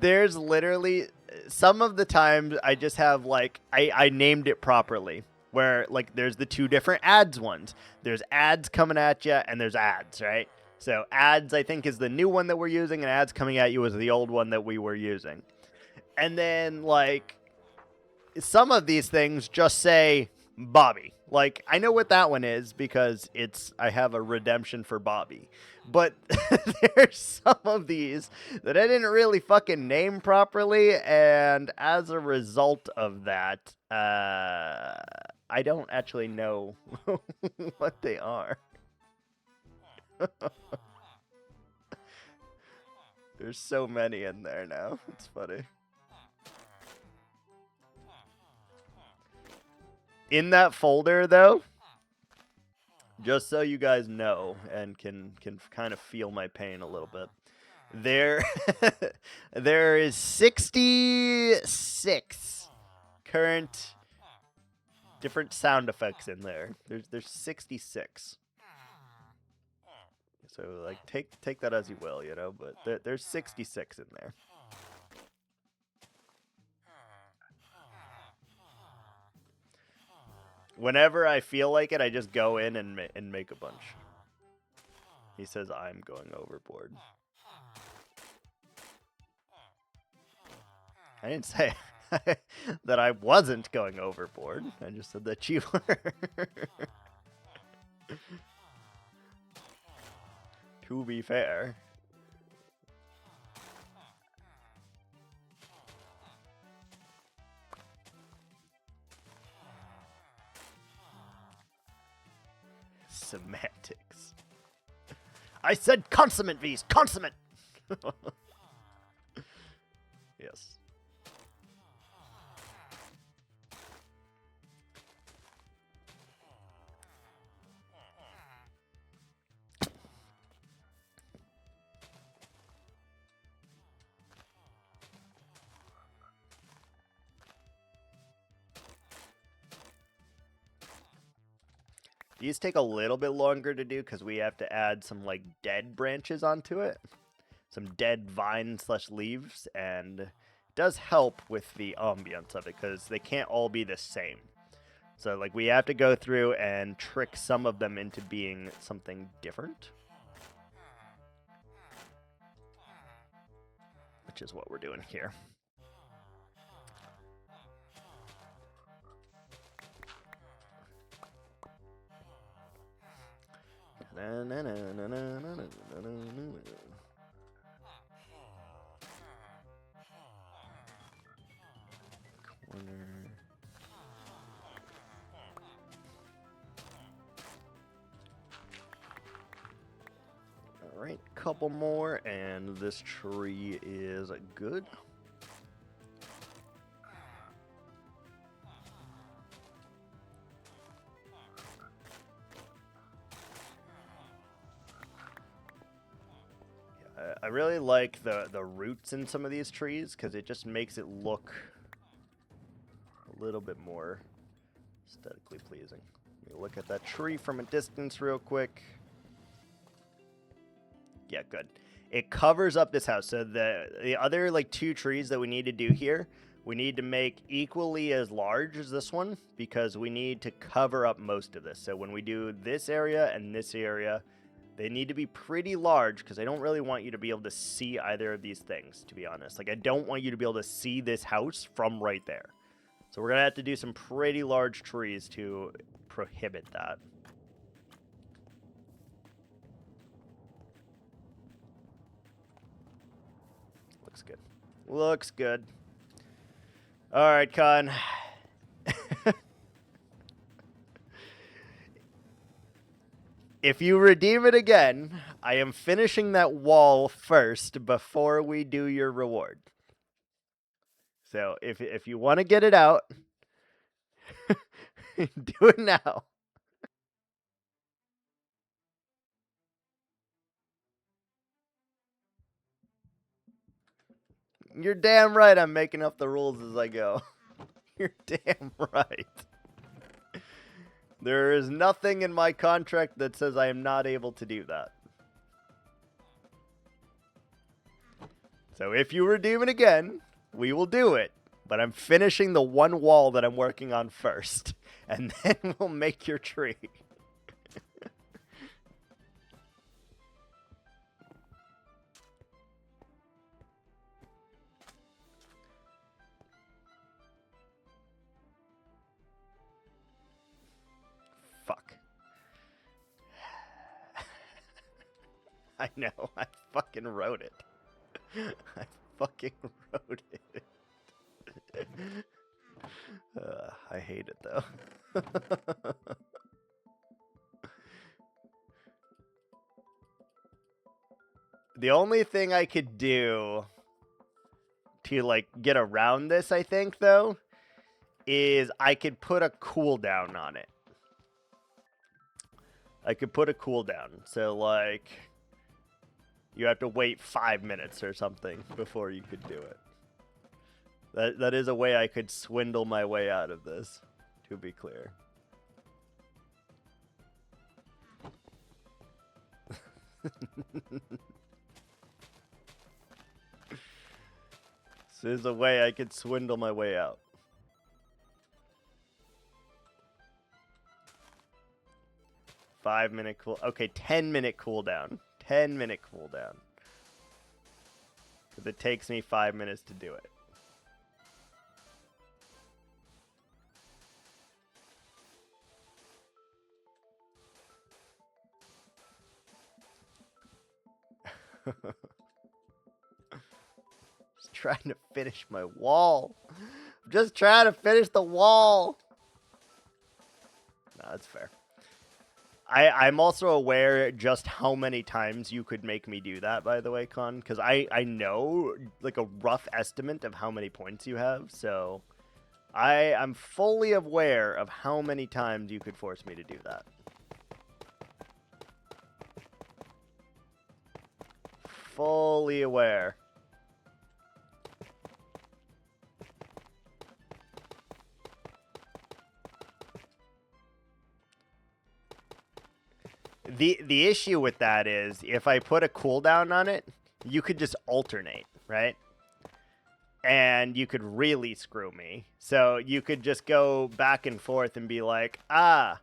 there's literally some of the times I just have, like, I named it properly, where, like, there's the two different ads ones. There's ads coming at you, and there's ads, right? So ads, I think, is the new one that we're using, and ads coming at you is the old one that we were using. And then, like, some of these things just say Bobby. Like, I know what that one is because I have a redemption for Bobby. But there's some of these that I didn't really fucking name properly, and as a result of that, I don't actually know what they are. There's so many in there now. It's funny. In that folder, though, just so you guys know and can kind of feel my pain a little bit, there is 66 current different sound effects in there. There's 66. So, like, take that as you will, you know, but there's 66 in there. Whenever I feel like it, I just go in and make a bunch. He says I'm going overboard. I didn't say that I wasn't going overboard. I just said that you were. To be fair. Semantics. I said consummate, V's. Consummate! Yes. These take a little bit longer to do because we have to add some like dead branches onto it. Some dead vines / leaves, and it does help with the ambience of it because they can't all be the same. So like we have to go through and trick some of them into being something different. Which is what we're doing here. Corner. All right, couple more, and this tree is good. I really like the roots in some of these trees because it just makes it look a little bit more aesthetically pleasing. Let me look at that tree from a distance real quick. Yeah, good. It covers up this house. So the other like 2 trees that we need to do here, we need to make equally as large as this one because we need to cover up most of this. So when we do this area and this area, they need to be pretty large because I don't really want you to be able to see either of these things, to be honest. Like, I don't want you to be able to see this house from right there. So we're going to have to do some pretty large trees to prohibit that. Looks good. Looks good. All right, Con. If you redeem it again, I am finishing that wall first before we do your reward. So if you want to get it out, do it now. You're damn right I'm making up the rules as I go. You're damn right. There is nothing in my contract that says I am not able to do that. So if you redeem it again, we will do it. But I'm finishing the one wall that I'm working on first. And then we'll make your tree. Fuck. I know. I fucking wrote it. I fucking wrote it. I hate it though. The only thing I could do to like get around this, I think though, is I could put a cooldown on it. I could put a cooldown. So like you have to wait 5 minutes or something before you could do it. That is a way I could swindle my way out of this, to be clear. This is a way I could swindle my way out. Five-minute cool... Okay, 10-minute cooldown. 10-minute cooldown. Because it takes me 5 minutes to do it. Just trying to finish my wall. I'm just trying to finish the wall. No, that's fair. I'm also aware just how many times you could make me do that, by the way, Con, because I know like a rough estimate of how many points you have, so I'm fully aware of how many times you could force me to do that. Fully aware. The issue with that is if I put a cooldown on it, you could just alternate, right? And you could really screw me. So you could just go back and forth and be like, ah,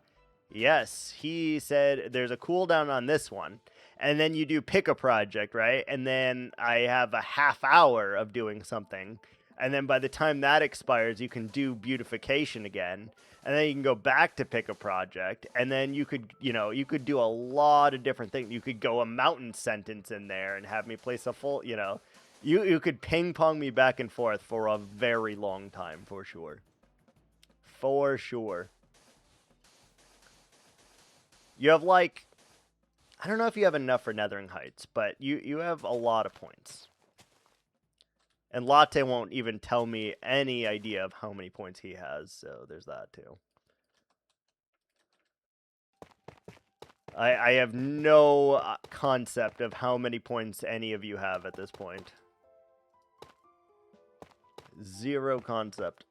yes, he said there's a cooldown on this one. And then you do pick a project, right? And then I have a half hour of doing something. And then by the time that expires, you can do beautification again. And then you can go back to pick a project. And then you could, you could do a lot of different things. You could go a mountain sentence in there and have me place a full, you could ping pong me back and forth for a very long time, for sure. For sure. You have like, I don't know if you have enough for Nethering Heights, but you have a lot of points. And Latte won't even tell me any idea of how many points he has, so there's that too. I have no concept of how many points any of you have at this point. Zero concept.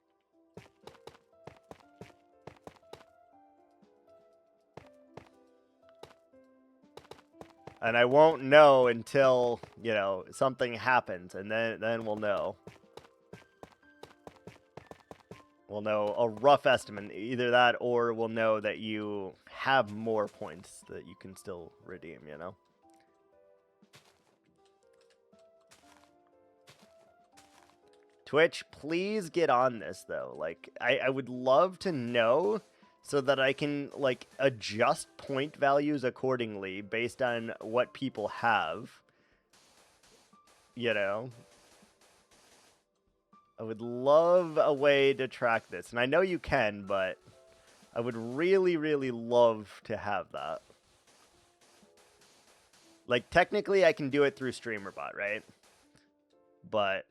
And I won't know until, something happens, and then we'll know. We'll know a rough estimate, either that or we'll know that you have more points that you can still redeem, Twitch, please get on this, though. Like, I would love to know so that I can, like, adjust point values accordingly based on what people have. I would love a way to track this. And I know you can, but I would really, really love to have that. Like, technically, I can do it through StreamerBot, right? But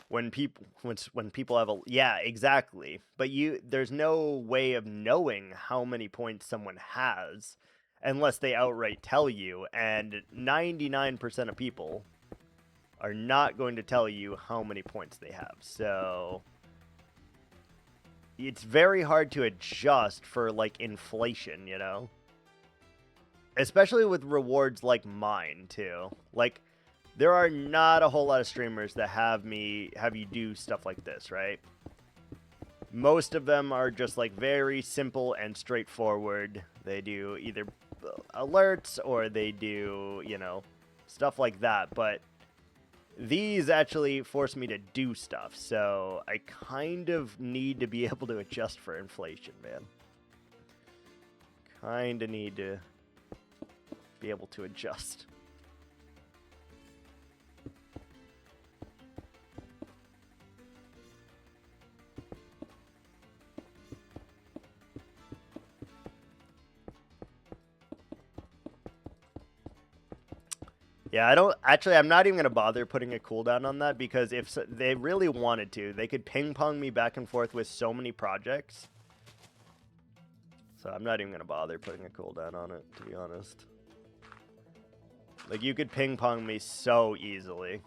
when people have a, yeah, exactly. But there's no way of knowing how many points someone has unless they outright tell you, and 99% of people are not going to tell you how many points they have. So it's very hard to adjust for, like, inflation, Especially with rewards like mine, too. Like, there are not a whole lot of streamers that have you do stuff like this, right? Most of them are just, like, very simple and straightforward. They do either alerts or they do, stuff like that. But these actually force me to do stuff, so I kind of need to be able to adjust for inflation, man. Kind of need to be able to adjust. Yeah, I'm not even going to bother putting a cooldown on that, because if they really wanted to, they could ping pong me back and forth with so many projects. So I'm not even going to bother putting a cooldown on it, to be honest. Like, you could ping pong me so easily.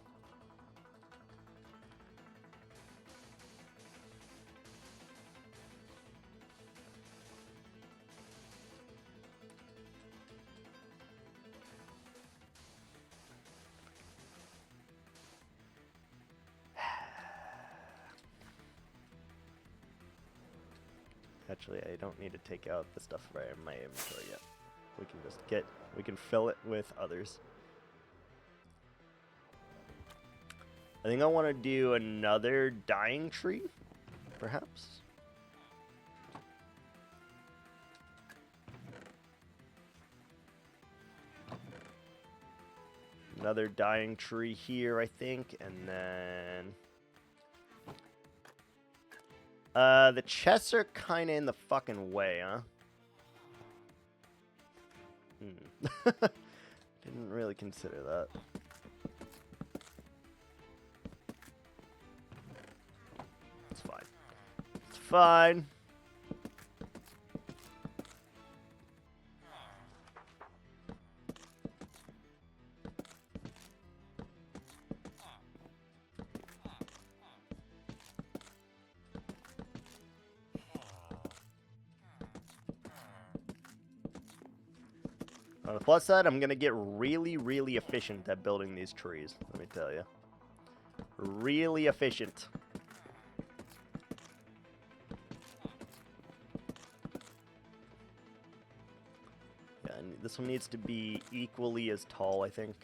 Actually, I don't need to take out the stuff from my inventory yet. We can fill it with others. I think I want to do another dying tree, perhaps. Another dying tree here, I think, and then... the chests are kind of in the fucking way, huh? Didn't really consider that. It's fine. It's fine. On the plus side, I'm going to get really, really efficient at building these trees, let me tell you. Really efficient. Yeah, and this one needs to be equally as tall, I think.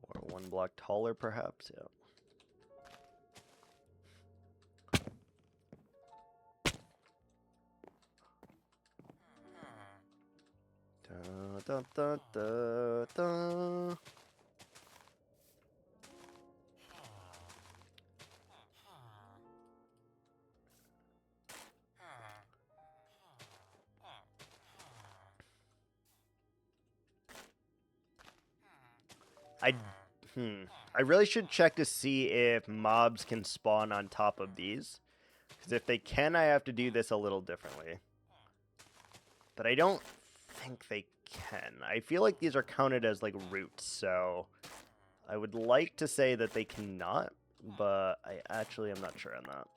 Or one block taller, perhaps, yeah. Da, da, da, da. I really should check to see if mobs can spawn on top of these. Because if they can, I have to do this a little differently. But I don't think they can. I feel like these are counted as, like, roots, so... I would like to say that they cannot, but I actually am not sure on that.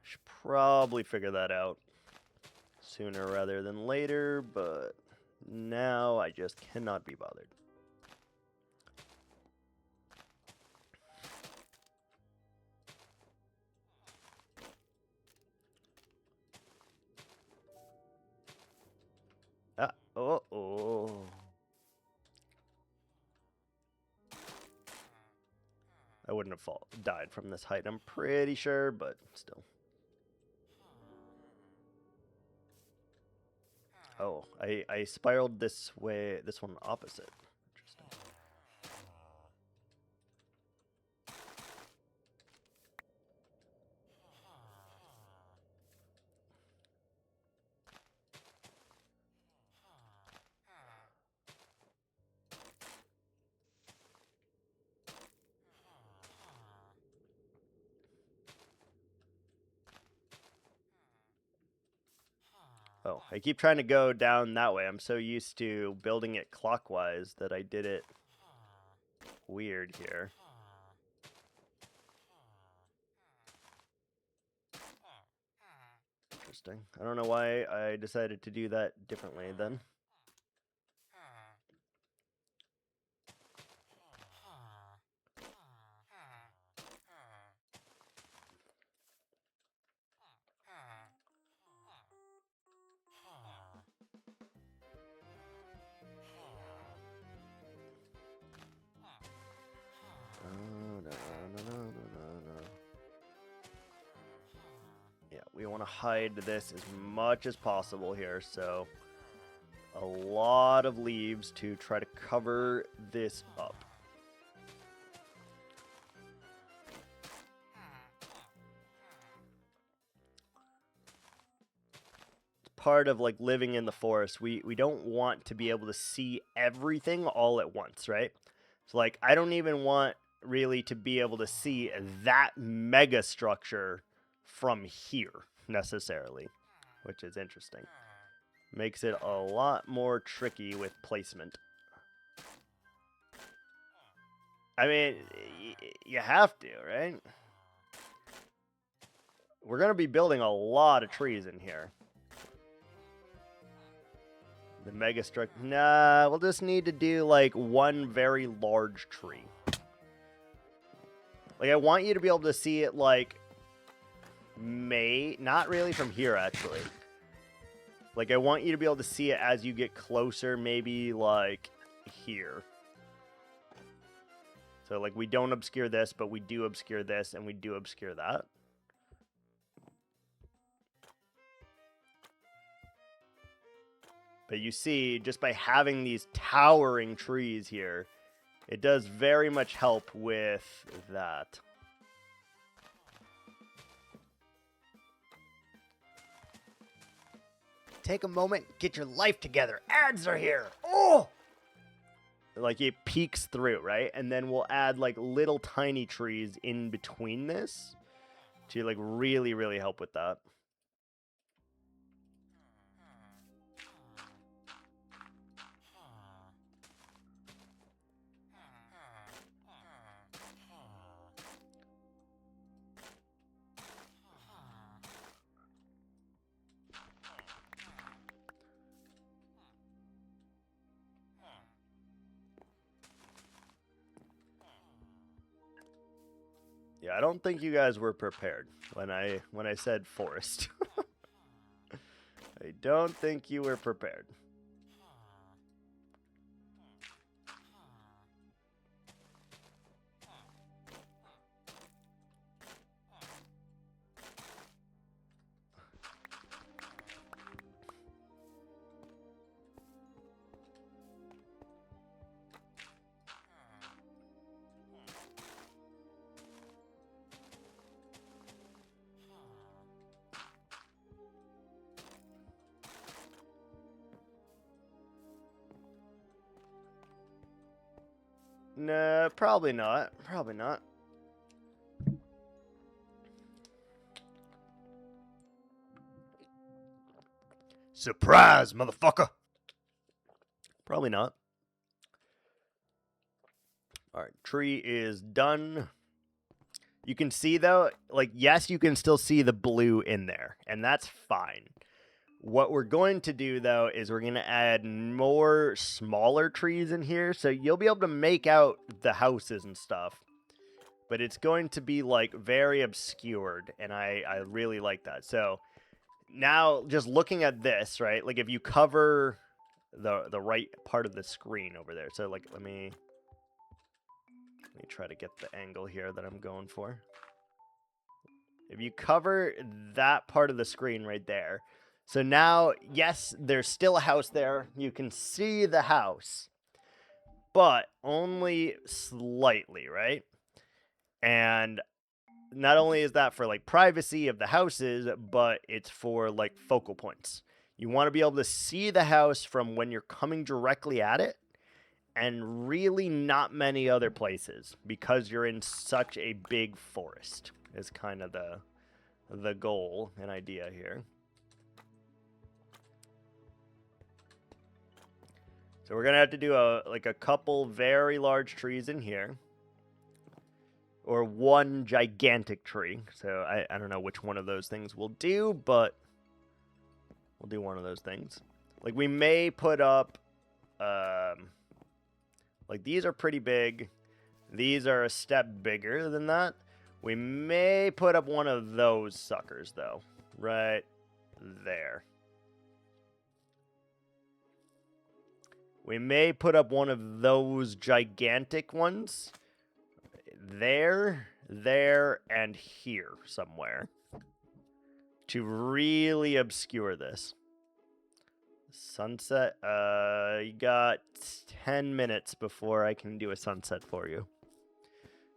Should probably figure that out sooner rather than later, but now I just cannot be bothered. Uh-oh. I wouldn't have died from this height, I'm pretty sure, but still. Oh, I spiraled this way, this one opposite. Interesting. Oh, I keep trying to go down that way. I'm so used to building it clockwise that I did it weird here. Interesting. I don't know why I decided to do that differently then. Yeah, we want to hide this as much as possible here, so a lot of leaves to try to cover this up. It's part of like living in the forest. We don't want to be able to see everything all at once, right? So like I don't even want really to be able to see that mega structure from here necessarily, which is interesting. Makes it a lot more tricky with placement. I mean, you have to, right? We're going to be building a lot of trees in here. The mega struck. Nah, we'll just need to do like one very large tree. Like I want you to be able to see it like not really from here actually. Like I want you to be able to see it as you get closer, maybe like here. So like we don't obscure this, but we do obscure this and we do obscure that. But you see, just by having these towering trees here, it does very much help with that. Take a moment, get your life together. Ads are here. Oh! Like it peeks through, right? And then we'll add like little tiny trees in between this to like really, really help with that. Yeah, I don't think you guys were prepared when I said forest. I don't think you were prepared. No, probably not. Probably not. Surprise, motherfucker! Probably not. Alright, tree is done. You can see, though, like, yes, you can still see the blue in there, and that's fine. What we're going to do, though, is we're going to add more smaller trees in here, so you'll be able to make out the houses and stuff. But it's going to be, like, very obscured, and I really like that. So, now, just looking at this, right, like, if you cover the right part of the screen over there. So, like, let me try to get the angle here that I'm going for. If you cover that part of the screen right there, so now, yes, there's still a house there. You can see the house, but only slightly, right? And not only is that for, like, privacy of the houses, but it's for, like, focal points. You want to be able to see the house from when you're coming directly at it, and really not many other places, because you're in such a big forest, is kind of the goal and idea here. So we're gonna have to do a couple very large trees in here, or one gigantic tree. So I don't know which one of those things we'll do, but we'll do one of those things. Like we may put up, like these are pretty big. These are a step bigger than that. We may put up one of those suckers though, right there. We may put up one of those gigantic ones there, and here somewhere to really obscure this. Sunset, you got 10 minutes before I can do a sunset for you.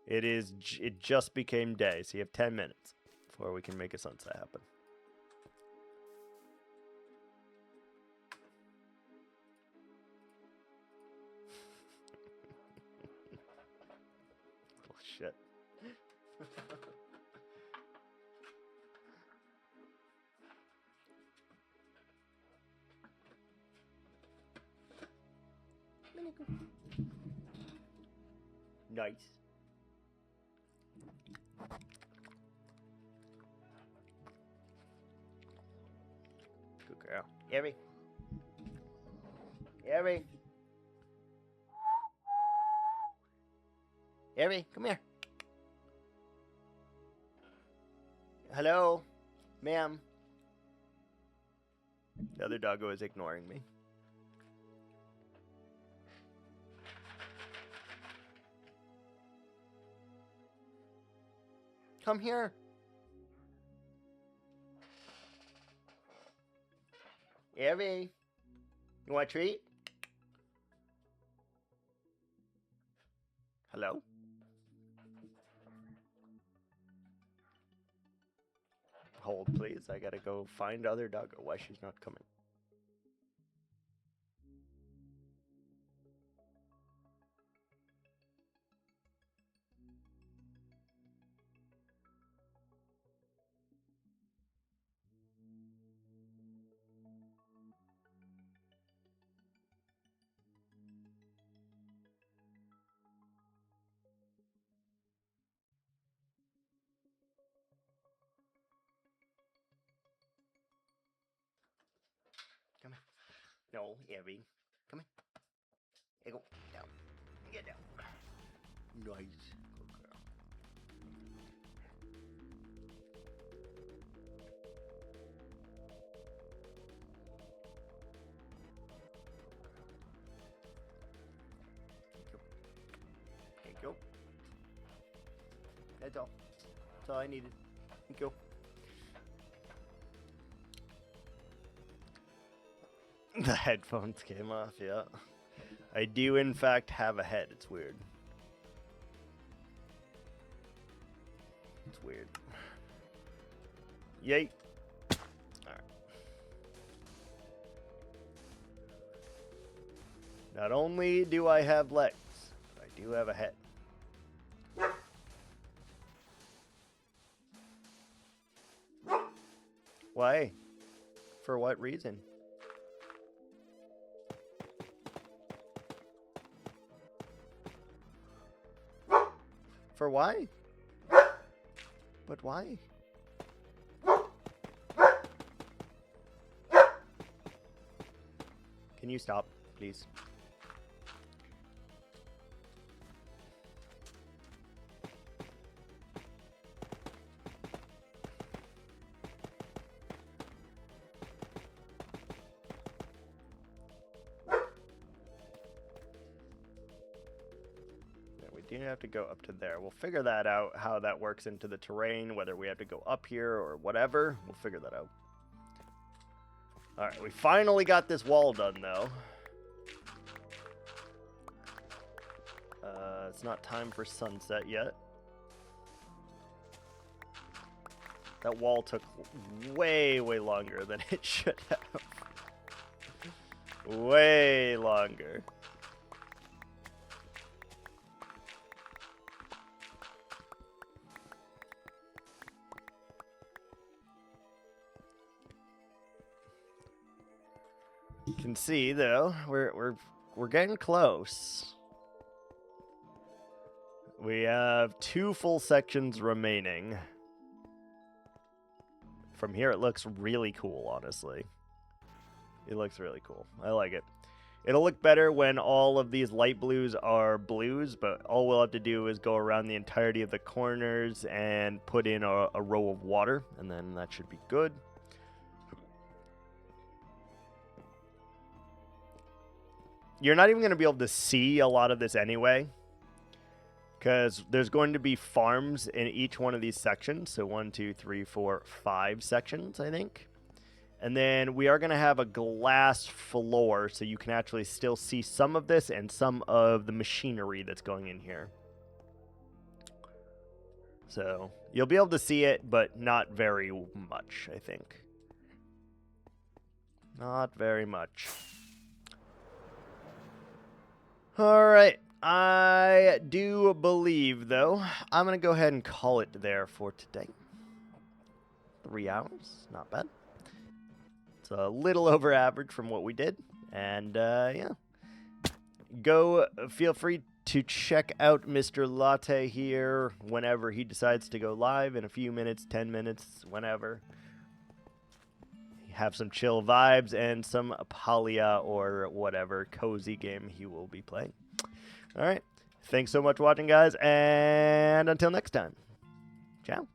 It just became day, so you have 10 minutes before we can make a sunset happen. Oh, shit. Nice. Good girl. Hear me? Harry. Harry, come here. Hello, ma'am. The other doggo is ignoring me. Come here. Harry, you want a treat? Hello? Hold, please. I gotta go find other doggo. Why she's not coming? Come here. No, Harry. Come here. Here, go. Down. Get down. Nice. Good girl. Thank you. That's all. That's all I needed. Thank you. The headphones came off, yeah. I do, in fact, have a head. It's weird. It's weird. Yay. Alright. Not only do I have legs, but I do have a head. Why? For what reason? For why? But why? Can you stop, please? You have to go up to there. We'll figure that out, how that works into the terrain, whether we have to go up here or whatever. We'll figure that out. Alright, we finally got this wall done, though. It's not time for sunset yet. That wall took way, way longer than it should have. Way longer. You can see, though, we're getting close. We have 2 full sections remaining. From here, it looks really cool, honestly. It looks really cool. I like it. It'll look better when all of these light blues are blues, but all we'll have to do is go around the entirety of the corners and put in a row of water, and then that should be good. You're not even going to be able to see a lot of this anyway, because there's going to be farms in each one of these sections. So 1, 2, 3, 4, 5 sections, I think. And then we are going to have a glass floor, so you can actually still see some of this and some of the machinery that's going in here. So you'll be able to see it, but not very much, I think. Not very much. Alright, I do believe, though, I'm going to go ahead and call it there for today. 3 hours, not bad. It's a little over average from what we did, and yeah. Go, feel free to check out Mr. Latte here whenever he decides to go live in a few minutes, 10 minutes, whenever. have some chill vibes and some Apalia or whatever cozy game he will be playing. All right. Thanks so much for watching, guys, and until next time. Ciao.